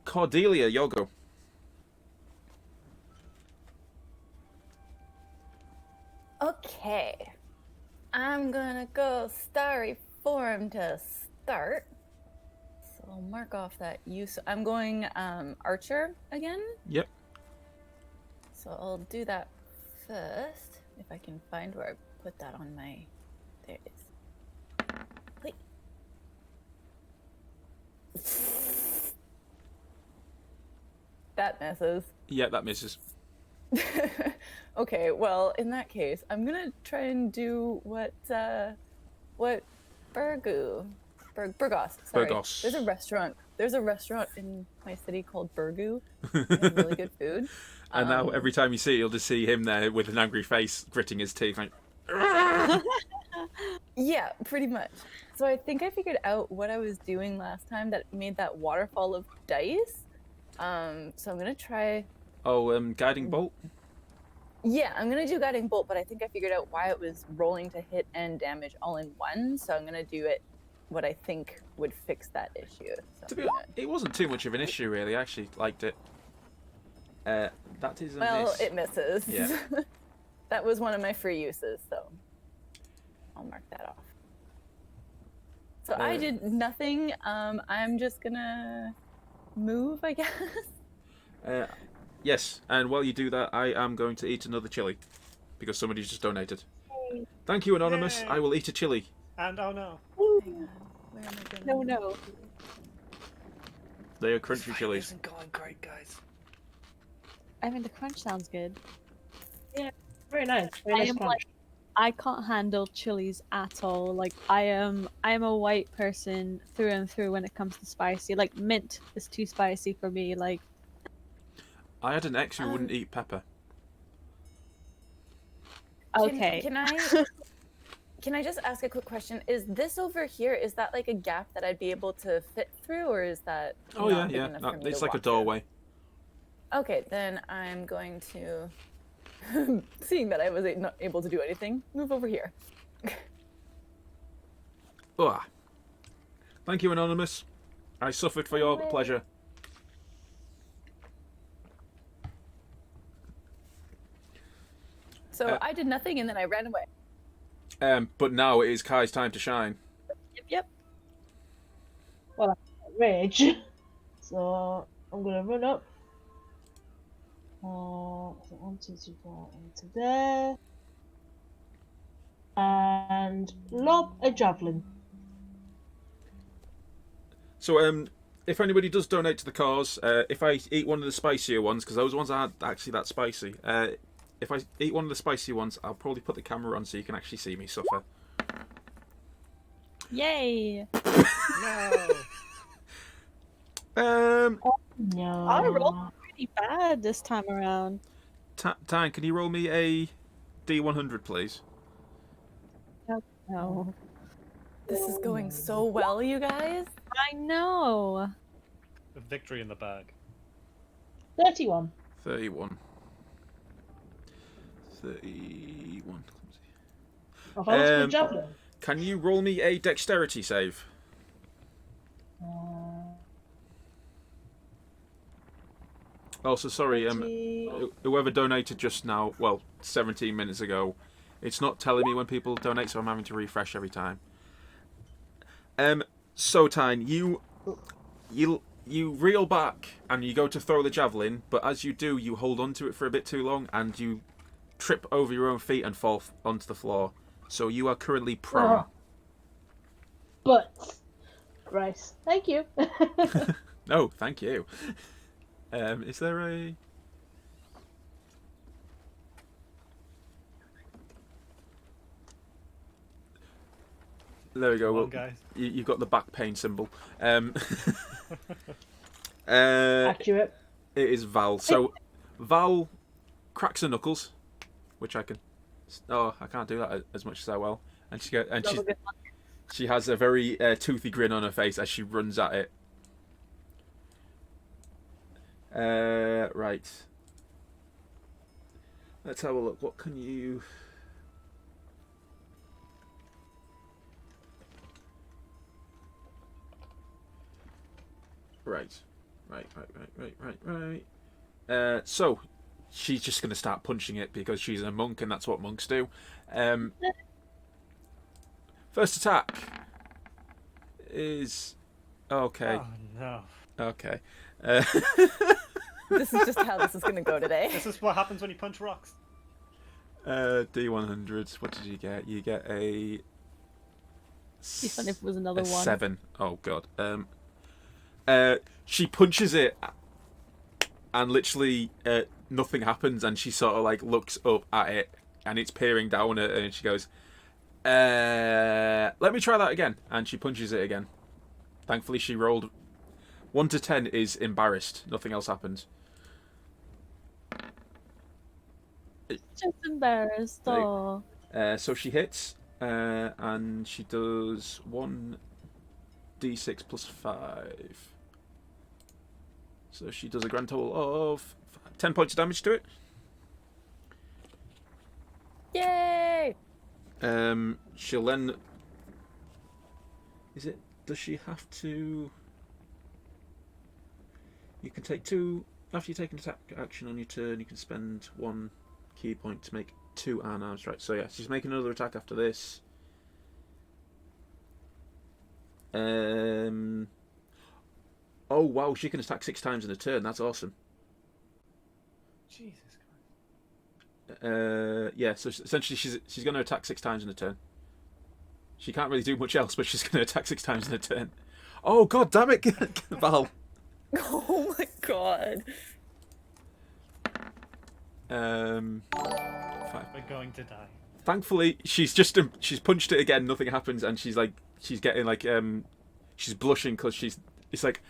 Speaker 1: Cordelia, your go.
Speaker 4: Okay. I'm gonna go starry form to start. So I'll mark off that use. I'm going archer again.
Speaker 1: Yep.
Speaker 4: So I'll do that first. If I can find where I put that on my... There it is. Wait. That misses.
Speaker 1: Yeah, that misses.
Speaker 4: Okay, well, in that case, I'm gonna try and do what Burgos. Sorry.
Speaker 1: Burgos.
Speaker 4: There's a restaurant in my city called Burgu. They have really good food.
Speaker 1: And now every time you see it, you'll just see him there with an angry face, gritting his teeth, like.
Speaker 4: Yeah, pretty much. So I think I figured out what I was doing last time that made that waterfall of dice. So I'm gonna try.
Speaker 1: Oh, guiding bolt.
Speaker 4: Yeah, I'm gonna do guiding bolt, but I think I figured out why it was rolling to hit and damage all in one. So I'm gonna do it what I think would fix that issue. So
Speaker 1: To be honest, it wasn't too much of an issue, really. I actually liked it. That is a
Speaker 4: well,
Speaker 1: miss.
Speaker 4: it misses.
Speaker 1: Yeah.
Speaker 4: That was one of my free uses, so I'll mark that off. So I did nothing. I'm just gonna move, I guess.
Speaker 1: Yes, and while you do that, I am going to eat another chili because somebody's just donated. Thank you, Anonymous.
Speaker 3: Yay.
Speaker 1: I will eat a chili.
Speaker 3: And oh no.
Speaker 4: Hang on. Where am I
Speaker 5: No,
Speaker 4: going?
Speaker 5: no.
Speaker 1: They are
Speaker 3: This
Speaker 1: crunchy
Speaker 3: fight
Speaker 1: chilies.
Speaker 3: isn't going great, guys.
Speaker 5: I mean, the crunch sounds good.
Speaker 2: Very nice. Very
Speaker 5: I
Speaker 2: nice
Speaker 5: am
Speaker 2: crunch.
Speaker 5: like, I can't handle chilies at all. Like, I am a white person through and through when it comes to spicy. Like, mint is too spicy for me. Like,
Speaker 1: I had an ex who wouldn't eat pepper.
Speaker 5: okay.
Speaker 4: Can I just ask a quick question? Is this over here? Is that like a gap that I'd be able to fit through, or is that?
Speaker 1: Oh
Speaker 4: not
Speaker 1: yeah,
Speaker 4: big
Speaker 1: yeah.
Speaker 4: enough
Speaker 1: No,
Speaker 4: for me
Speaker 1: it's
Speaker 4: to
Speaker 1: like a
Speaker 4: walk through?
Speaker 1: doorway.
Speaker 4: Okay, then I'm going to, seeing that I was not able to do anything, move over here.
Speaker 1: Ugh. Thank you, Anonymous. I suffered for your pleasure.
Speaker 4: So I did nothing and then I ran away.
Speaker 1: But now it is Kai's time to shine.
Speaker 5: Yep.
Speaker 2: Rage. So I'm gonna run up. So 1, 2, 3, 4 into there. And lob a javelin.
Speaker 1: So, if anybody does donate to the cause, if I eat one of the spicier ones, because those ones aren't actually that spicy, if I eat one of the spicy ones, I'll probably put the camera on so you can actually see me suffer.
Speaker 5: Yay.
Speaker 3: No.
Speaker 2: No.
Speaker 5: I rolled pretty bad this time around.
Speaker 1: Tan, can you roll me a D100, please?
Speaker 5: No.
Speaker 4: This is going so well, you guys.
Speaker 5: I know.
Speaker 3: A victory in the bag.
Speaker 2: 31.
Speaker 1: 31. 31.
Speaker 2: If I was
Speaker 1: Um,
Speaker 2: good javelin.
Speaker 1: Can you roll me a dexterity save? Also, sorry,
Speaker 2: 20.
Speaker 1: whoever donated just now, well, 17 minutes ago, it's not telling me when people donate, so I'm having to refresh every time. So Tyne, you reel back and you go to throw the javelin, but as you do, you hold onto it for a bit too long and you trip over your own feet and fall onto the floor. So you are currently prone.
Speaker 2: But, right. Thank you.
Speaker 1: No, thank you. Is there a... There we go.
Speaker 3: Well, guys.
Speaker 1: You've got the back pain symbol.
Speaker 2: Accurate.
Speaker 1: It is Val. So Val cracks her knuckles, which I can. Oh, I can't do that as much as I will. And she has a very toothy grin on her face as she runs at it. Right. Let's have a look. What can you? Right. So she's just going to start punching it because she's a monk and that's what monks do. First attack is okay.
Speaker 3: Oh no.
Speaker 1: Okay.
Speaker 4: This is just how this is going to go today.
Speaker 3: This is what happens when you punch rocks.
Speaker 1: D100. What did you get? You get a.
Speaker 5: Be fun if it was another one.
Speaker 1: 7. Oh god. She punches it, and literally nothing happens, and she sort of like looks up at it, and it's peering down at her, and she goes, "Let me try that again," and she punches it again. Thankfully, she rolled 1 to 10 is embarrassed. Nothing else happened.
Speaker 5: Just embarrassed. Oh.
Speaker 1: So she hits, and she does 1d6 plus 5. So she does a grand total of 10 points of damage to it.
Speaker 4: Yay!
Speaker 1: She'll then. Does she have to? You can take 2 after you take an attack action on your turn. You can spend 1 key point to make 2 unarmed strikes. So yeah, she's making another attack after this. Oh wow, she can attack 6 times in a turn. That's awesome.
Speaker 3: Jesus Christ.
Speaker 1: Yeah. So essentially, she's going to attack 6 times in a turn. She can't really do much else, but she's going to attack 6 times in a turn. Oh god, damn it, Val.
Speaker 4: Oh my god.
Speaker 1: 5.
Speaker 3: We're going to die.
Speaker 1: Thankfully, she's punched it again. Nothing happens, and she's getting like she's blushing because it's like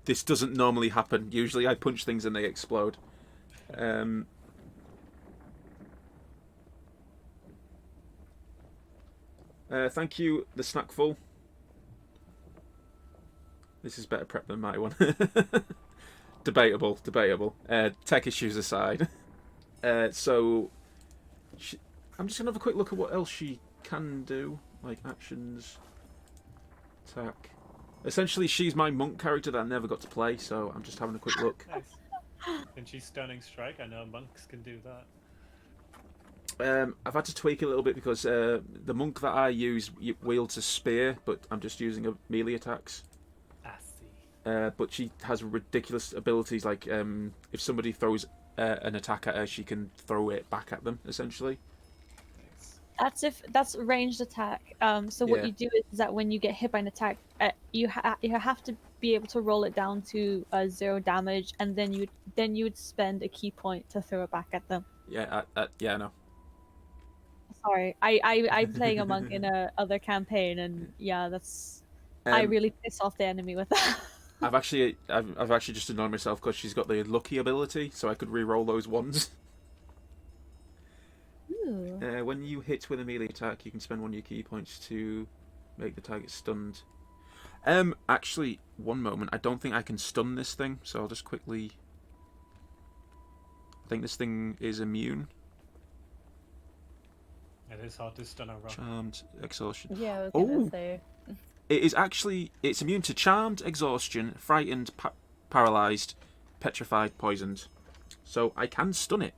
Speaker 1: this doesn't normally happen. Usually, I punch things and they explode. Thank you, the snackful. This is better prep than my one. Debatable. Tech issues aside. So, I'm just going to have a quick look at what else she can do. Like, actions, attack. Essentially, she's my monk character that I never got to play, so I'm just having a quick look.
Speaker 3: Nice. And she's stunning strike. I know monks can do that.
Speaker 1: I've had to tweak it a little bit because the monk that I use wields a spear, but I'm just using melee attacks.
Speaker 3: I see.
Speaker 1: But she has ridiculous abilities, like if somebody throws an attack at her, she can throw it back at them, essentially.
Speaker 5: That's ranged attack. So what
Speaker 1: Yeah.
Speaker 5: you do is that when you get hit by an attack, you have to be able to roll it down to 0 damage, and then you would spend a key point to throw it back at them.
Speaker 1: Yeah, yeah, I know.
Speaker 5: Sorry, I'm playing a monk in a other campaign, and yeah, that's I really piss off the enemy with that.
Speaker 1: I've actually just annoyed myself because she's got the lucky ability, so I could re-roll those ones.
Speaker 5: Ooh.
Speaker 1: When you hit with a melee attack, you can spend 1 of your key points to make the target stunned. Actually, one moment. I don't think I can stun this thing, so I'll just quickly. think this thing is immune.
Speaker 3: It is hard to stun a rock.
Speaker 1: Charmed, exhaustion.
Speaker 4: Yeah, I was
Speaker 1: Oh!
Speaker 4: gonna say.
Speaker 1: It is actually, it's immune to charmed, exhaustion, frightened, paralyzed, petrified, poisoned. So I can stun it.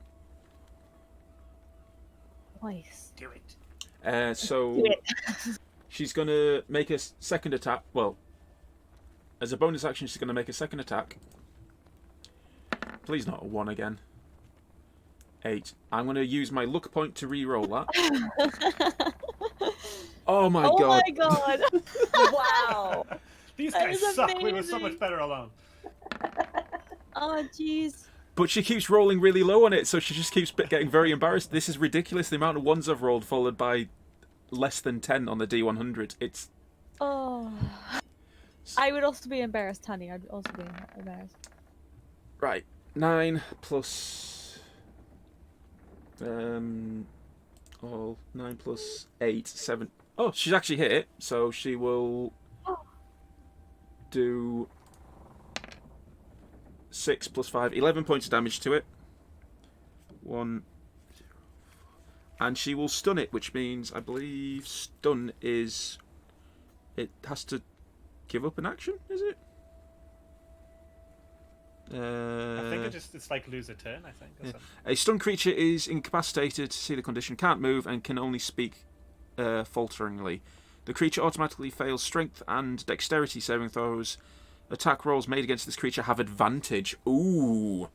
Speaker 5: Nice.
Speaker 3: Do it.
Speaker 1: So
Speaker 2: Do it.
Speaker 1: she's going to make a second attack. Well, as a bonus action, she's going to make a second attack. Please not a 1 again. 8. I'm going to use my luck point to re-roll that. Oh my
Speaker 5: Oh
Speaker 1: god.
Speaker 5: my god!
Speaker 4: Wow.
Speaker 3: These
Speaker 5: That
Speaker 3: guys
Speaker 5: is
Speaker 3: suck. We were so
Speaker 5: amazing.
Speaker 3: much better alone.
Speaker 5: Oh jeez.
Speaker 1: But she keeps rolling really low on it, so she just keeps getting very embarrassed. This is ridiculous, the amount of 1s I've rolled, followed by less than 10 on the D100. It's...
Speaker 5: Oh. I would also be embarrassed, honey. I'd also be embarrassed.
Speaker 1: Right. 9 plus... 9 plus 8, 7... Oh, she's actually hit it, so she will do 6 plus 5, 11 points of damage to it. 1, and she will stun it, which means I believe stun is... It has to give up an action, is it?
Speaker 3: I think it's like lose a turn, I think. Or something.
Speaker 1: A stunned creature is incapacitated, see the condition, can't move, and can only speak falteringly. The creature automatically fails strength and dexterity saving throws. Attack rolls made against this creature have advantage. Ooh.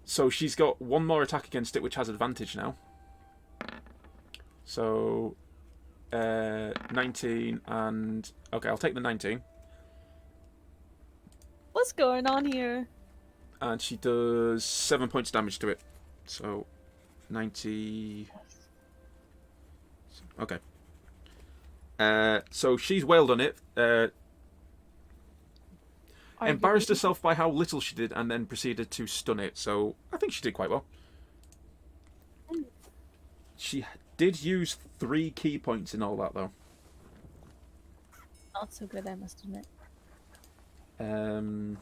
Speaker 1: So she's got one more attack against it, which has advantage now. So 19 and... Okay, I'll take the 19.
Speaker 5: What's going on here?
Speaker 1: And she does 7 points damage to it. So 90... Okay. So she's wailed on it. Embarrassed herself by how little she did, and then proceeded to stun it. So I think she did quite well. She did use 3 key points in all that, though.
Speaker 5: Not so good, I must admit.
Speaker 1: And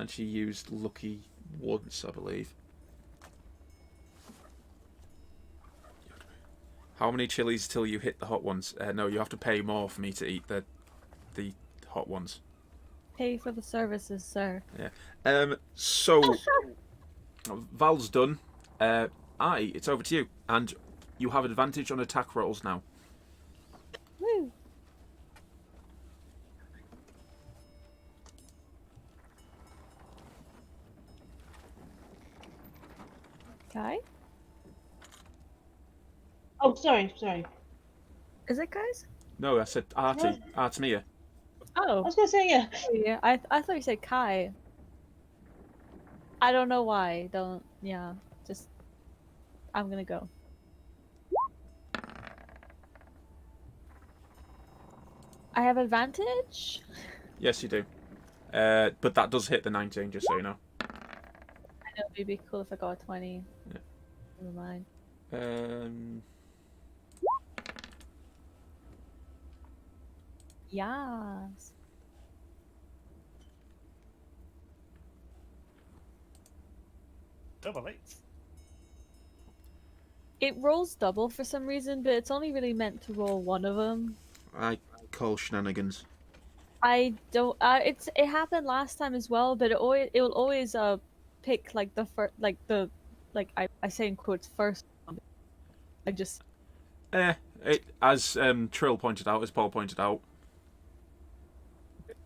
Speaker 1: she used lucky once, I believe. How many chilies till you hit the hot ones? No, you have to pay more for me to eat the hot ones.
Speaker 5: Pay for the services, sir.
Speaker 1: Yeah. So Val's done. It's over to you, and you have advantage on attack rolls now.
Speaker 5: Woo! Kai?
Speaker 2: Oh, sorry.
Speaker 5: Is it guys?
Speaker 1: No, I said Artie. Artemia.
Speaker 2: I
Speaker 5: Oh,
Speaker 2: was gonna say yeah.
Speaker 5: yeah. I thought you said Kai. I don't know why. Don't. Yeah. Just. I'm gonna go. I have advantage.
Speaker 1: Yes, you do. But that does hit the 19, just so you know.
Speaker 5: I know it'd be cool if I got a 20.
Speaker 1: Yeah.
Speaker 5: Never mind. Yes.
Speaker 3: Double 8s.
Speaker 5: It rolls double for some reason, but it's only really meant to roll one of them.
Speaker 1: I call shenanigans.
Speaker 5: I don't. It happened last time as well, but it will always pick like the first I say in quotes first. I just
Speaker 1: As Trill pointed out, as Paul pointed out,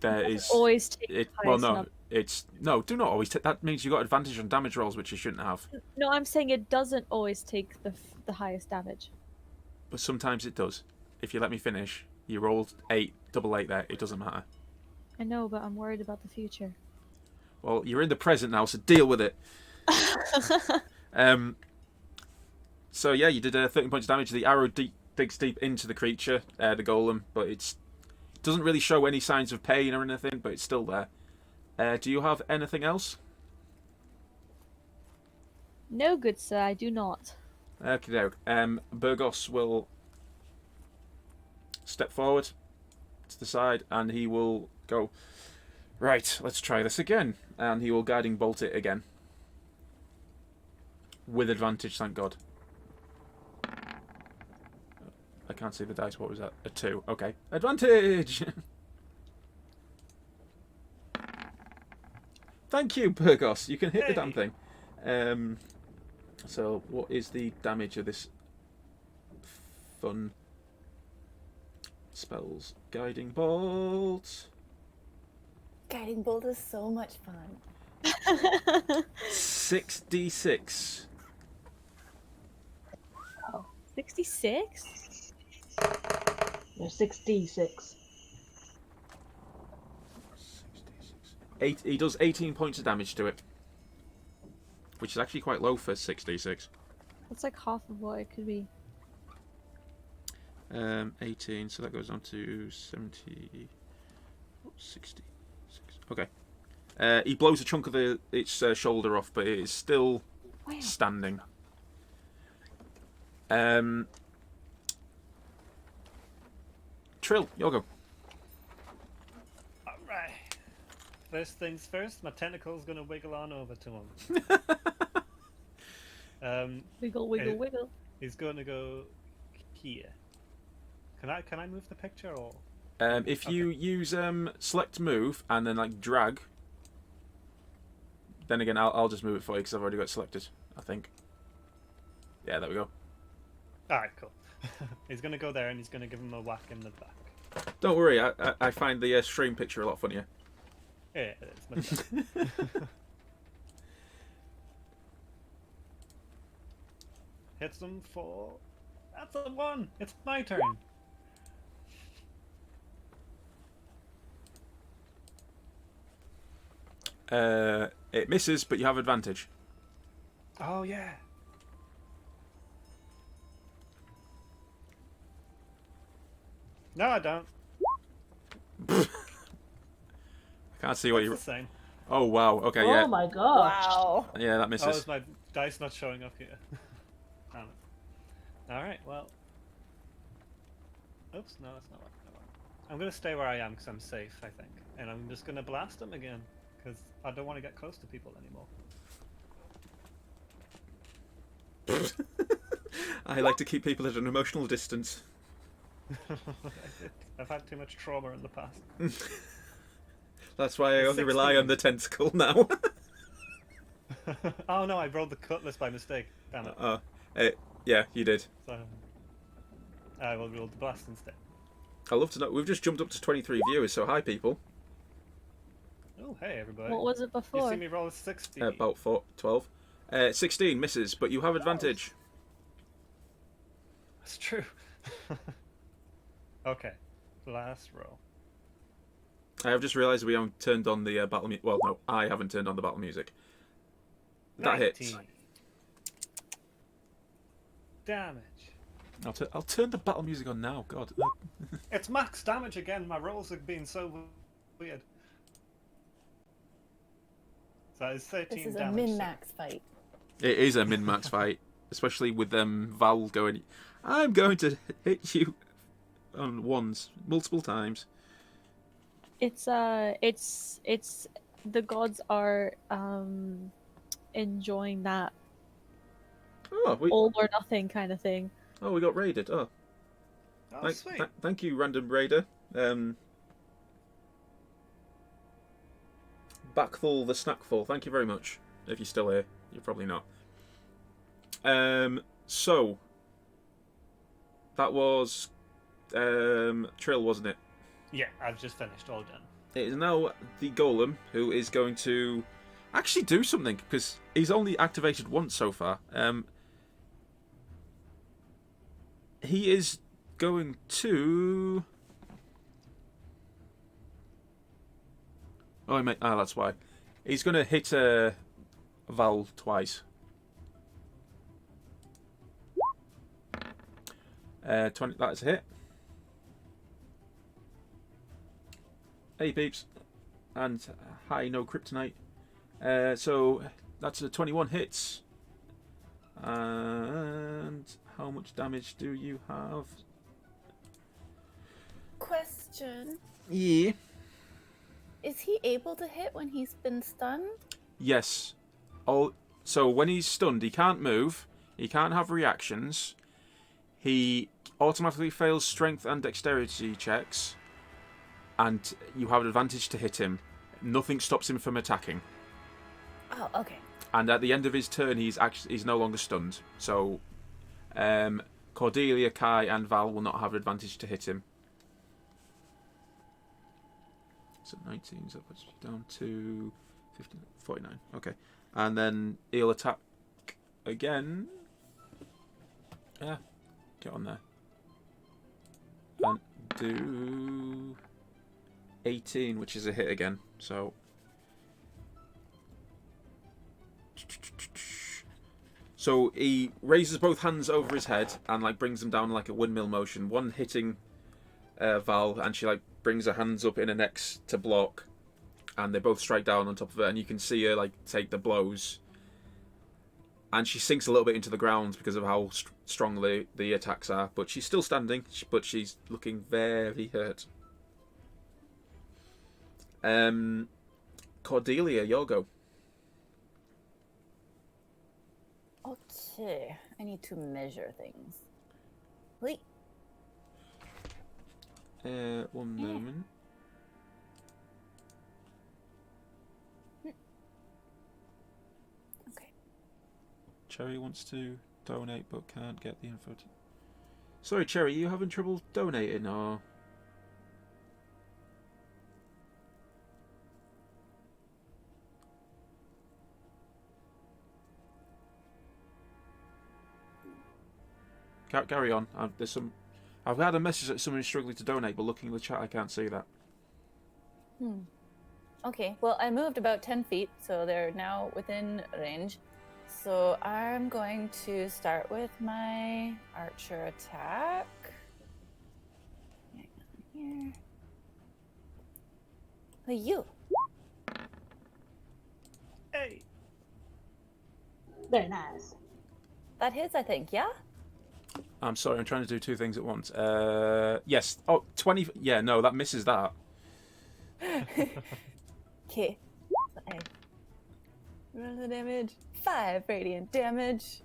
Speaker 1: there is
Speaker 5: always take
Speaker 1: it.
Speaker 5: the
Speaker 1: Well,
Speaker 5: highest
Speaker 1: no,
Speaker 5: number.
Speaker 1: it's no. Do not always take. That means you got advantage on damage rolls, which you shouldn't have.
Speaker 5: No, I'm saying it doesn't always take the highest damage.
Speaker 1: But sometimes it does. If you let me finish, you rolled 8, double 8 there. It doesn't matter.
Speaker 5: I know, but I'm worried about the future.
Speaker 1: Well, you're in the present now, so deal with it. So yeah, you did 13 points of damage. The arrow digs deep into the creature, the golem, but it doesn't really show any signs of pain or anything, but it's still there. Do you have anything else?
Speaker 5: No, good sir, I do not.
Speaker 1: Okay, doke. Burgos will step forward to the side, and he will go, right, let's try this again. And he will guiding bolt it again. With advantage, thank God. I can't see the dice. What was that? A 2. Okay. Advantage! Thank you, Burgos. You can hit the damn thing. So, what is the damage of this fun spells? Guiding Bolt.
Speaker 4: Guiding bolt is so much fun.
Speaker 1: 6d6.
Speaker 5: Oh, 66?
Speaker 2: No, 6d6.
Speaker 1: He does 18 points of damage to it, which is actually quite low for 6d6.
Speaker 5: That's like half of what it could be.
Speaker 1: 18, so that goes on to 70, 66. Okay. He blows a chunk of its shoulder off, but it is still standing. Trill, your go.
Speaker 3: Alright. First things first, my tentacle's gonna wiggle on over to him.
Speaker 5: Wiggle, wiggle, wiggle.
Speaker 3: He's gonna go here. Can I move the picture or?
Speaker 1: If you use select move and then like drag, then again I'll just move it for you because I've already got it selected. I think. Yeah, there we go.
Speaker 3: Alright, cool. He's gonna go there and he's gonna give him a whack in the back.
Speaker 1: Don't worry, I find the stream picture a lot funnier.
Speaker 3: Yeah, it's much better. Hits them for. That's a 1. It's my turn.
Speaker 1: It misses, but you have advantage.
Speaker 3: Oh yeah. No, I don't.
Speaker 1: I can't see what
Speaker 3: It's
Speaker 1: you.
Speaker 3: the same.
Speaker 1: Oh wow. Okay,
Speaker 2: Oh
Speaker 1: yeah,
Speaker 2: my gosh.
Speaker 4: Wow.
Speaker 1: yeah, that
Speaker 3: Oh,
Speaker 1: misses.
Speaker 3: is my dice not showing up here? Damn it. Alright, well. Oops, no, that's not what I want. I'm gonna stay where I am because I'm safe, I think. And I'm just gonna blast them again because I don't want to get close to people anymore.
Speaker 1: I like to keep people at an emotional distance.
Speaker 3: I've had too much trauma in the past.
Speaker 1: That's why I only rely on the tentacle now.
Speaker 3: Oh no, I rolled the cutlass by mistake. Damn it.
Speaker 1: Yeah, you did.
Speaker 3: So, I will roll the blast instead.
Speaker 1: I love to know. We've just jumped up to 23 viewers, so hi people.
Speaker 3: Oh, hey everybody.
Speaker 5: What was it
Speaker 3: You
Speaker 5: before?
Speaker 3: see me roll a 60.
Speaker 1: About 12. 16 misses, but you have advantage.
Speaker 3: That's true. Okay, last roll.
Speaker 1: I have just realised we haven't turned on the battle music. Well, no, I haven't turned on the battle music. That
Speaker 3: 19.
Speaker 1: hits.
Speaker 3: Damage.
Speaker 1: I'll turn the battle music on now. God.
Speaker 3: It's max damage again. My rolls have been so weird. So it's 13
Speaker 4: This is a
Speaker 3: damage.
Speaker 4: min-max fight.
Speaker 1: It is a min-max fight, especially with Val going. I'm going to hit you on ones multiple times.
Speaker 5: It's the gods are enjoying that
Speaker 1: Oh,
Speaker 5: all or nothing kind of thing.
Speaker 1: we got raided. Oh,
Speaker 3: Oh, sweet.
Speaker 1: thank you, random raider. Backful the snackful. Thank you very much. If you're still here, you're probably not. So that was Trill, wasn't it?
Speaker 3: Yeah, I've just finished. All done.
Speaker 1: It is now the golem who is going to actually do something because he's only activated once so far. He is going to. Oh, that's why. He's going to hit Val twice. 20. That's a hit. Hey peeps, and hi, no kryptonite. So that's a 21 hits. And how much damage do you have?
Speaker 4: Question.
Speaker 1: Yeah.
Speaker 4: Is he able to hit when he's been stunned?
Speaker 1: Yes. So when he's stunned, he can't move. He can't have reactions. He automatically fails strength and dexterity checks. And you have an advantage to hit him. Nothing stops him from attacking.
Speaker 4: Oh, okay.
Speaker 1: And at the end of his turn, he's no longer stunned. So, Cordelia, Kai, and Val will not have an advantage to hit him. So 19, so that puts you down to 15, 49. Okay. And then he'll attack again. Yeah, get on there. And do 18, which is a hit again. So he raises both hands over his head and like brings them down like a windmill motion. One hitting Val, and she like brings her hands up in an X to block, and they both strike down on top of her, and you can see her like take the blows, and she sinks a little bit into the ground because of how strong the attacks are, but she's still standing, but she's looking very hurt. Cordelia, your go.
Speaker 4: Okay, I need to measure things. Wait.
Speaker 1: One moment.
Speaker 4: Okay.
Speaker 1: Cherry wants to donate but can't get the info. Sorry, Cherry, you having trouble donating or? Carry on. I've had a message that someone's struggling to donate, but looking in the chat, I can't see that.
Speaker 4: Okay, well, I moved about 10 feet, so they're now within range. So I'm going to start with my archer attack. Hang on here. Oh, you.
Speaker 3: Hey.
Speaker 2: Very nice.
Speaker 4: That hits, I think, yeah?
Speaker 1: I'm sorry, I'm trying to do two things at once. Yes. Oh, 20. Yeah, no, that misses that.
Speaker 4: Okay. Roll the damage. 5 radiant damage.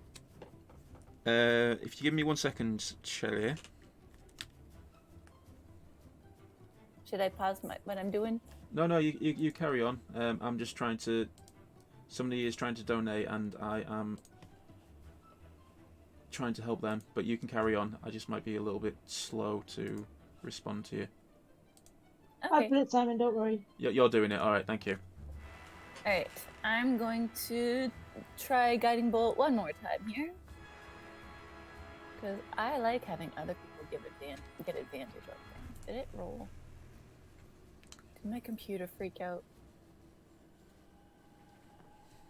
Speaker 1: If you give me 1 second, Cherry.
Speaker 4: Should I pause what I'm doing?
Speaker 1: No, you carry on. I'm just trying to. Somebody is trying to donate, and I am trying to help them. But you can carry on. I just might be a little bit slow to respond to you.
Speaker 2: I've got it, Simon, don't worry.
Speaker 1: You're doing it. All right, thank you.
Speaker 4: Alright, I'm going to try Guiding Bolt one more time here. Because I like having other people get advantage of things. Did it roll? Did my computer freak out?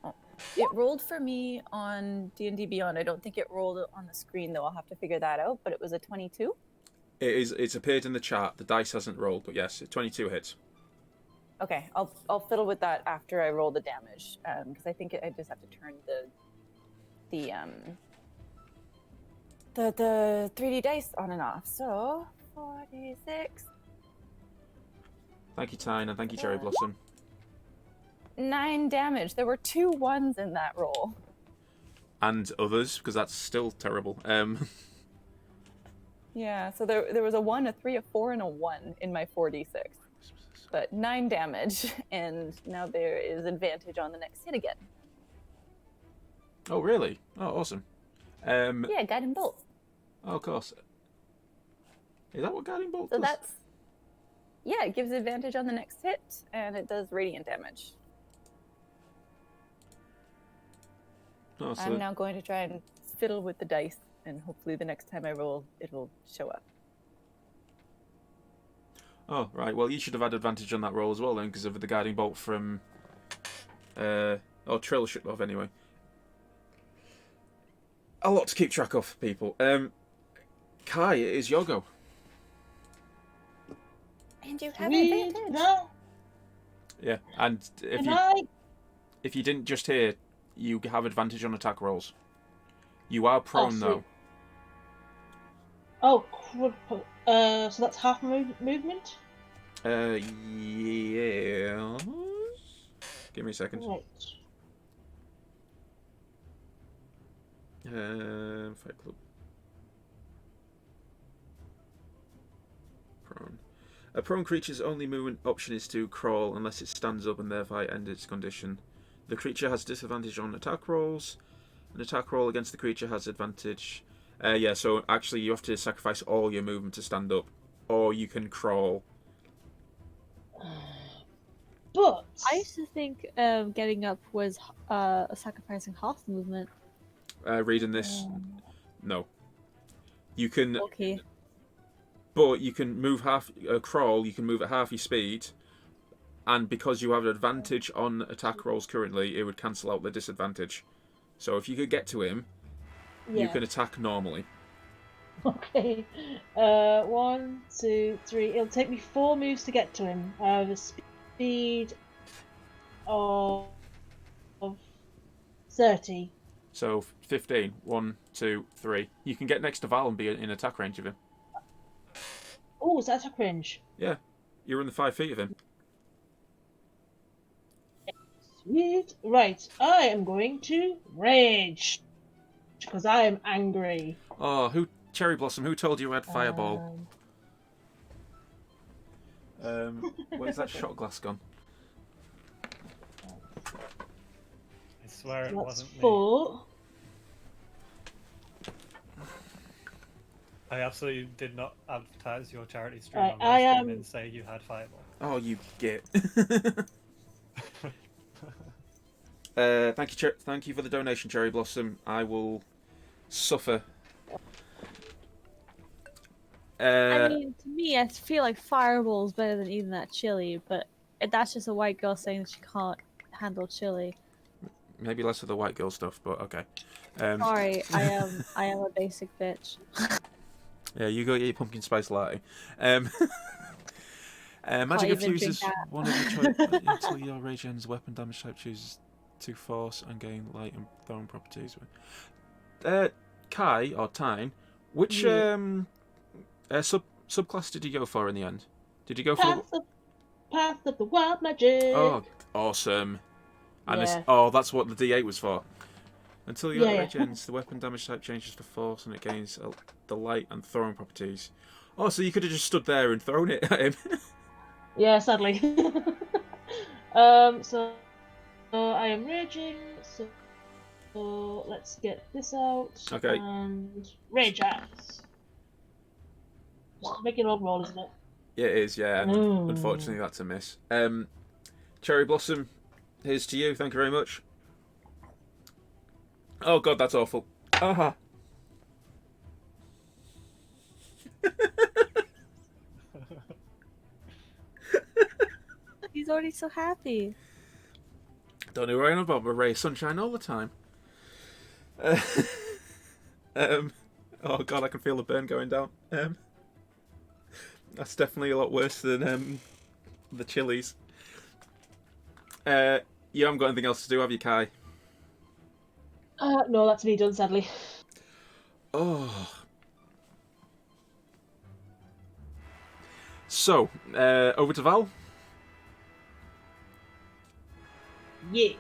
Speaker 4: Oh, it rolled for me on D&D Beyond. I don't think it rolled on the screen, though. I'll have to figure that out. But it was a 22.
Speaker 1: It's appeared in the chat. The dice hasn't rolled, but yes, 22 hits.
Speaker 4: Okay, I'll fiddle with that after I roll the damage, because I think I just have to turn the 3D dice on and off. So 46.
Speaker 1: Thank you, Tyne, and thank you, Cherry Blossom.
Speaker 4: 9 damage. There were 2 1s in that roll.
Speaker 1: And others, because that's still terrible.
Speaker 4: Yeah, so there was a 1, a 3, a 4, and a 1 in my 4d6. But 9 damage, and now there is advantage on the next hit again.
Speaker 1: Oh, really? Oh, awesome.
Speaker 4: Yeah, Guiding Bolt.
Speaker 1: Oh, of course. Is that what Guiding Bolt
Speaker 4: So
Speaker 1: does?
Speaker 4: that's... Yeah, it gives advantage on the next hit, and it does radiant damage.
Speaker 1: Oh, so
Speaker 4: I'm now going to try and fiddle with the dice, and hopefully the next time I roll, it will show up.
Speaker 1: Oh, right. Well, you should have had advantage on that roll as well, then, because of the guiding bolt from... Trill should have, anyway. A lot to keep track of, people. Kai, it is your go.
Speaker 4: And you have
Speaker 2: Sweet.
Speaker 4: advantage.
Speaker 2: No.
Speaker 1: Yeah, and if you didn't just hear, you have advantage on attack rolls. You are prone, though.
Speaker 2: Oh, so that's half movement?
Speaker 1: Yeah. Give me a second.
Speaker 2: Right.
Speaker 1: Fight Club. Prone. A prone creature's only movement option is to crawl unless it stands up and thereby end its condition. The creature has disadvantage on attack rolls. An attack roll against the creature has advantage. Yeah, so actually you have to sacrifice all your movement to stand up, or you can crawl.
Speaker 2: But
Speaker 5: I used to think getting up was sacrificing half the movement.
Speaker 1: Reading this, no. You can,
Speaker 5: Okay.
Speaker 1: but you can move half. Crawl, you can move at half your speed, and because you have an advantage on attack rolls currently, it would cancel out the disadvantage. So if you could get to him, you can attack normally.
Speaker 2: Okay. 1, 2, 3. It'll take me 4 moves to get to him. I have a speed of 30.
Speaker 1: So 15. 1, 2, 3. You can get next to Val and be in attack range of him.
Speaker 2: Oh, is that attack range?
Speaker 1: Yeah, you're in the 5 feet of him.
Speaker 2: Sweet. Right, I am going to rage because I am angry.
Speaker 1: Oh, Cherry Blossom? Who told you I had Fireball? Where's that shot glass gone?
Speaker 3: I swear it
Speaker 2: That's
Speaker 3: wasn't me.
Speaker 2: 4.
Speaker 3: I absolutely did not advertise your charity stream
Speaker 2: Right,
Speaker 3: on my stream
Speaker 2: am-
Speaker 3: and say you had Fireball.
Speaker 1: Oh, you git. Thank you for the donation, Cherry Blossom. I will suffer.
Speaker 5: I mean, to me, I feel like Fireball's better than even that chili, but that's just a white girl saying that she can't handle chili.
Speaker 1: Maybe less of the white girl stuff, but okay.
Speaker 5: Sorry, I am a basic bitch.
Speaker 1: Yeah, you go get your pumpkin spice latte. Magic
Speaker 5: even
Speaker 1: infuses
Speaker 5: drink
Speaker 1: one of your choice until your rage ends. Weapon damage type chooses to force and gain light and thrown properties. Kai or Tyne, which subclass did you go for in the end? Did you go for?
Speaker 2: Path of the Wild Magic.
Speaker 1: Oh, awesome! And
Speaker 2: Yeah.
Speaker 1: that's what the D8 was for. Until your
Speaker 2: Yeah,
Speaker 1: rage ends, the weapon damage type changes to force and it gains the light and throwing properties. Oh, so you could have just stood there and thrown it at him.
Speaker 2: Yeah, sadly. So I am raging. So let's get this out.
Speaker 1: Okay.
Speaker 2: And rage out. Just making a roll, isn't it?
Speaker 1: Yeah, it is, yeah. And unfortunately, that's a miss. Cherry Blossom, here's to you. Thank you very much. Oh, God, that's awful. Aha.
Speaker 5: He's already so happy.
Speaker 1: Don't know where I am about my ray of sunshine all the time. Oh, God, I can feel the burn going down. That's definitely a lot worse than the chilies. You haven't got anything else to do, have you, Kai?
Speaker 2: No, that's me done, sadly.
Speaker 1: Oh. So, over to Val.
Speaker 2: Yeah.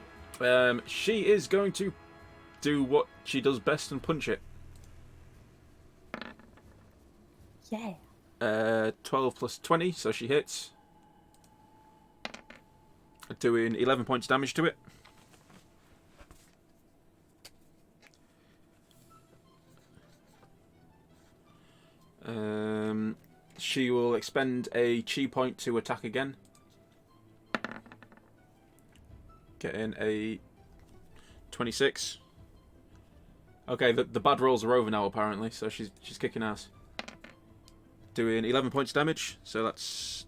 Speaker 1: She is going to do what she does best and punch it.
Speaker 5: Yeah.
Speaker 1: 12 plus 20, so she hits. Doing 11 points damage to it. She will expend a chi point to attack again. Getting a 26. Okay, the bad rolls are over now apparently, so she's kicking ass. Doing 11 points damage, so that's...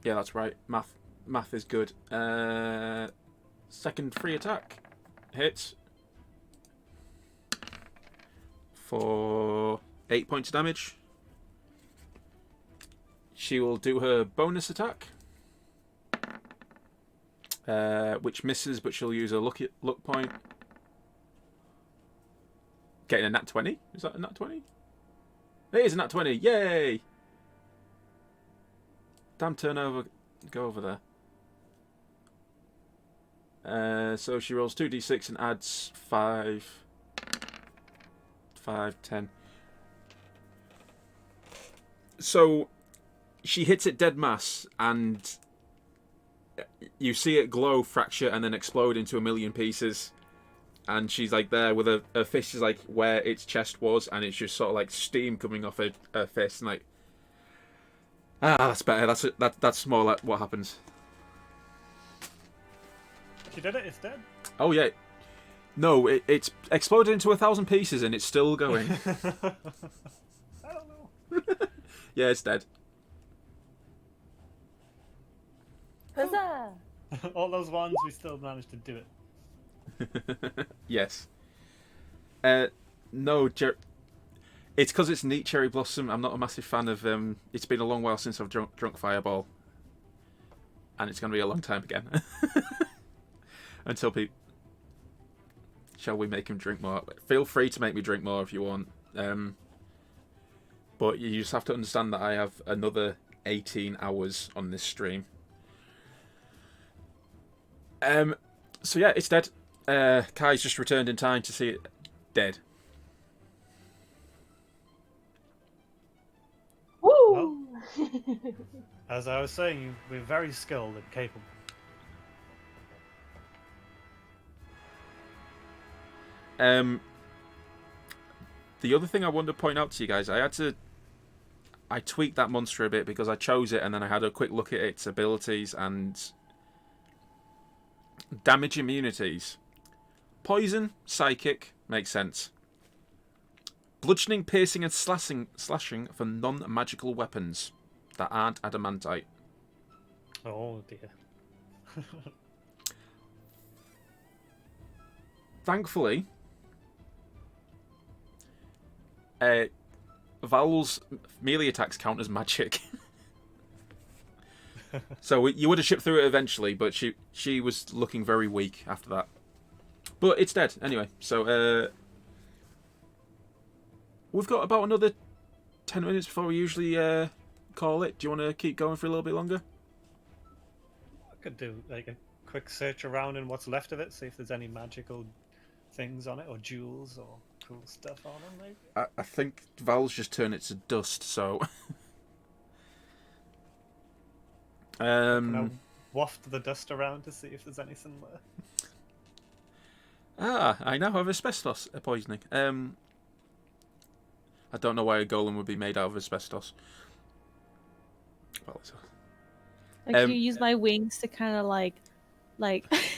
Speaker 1: Yeah, that's right. Math is good. Second free attack. Hits. For 8 points of damage. She will do her bonus attack. Which misses, but she'll use a luck point. Getting a nat 20? Is that a nat 20? It is a nat 20. Yay! Damn turnover. Go over there. So she rolls 2d6 and adds 5, 10. So she hits it dead mass, and you see it glow, fracture, and then explode into a million pieces. And she's like there with her fist is like where its chest was, and it's just sort of like steam coming off her fist, and like, that's better. That's more like what happens.
Speaker 3: She did it. It's dead.
Speaker 1: Oh yeah, no, it's exploded into 1,000 pieces, and it's still going.
Speaker 3: I don't know.
Speaker 1: Yeah, it's dead.
Speaker 4: Huzzah!
Speaker 3: All those ones, we still managed to do it.
Speaker 1: Yes. No, it's because it's neat cherry blossom. I'm not a massive fan of. It's been a long while since I've drunk Fireball, and it's going to be a long time again. Until people. Shall we make him drink more? Feel free to make me drink more if you want. But you just have to understand that I have another 18 hours on this stream. So yeah, it's dead. Kai's just returned in time to see it dead.
Speaker 2: Woo!
Speaker 3: As I was saying, we're very skilled and capable.
Speaker 1: The other thing I wanted to point out to you guys, I tweaked that monster a bit because I chose it, and then I had a quick look at its abilities and damage immunities. Poison, psychic, makes sense. Bludgeoning, piercing, and slashing for non-magical weapons that aren't adamantite.
Speaker 3: Oh dear.
Speaker 1: Thankfully, Val's melee attacks count as magic. So you would have shipped through it eventually, but she was looking very weak after that. But it's dead anyway. So we've got about another 10 minutes before we usually call it. Do you want to keep going for a little bit longer?
Speaker 3: I could do like a quick search around in what's left of it, see if there's any magical things on it, or jewels, or cool stuff on them, maybe.
Speaker 1: I think Val's just turned it to dust, so...
Speaker 3: Can I waft the dust around to see if there's anything there?
Speaker 1: I now have asbestos poisoning. I don't know why a golem would be made out of asbestos. Well, it's...
Speaker 5: I can use my wings to kind of like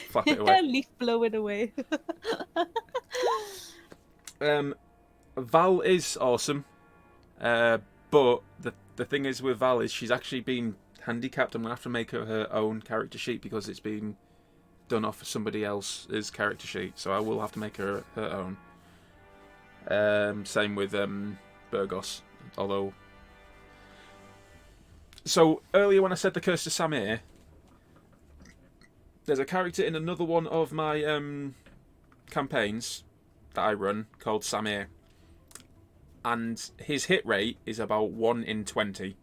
Speaker 1: Flap it away.
Speaker 5: leaf blow it away.
Speaker 1: Val is awesome, but the thing is with Val is she's actually been handicapped. I'm gonna have to make her own character sheet because it's been done off somebody else's character sheet, so I will have to make her own. Same with Burgos, although. So earlier when I said the Curse of Samir, there's a character in another one of my campaigns that I run called Samir, and his hit rate is about 1 in 20.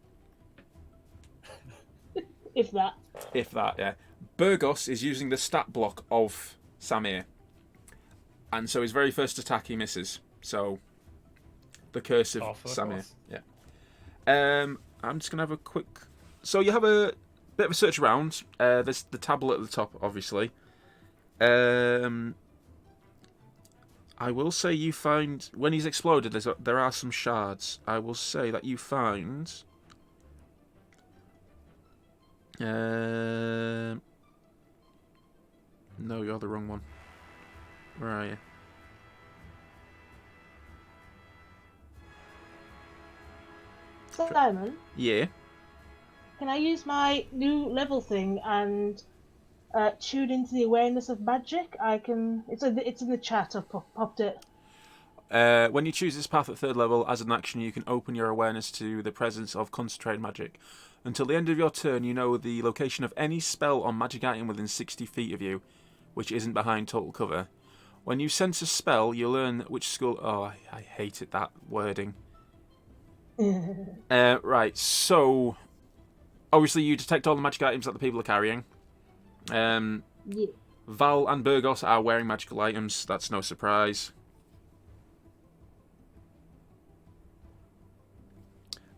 Speaker 2: If that.
Speaker 1: If that, yeah. Burgos is using the stat block of Samir, and so his very first attack he misses. So, the Curse of Samir. Yeah. I'm just gonna have a quick. So you have a bit of a search around. There's the tablet at the top, obviously. I will say you find when he's exploded, there are some shards. I will say that you find. No, you're the wrong one. Where are you?
Speaker 2: Simon,
Speaker 1: Yeah.
Speaker 2: can I use my new level thing and tune into the awareness of magic? I can. It's in the chat. I've popped it.
Speaker 1: When you choose this path at 3rd level, as an action, you can open your awareness to the presence of concentrated magic. Until the end of your turn, you know the location of any spell or magic item within 60 feet of you, which isn't behind total cover. When you sense a spell, you learn which school... Oh, I hated that wording. Right, so... Obviously, you detect all the magic items that the people are carrying.
Speaker 2: Yeah.
Speaker 1: Val and Burgos are wearing magical items. That's no surprise.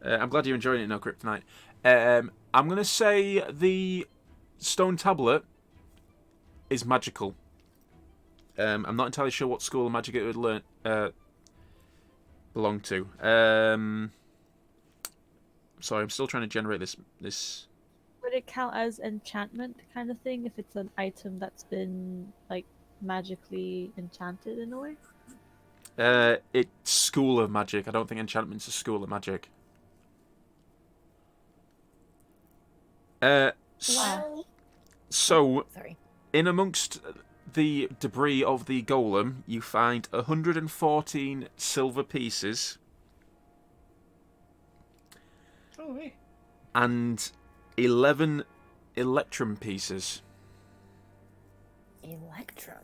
Speaker 1: I'm glad you're enjoying it, No Kryptonite. I'm going to say the stone tablet is magical. I'm not entirely sure what school of magic it would belong to. Sorry, I'm still trying to generate this.
Speaker 5: Would it count as enchantment kind of thing if it's an item that's been like magically enchanted in a way?
Speaker 1: It's school of magic. I don't think enchantment's a school of magic.
Speaker 4: Wow.
Speaker 1: So,
Speaker 4: Sorry.
Speaker 1: in amongst the debris of the golem, you find 114 silver pieces
Speaker 3: Oh, hey.
Speaker 1: and 11 electrum pieces,
Speaker 4: Electrum.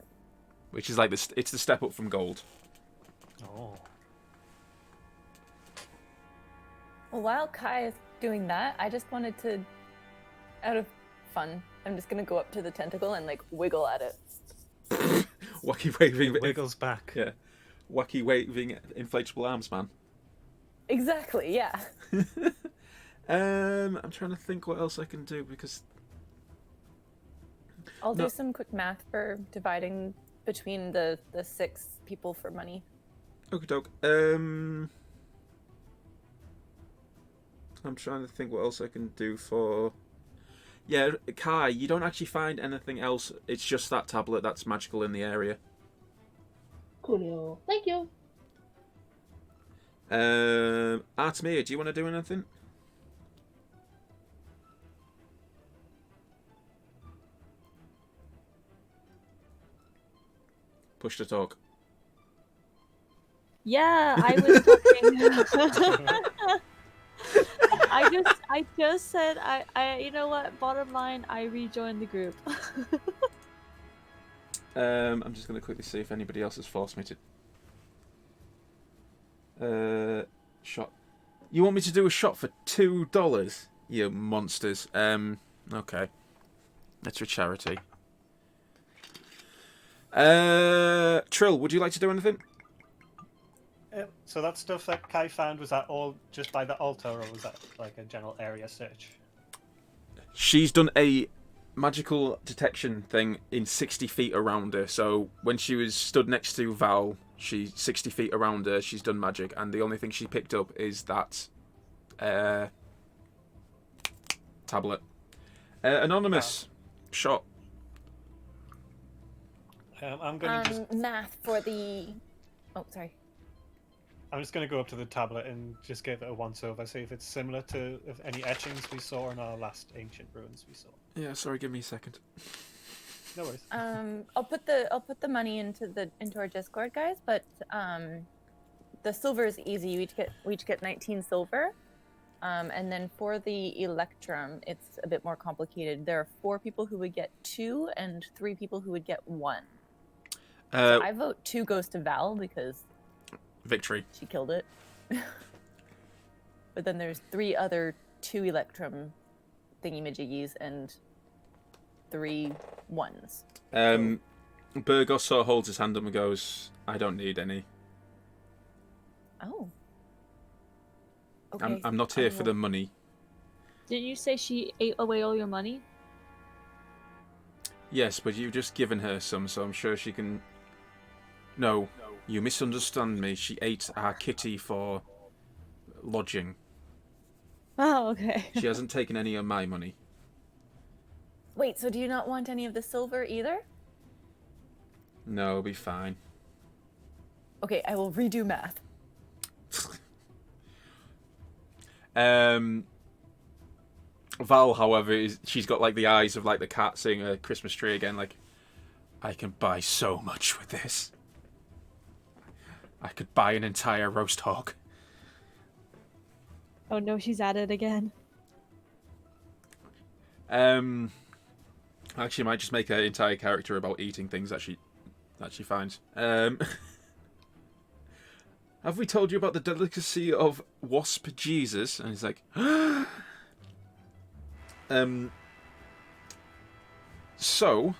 Speaker 1: which is like it's the step up from gold.
Speaker 3: Oh.
Speaker 4: Well, while Kai is doing that, I just wanted to, out of fun, I'm just gonna go up to the tentacle and like wiggle at it.
Speaker 1: Wacky waving,
Speaker 3: Wiggles back.
Speaker 1: yeah, wacky waving inflatable arms, man.
Speaker 4: Exactly, yeah.
Speaker 1: I'm trying to think what else I can do because
Speaker 4: I'll
Speaker 1: No.
Speaker 4: do some quick math for dividing between the 6 people for money.
Speaker 1: okie doke. I'm trying to think what else I can do for. Yeah, Kai, you don't actually find anything else. It's just that tablet that's magical in the area.
Speaker 2: Coolio. Thank you.
Speaker 1: Artemia, do you want to do anything? Push to talk.
Speaker 5: Yeah, I was talking. I just said you know what? Bottom line, I rejoined the group.
Speaker 1: I'm just going to quickly see if anybody else has forced me to. Shot. You want me to do a shot for $2? You monsters. Okay. That's for charity. Trill, would you like to do anything?
Speaker 3: So that stuff that Kai found, was that all just by the altar, or was that like a general area search?
Speaker 1: She's done a magical detection thing in 60 feet around her. So when she was stood next to Val, she's 60 feet around her. She's done magic, and the only thing she picked up is that tablet. Anonymous shot.
Speaker 3: I'm gonna just.
Speaker 4: Math for the... Oh, sorry.
Speaker 3: I'm just gonna go up to the tablet and just give it a once over, see if it's similar to any etchings we saw in our last ancient ruins we saw.
Speaker 1: Yeah, sorry, give me a second.
Speaker 3: No worries.
Speaker 4: I'll put the money into our Discord, guys. But the silver is easy. We each get 19 silver. And then for the electrum, it's a bit more complicated. There are 4 people who would get 2, and 3 people who would get 1. So I vote 2 goes to Val because
Speaker 1: Victory.
Speaker 4: she killed it. But then there's 3 other 2 electrum thingy-majiggies and 3 1s.
Speaker 1: Burgos sort of holds his hand up and goes, I don't need any.
Speaker 4: Oh. Okay.
Speaker 1: I'm not here for the money.
Speaker 5: Didn't you say she ate away all your money?
Speaker 1: Yes, but you've just given her some, so I'm sure she can... No, you misunderstand me. She ate our kitty for lodging.
Speaker 5: Oh, okay.
Speaker 1: She hasn't taken any of my money.
Speaker 4: Wait, so do you not want any of the silver either?
Speaker 1: No, it'll be fine.
Speaker 4: Okay, I will redo math.
Speaker 1: Val, however, she's got like the eyes of like the cat seeing a Christmas tree again. Like, I can buy so much with this. I could buy an entire roast hog.
Speaker 5: Oh no, she's at it again.
Speaker 1: Actually, I might just make an entire character about eating things that she finds. Have we told you about the delicacy of wasp Jesus? And he's like, So,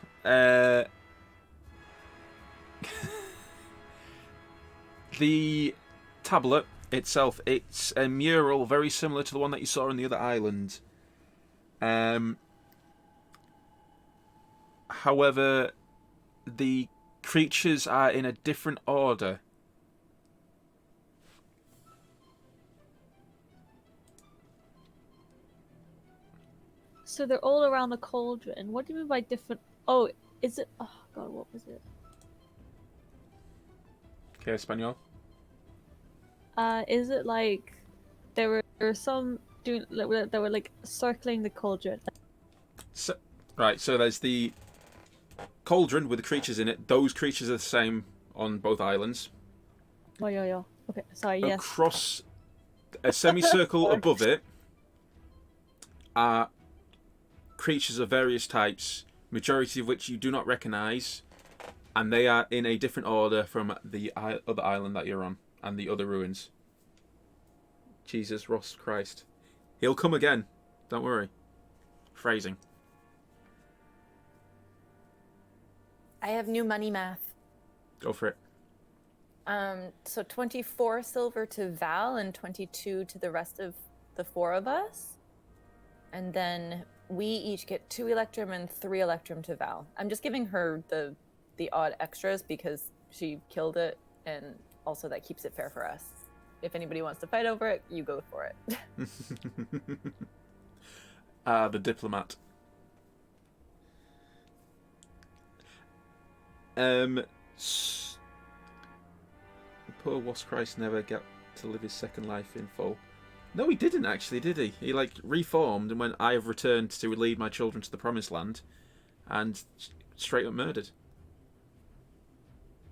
Speaker 1: the tablet itself, it's a mural very similar to the one that you saw on the other island. However, the creatures are in a different order.
Speaker 5: So they're all around the cauldron. What do you mean by different? Oh, is it? Oh god, what was it?
Speaker 1: Okay, Espanol.
Speaker 5: Is it like there were some doing that were like circling the cauldron?
Speaker 1: So, right, so there's the cauldron with the creatures in it. Those creatures are the same on both islands.
Speaker 5: Oh yeah. Okay, sorry. Yes.
Speaker 1: Across a semicircle above it are creatures of various types, majority of which you do not recognise, and they are in a different order from the other island that you're on and the other ruins. Jesus, Ross Christ. He'll come again. Don't worry. Phrasing.
Speaker 4: I have new money math.
Speaker 1: Go for it.
Speaker 4: So 24 silver to Val and 22 to the rest of the four of us. And then we each get 2 electrum and 3 electrum to Val. I'm just giving her the odd extras because she killed it, and also that keeps it fair for us. If anybody wants to fight over it, you go for it.
Speaker 1: The diplomat. Poor Was Christ never got to live his second life in full. No, he didn't actually, did he? He reformed and went, "I have returned to lead my children to the promised land," and straight up murdered.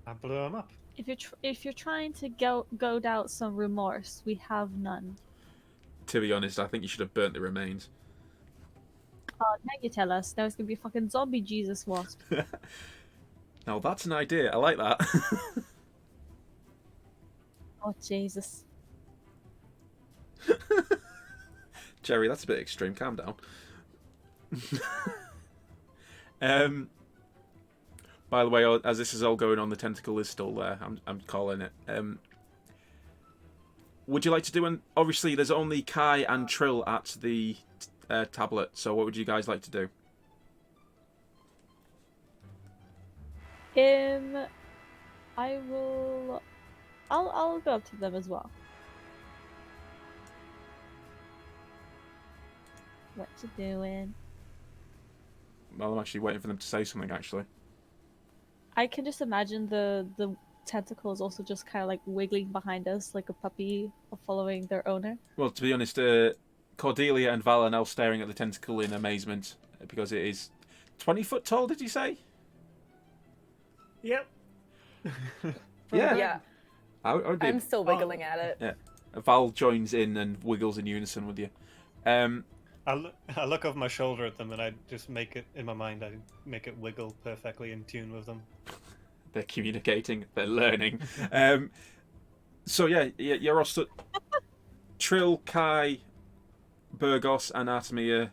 Speaker 3: I blew him up.
Speaker 5: If you're trying to goad out some remorse, we have none.
Speaker 1: To be honest, I think you should have burnt the remains.
Speaker 5: Oh, now you tell us. Now it's gonna be a fucking zombie Jesus wasp.
Speaker 1: Now that's an idea. I like that.
Speaker 5: Oh Jesus.
Speaker 1: Jerry, that's a bit extreme. Calm down. By the way, as this is all going on, the tentacle is still there. I'm calling it. Would you like to do obviously, there's only Kai and Trill at the tablet. So what would you guys like to do?
Speaker 5: I will. I'll go up to them as well. What you doing?
Speaker 1: Well, I'm actually waiting for them to say something. Actually,
Speaker 5: I can just imagine the tentacles also just kind of like wiggling behind us like a puppy following their owner.
Speaker 1: well, to be honest, Cordelia and Val are now staring at the tentacle in amazement because it is 20 foot tall. Did you say?
Speaker 3: Yep.
Speaker 1: Yeah.
Speaker 4: Yeah. I'm still wiggling at it.
Speaker 1: Yeah. Val joins in and wiggles in unison with you.
Speaker 3: I look over my shoulder at them and I just make it, in my mind, I make it wiggle perfectly in tune with them.
Speaker 1: They're communicating. They're learning. So yeah, you're all stood. Trill, Kai, Burgos, and Artemia,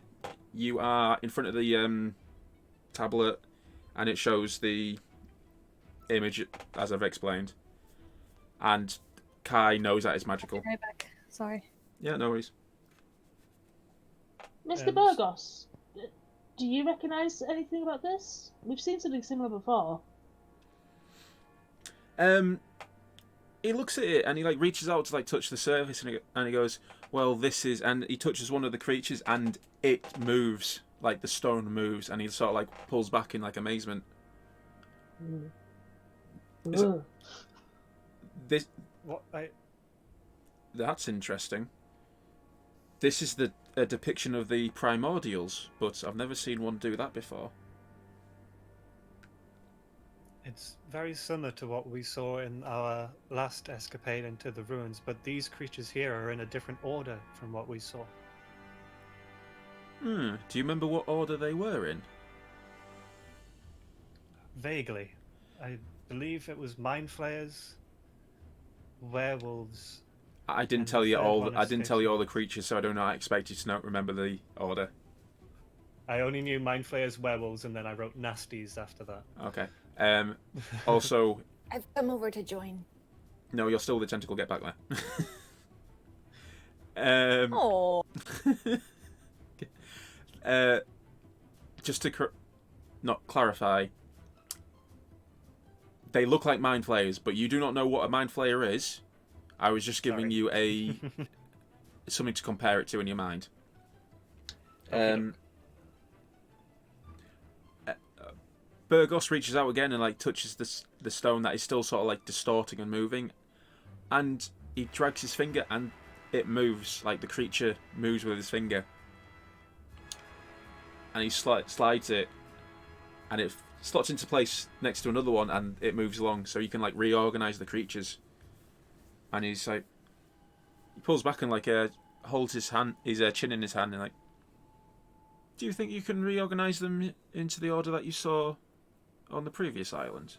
Speaker 1: you are in front of the tablet, and it shows the image as I've explained. And Kai knows that it's magical.
Speaker 5: Right back. Sorry.
Speaker 1: Yeah, no worries.
Speaker 2: Mr. Burgos, do you recognise anything about this? We've seen something similar before.
Speaker 1: He looks at it and he reaches out to touch the surface and he goes, "Well, this is," and he touches one of the creatures and it moves, the stone moves, and he sort of pulls back in amazement. This
Speaker 3: What
Speaker 1: That's interesting. This is a depiction of the primordials, but I've never seen one do that before.
Speaker 3: It's very similar to what we saw in our last escapade into the ruins, but these creatures here are in a different order from what we saw.
Speaker 1: Do you remember what order they were in?
Speaker 3: Vaguely. I believe it was mind flayers, werewolves.
Speaker 1: I didn't
Speaker 3: And
Speaker 1: tell
Speaker 3: the
Speaker 1: you
Speaker 3: third
Speaker 1: all.
Speaker 3: one
Speaker 1: I didn't tell
Speaker 3: escapes
Speaker 1: you all
Speaker 3: me.
Speaker 1: the creatures, so I don't know. I expect you to not remember the order.
Speaker 3: I only knew mind flayers, werewolves, and then I wrote nasties after that.
Speaker 1: Okay. Also,
Speaker 4: I've come over to join.
Speaker 1: No, you're still the tentacle. Get back there.
Speaker 4: Oh.
Speaker 1: Just to not clarify, they look like mind flayers, but you do not know what a mind flayer is. I was just giving you something to compare it to in your mind. Burgos reaches out again and like touches the stone that is still sort of like distorting and moving, and he drags his finger and it moves, like the creature moves with his finger, and he slides it, and it slots into place next to another one, and it moves along, so you can like reorganize the creatures. And he's like, he pulls back and like holds his chin in his hand, and like, do you think you can reorganize them into the order that you saw on the previous island?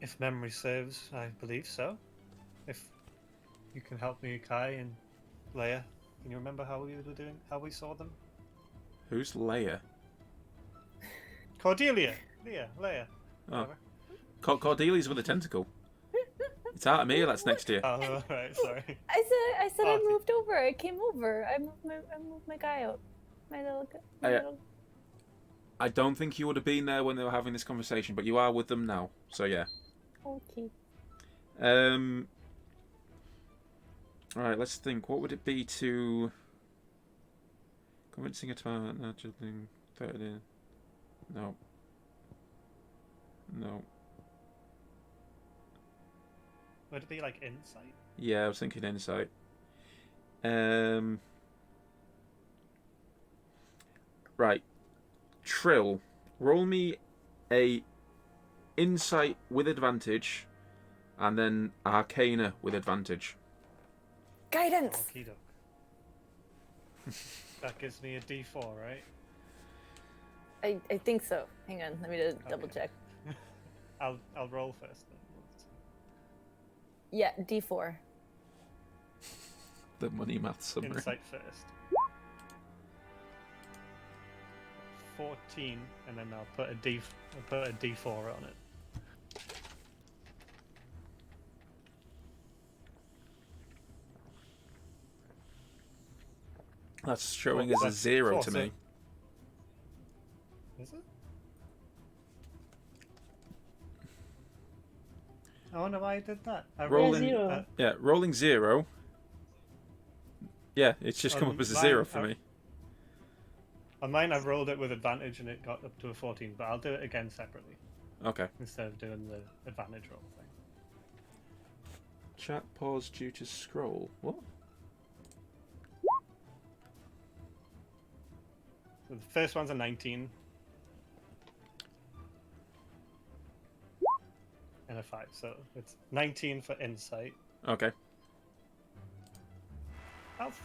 Speaker 3: If memory serves, I believe so. If you can help me, Kai and Leia, can you remember how we were doing? How we saw them?
Speaker 1: Who's Leia?
Speaker 3: Cordelia, Leia.
Speaker 1: Oh. Cordelia's with a tentacle. It's Artemia that's next to you.
Speaker 3: Oh, right, sorry.
Speaker 4: I said I
Speaker 3: Oh,
Speaker 4: moved over. I came over. I moved my guy out. My little.
Speaker 1: I don't think you would have been there when they were having this conversation, but you are with them now. So yeah.
Speaker 4: Okay.
Speaker 1: Alright, let's think. What would it be to convincing a partner to think in? No.
Speaker 3: Would it be like insight?
Speaker 1: Yeah, I was thinking insight. Right. Trill, roll me a insight with advantage, and then arcana with advantage.
Speaker 4: Guidance.
Speaker 3: Okie doke. That gives me a D4, right?
Speaker 4: I think so. Hang on. Let me just double check.
Speaker 3: I'll roll first then.
Speaker 4: Yeah, D4.
Speaker 1: The money math summary.
Speaker 3: Insight first. 14, and then I'll put a D4 on it.
Speaker 1: That's showing
Speaker 3: Oh,
Speaker 1: as a
Speaker 3: that's
Speaker 1: 0
Speaker 3: four,
Speaker 1: to
Speaker 3: so-
Speaker 1: me.
Speaker 3: Is it? I wonder why I did that. I
Speaker 1: Rolling-
Speaker 2: Yeah, 0.
Speaker 1: Yeah, rolling 0. Yeah, it's just come
Speaker 3: On
Speaker 1: up as a
Speaker 3: mine,
Speaker 1: 0 for me.
Speaker 3: On mine, I've rolled it with advantage, and it got up to a 14. But I'll do it again separately
Speaker 1: Okay.
Speaker 3: instead of doing the advantage roll thing.
Speaker 1: Chat pause due to scroll. What?
Speaker 3: So the first one's a 19. And a 5, so it's 19 for insight.
Speaker 1: Okay.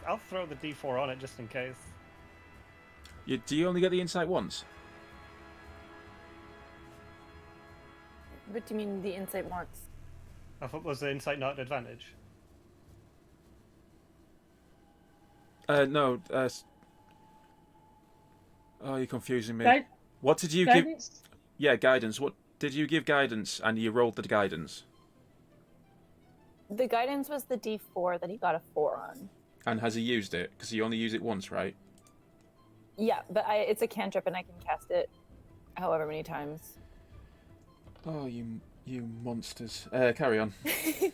Speaker 3: I'll throw the D4 on it just in case.
Speaker 1: Do you only get the insight once?
Speaker 4: What do you mean the insight once?
Speaker 3: I thought was the insight not an advantage?
Speaker 1: No. Oh, you're confusing me.
Speaker 2: Guide-
Speaker 1: What did you give?
Speaker 2: guidance?
Speaker 1: Yeah, guidance. What did you give guidance, and you rolled the guidance?
Speaker 4: The guidance was the D4 that he got a 4 on.
Speaker 1: And has he used it? Because you only use it once, right?
Speaker 4: Yeah, but it's a cantrip and I can cast it however many times.
Speaker 1: Oh, you monsters. Carry on.
Speaker 3: Okay.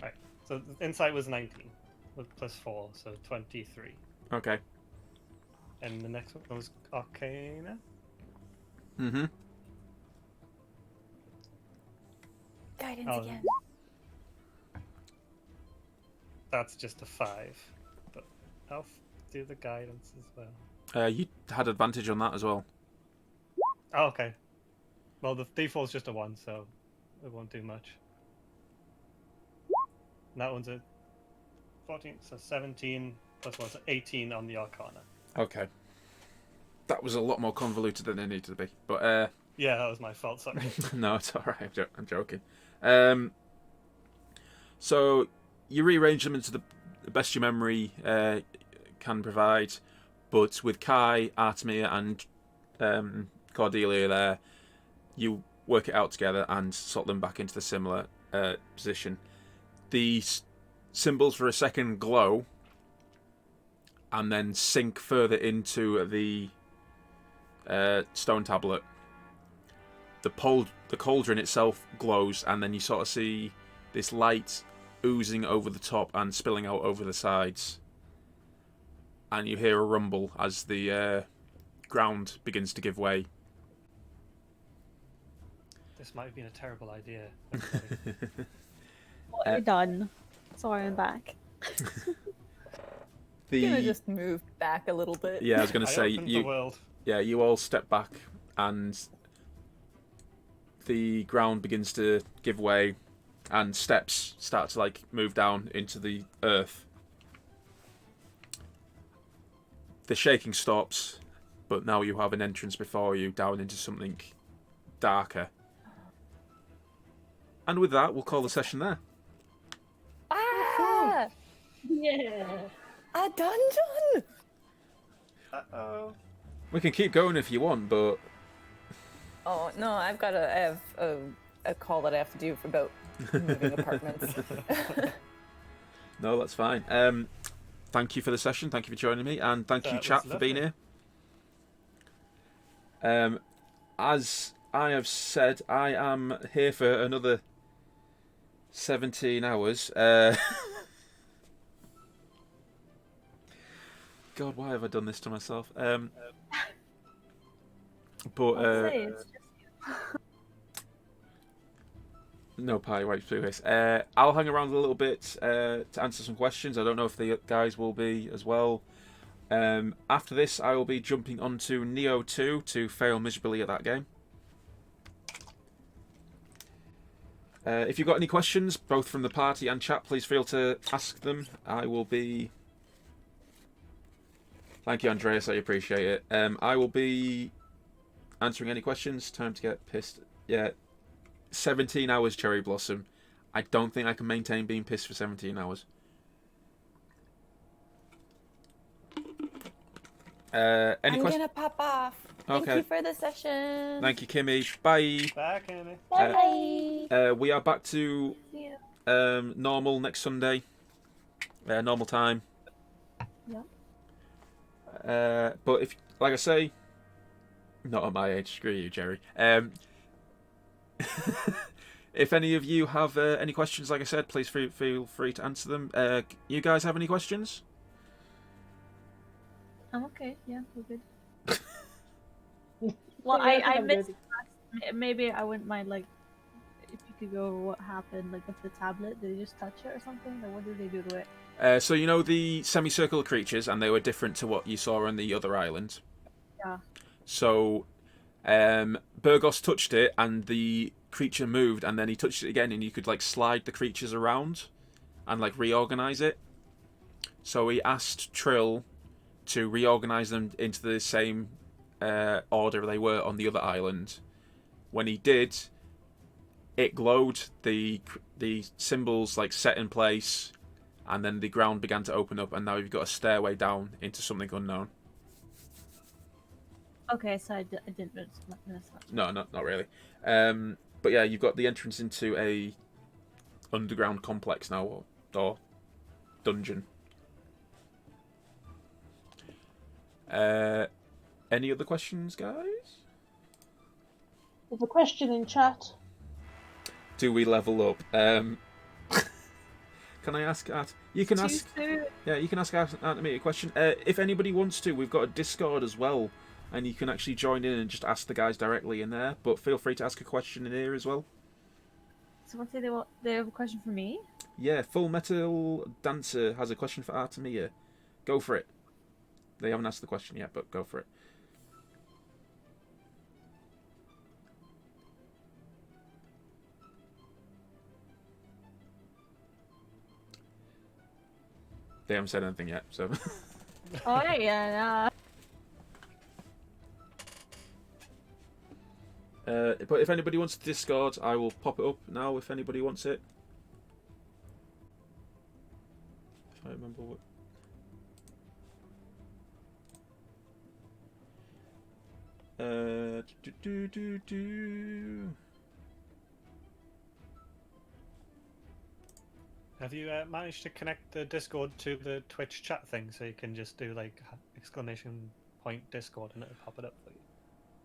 Speaker 3: Right. So the insight was 19 with plus 4, so 23.
Speaker 1: Okay.
Speaker 3: And the next one was Arcana.
Speaker 1: Mm-hmm.
Speaker 4: Guidance
Speaker 3: Oh.
Speaker 4: again.
Speaker 3: That's just a 5. But I'll do the guidance as well.
Speaker 1: You had advantage on that as well.
Speaker 3: Oh, okay. Well, the D4 is just a 1, so it won't do much. And that one's a 14, so 17 plus 1, so 18 on the Arcana.
Speaker 1: Okay. That was a lot more convoluted than it needed to be. But,
Speaker 3: Yeah, that was my fault, sorry.
Speaker 1: no, it's alright. I'm joking. So, you rearrange them into the best your memory can provide. But with Kai, Artemia, and Cordelia there, you work it out together and slot them back into the similar position. The symbols for a second glow and then sink further into the stone tablet. The cauldron itself glows, and then you sort of see this light oozing over the top and spilling out over the sides. And you hear a rumble as the ground begins to give way.
Speaker 3: This might have been a terrible idea.
Speaker 5: What have you done? Sorry, I'm back.
Speaker 4: Gonna just move back a little bit.
Speaker 1: Yeah, I was going to say
Speaker 3: the world.
Speaker 1: Yeah, you all step back, and the ground begins to give way, and steps start to like move down into the earth. The shaking stops, but now you have an entrance before you down into something darker. And with that, we'll call the session there.
Speaker 4: Ah!
Speaker 2: Yeah.
Speaker 4: A dungeon!
Speaker 3: Uh-oh.
Speaker 1: We can keep going if you want, but
Speaker 4: Oh no, I have a call that I have to do about moving apartments.
Speaker 1: no, that's fine. Thank you for the session. Thank you for joining me, and thank you,
Speaker 3: That
Speaker 1: chat,
Speaker 3: was
Speaker 1: for being here. As I have said, I am here for another 17 hours. God, why have I done this to myself? But
Speaker 5: I'd say it's just
Speaker 1: no pie right through this. I'll hang around a little bit to answer some questions. I don't know if the guys will be as well. After this, I will be jumping onto Neo 2 to fail miserably at that game. If you've got any questions, both from the party and chat, please feel to ask them. I will be... Thank you, Andreas. I appreciate it. I will be answering any questions. Time to get pissed. Yeah, 17 hours, Cherry Blossom. I don't think I can maintain being pissed for 17 hours. Any
Speaker 4: I'm
Speaker 1: questions?
Speaker 4: gonna pop off. Thank
Speaker 1: Okay.
Speaker 4: you for the session.
Speaker 1: Thank you, Kimmy. Bye.
Speaker 3: Back, Amy.
Speaker 4: Bye.
Speaker 1: We are back to
Speaker 5: yeah.
Speaker 1: normal next Sunday. Normal time.
Speaker 5: Yeah.
Speaker 1: But if, like I say, not at my age. Screw you, Jerry. If any of you have any questions, like I said, please feel free to answer them. You guys have any questions?
Speaker 5: I'm okay. Yeah, we're good. Well,
Speaker 2: Yeah,
Speaker 5: I
Speaker 2: I'm
Speaker 5: missed.
Speaker 2: good.
Speaker 5: Maybe I wouldn't mind, like, if you could go over what happened, like, with the tablet. Did they just touch it or something? Or what did they do to it?
Speaker 1: So you know the semicircle creatures, and they were different to what you saw on the other island.
Speaker 5: Yeah.
Speaker 1: So Burgos touched it, and the creature moved, and then he touched it again, and you could like slide the creatures around and like reorganize it. So he asked Trill to reorganize them into the same order they were on the other island. When he did, it glowed. The symbols like set in place, and then the ground began to open up, and now you've got a stairway down into something unknown.
Speaker 5: Okay, so I didn't miss that.
Speaker 1: No, not really. But yeah, you've got the entrance into a underground complex now, or dungeon. Any other questions, guys?
Speaker 2: There's a question in chat.
Speaker 1: Do we level up? Can I ask Art? You can ask. Yeah, you can ask Art me a question. If anybody wants to, we've got a Discord as well, and you can actually join in and just ask the guys directly in there. But feel free to ask a question in here as well.
Speaker 5: So what say they have a question for me?
Speaker 1: Yeah, Full Metal Dancer has a question for Artemia. Go for it. They haven't asked the question yet, but go for it. They haven't said anything yet, so...
Speaker 5: Oh yeah.
Speaker 1: But if anybody wants to Discord, I will pop it up now if anybody wants it. If I remember what...
Speaker 3: Have you managed to connect the Discord to the Twitch chat thing so you can just do like exclamation point Discord and it'll pop it up for you?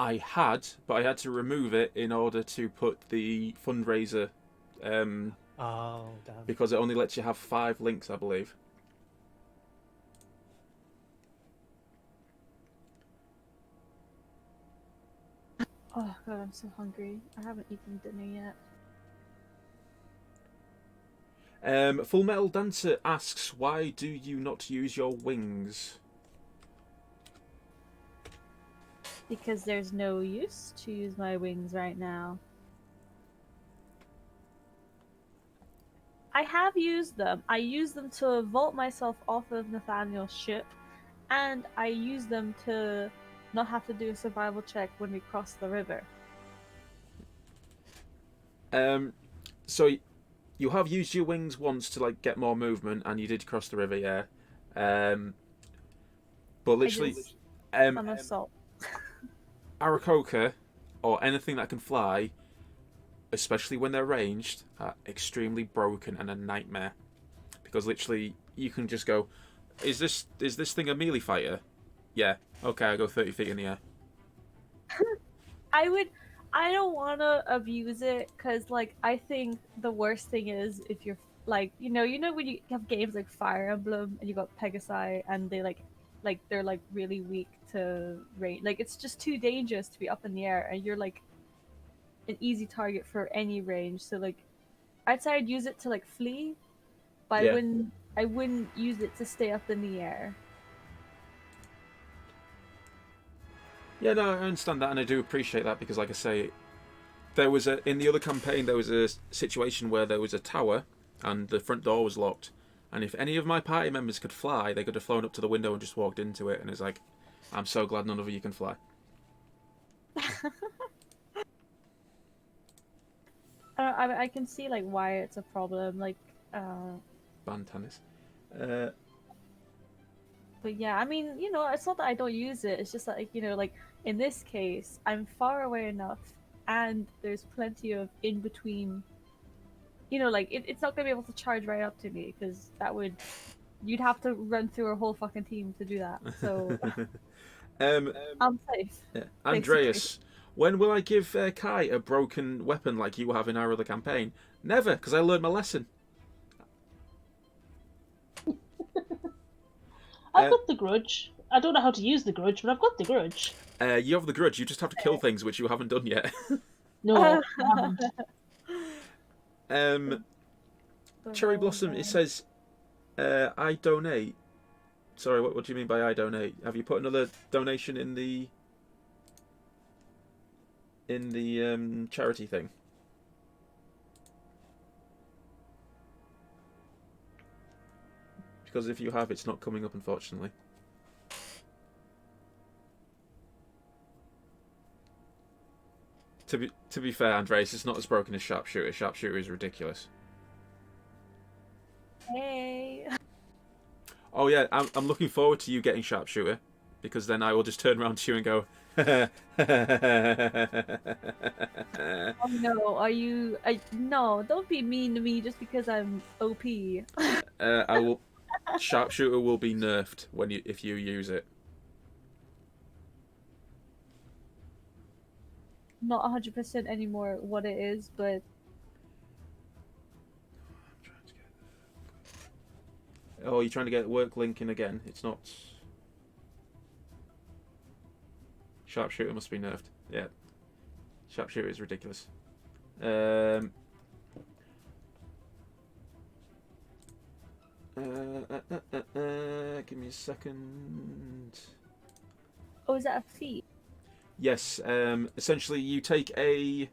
Speaker 1: I had, but I had to remove it in order to put the fundraiser,
Speaker 3: Oh, damn.
Speaker 1: because it only lets you have 5 links, I believe.
Speaker 5: Oh god, I'm so hungry. I haven't eaten dinner yet.
Speaker 1: Full Metal Dancer asks, why do you not use your wings?
Speaker 5: Because there's no use to use my wings right now. I have used them. I used them to vault myself off of Nathaniel's ship, and I used them to not have to do a survival check when we cross the river.
Speaker 1: So you have used your wings once to like get more movement, and you did cross the river, yeah. But literally,
Speaker 5: An assault.
Speaker 1: Arakoka, or anything that can fly, especially when they're ranged, are extremely broken and a nightmare. Because literally, you can just go, is this thing a melee fighter? Yeah. Okay, I go 30 feet in the air.
Speaker 5: I don't want to abuse it, because like I think the worst thing is if you're like you know when you have games like Fire Emblem and you got Pegasi and they they're like really weak to range. Like it's just too dangerous to be up in the air, and you're like an easy target for any range. So like I'd say I'd use it to like flee, but
Speaker 1: Yeah.
Speaker 5: I wouldn't use it to stay up in the air.
Speaker 1: Yeah, no, I understand that, and I do appreciate that, because, like I say, there was in the other campaign there was a situation where there was a tower and the front door was locked, and if any of my party members could fly, they could have flown up to the window and just walked into it. And it's like, I'm so glad none of you can fly.
Speaker 5: I can see like why it's a problem. Like,
Speaker 1: Ban tennis.
Speaker 5: but yeah, I mean, it's not that I don't use it. It's just that, like, like in this case, I'm far away enough, and there's plenty of in between. Like it's not gonna be able to charge right up to me, because you'd have to run through a whole fucking team to do that. So I'm safe.
Speaker 1: Yeah. Andreas, when will I give Kai a broken weapon like you have in our other campaign? Never, because I learned my lesson.
Speaker 2: I've got the grudge. I don't know how to use the grudge, but I've got the grudge.
Speaker 1: You have the grudge. You just have to kill things, which you haven't done yet.
Speaker 2: No, I haven't.
Speaker 1: Cherry Blossom, it says, I donate. Sorry, what do you mean by I donate? Have you put another donation in the charity thing? Because if you have, it's not coming up, unfortunately. To be fair, Andres, it's not as broken as Sharpshooter. Sharpshooter is ridiculous.
Speaker 5: Hey.
Speaker 1: Oh yeah, I'm looking forward to you getting Sharpshooter, because then I will just turn around to you and go,
Speaker 5: Oh no, no, don't be mean to me just because I'm OP.
Speaker 1: I will. Sharpshooter will be nerfed if you use it.
Speaker 5: Not 100% anymore what it is, but
Speaker 1: oh, you're trying to get work link in again. It's not. Sharpshooter must be nerfed. Yeah. Sharpshooter is ridiculous. Give me a second.
Speaker 5: oh, is that a feat?
Speaker 1: Yes. Essentially, you take a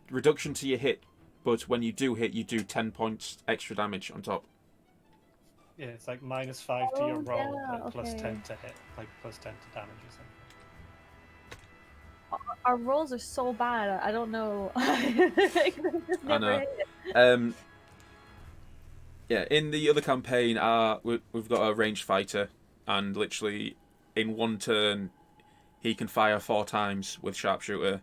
Speaker 1: reduction to your hit, but when you do hit, you do 10 points extra damage on top.
Speaker 3: Yeah, it's like -5 to your roll,
Speaker 5: yeah,
Speaker 3: but plus
Speaker 5: okay.
Speaker 3: 10 to hit, like plus 10 to damage or something.
Speaker 5: Our rolls are so bad. I don't know. Just
Speaker 1: I
Speaker 5: never
Speaker 1: know.
Speaker 5: hit.
Speaker 1: Yeah, in the other campaign, we've got a ranged fighter, and literally in one turn, he can fire 4 times with Sharpshooter,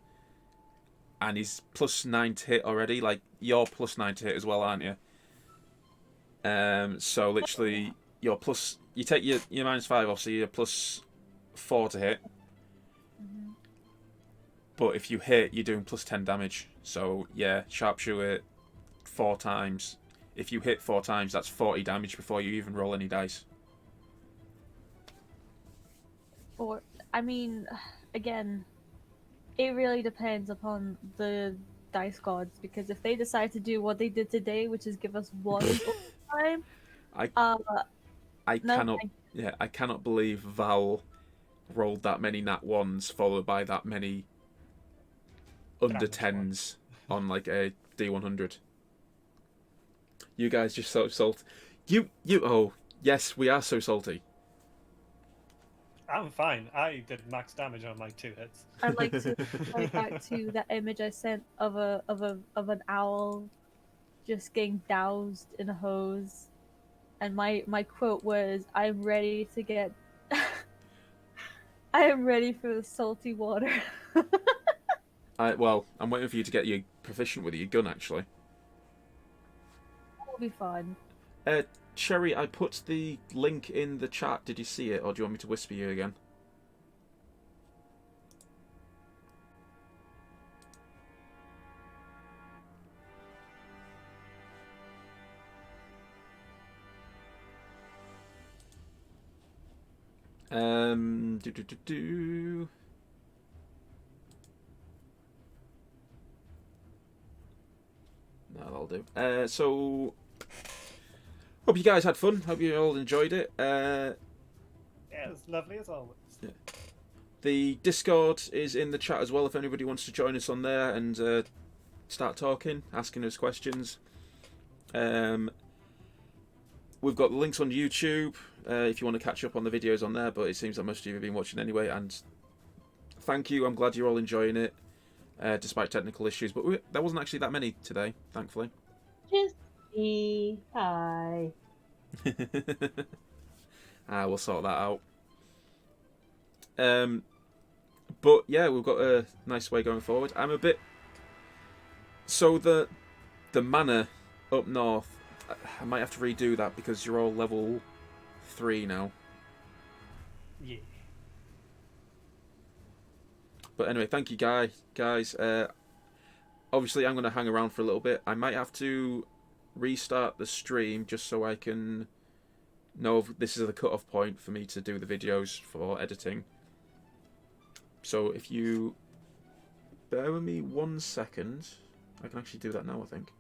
Speaker 1: and he's +9 to hit already. Like, you're +9 to hit as well, aren't you? So literally, you take your -5 off, so you're +4 to hit.
Speaker 5: Mm-hmm.
Speaker 1: But if you hit, you're doing +10 damage. So yeah, sharpshooter 4 times. If you hit 4 times, that's 40 damage before you even roll any dice.
Speaker 5: Or, I mean, again, it really depends upon the dice gods, because if they decide to do what they did today, which is give us 1 time,
Speaker 1: I
Speaker 5: no,
Speaker 1: cannot. Yeah, I cannot believe Val rolled that many nat ones followed by that many under
Speaker 3: Damage
Speaker 1: 10s on like a D100. You guys just so salty. Oh yes, we are so salty.
Speaker 3: I'm fine. I did max damage on my 2 hits.
Speaker 5: I'd like to point back to that image I sent of an owl just getting doused in a hose, and my quote was, "I'm ready to get, I am ready for the salty water."
Speaker 1: Well, I'm waiting for you to get you proficient with your gun, actually.
Speaker 5: That'll be fun.
Speaker 1: Cherry, I put the link in the chat. Did you see it, or do you want me to whisper you again? Do. No, that'll do. So, hope you guys had fun. Hope you all enjoyed it.
Speaker 3: Yeah, it was lovely as always.
Speaker 1: Yeah. The Discord is in the chat as well if anybody wants to join us on there and start talking, asking us questions. We've got the links on YouTube if you want to catch up on the videos on there, but it seems that most of you have been watching anyway, and thank you. I'm glad you're all enjoying it, despite technical issues, but there wasn't actually that many today, thankfully.
Speaker 2: Just me. Hi.
Speaker 1: We'll sort that out. But yeah, we've got a nice way going forward. I'm a bit... So the manor up north, I might have to redo that because you're all level 3 now.
Speaker 3: Yeah.
Speaker 1: But anyway, thank you guys. Obviously, I'm going to hang around for a little bit. I might have to restart the stream just so I can know if this is the cut-off point for me to do the videos for editing. So if you bear with me 1 second, I can actually do that now, I think.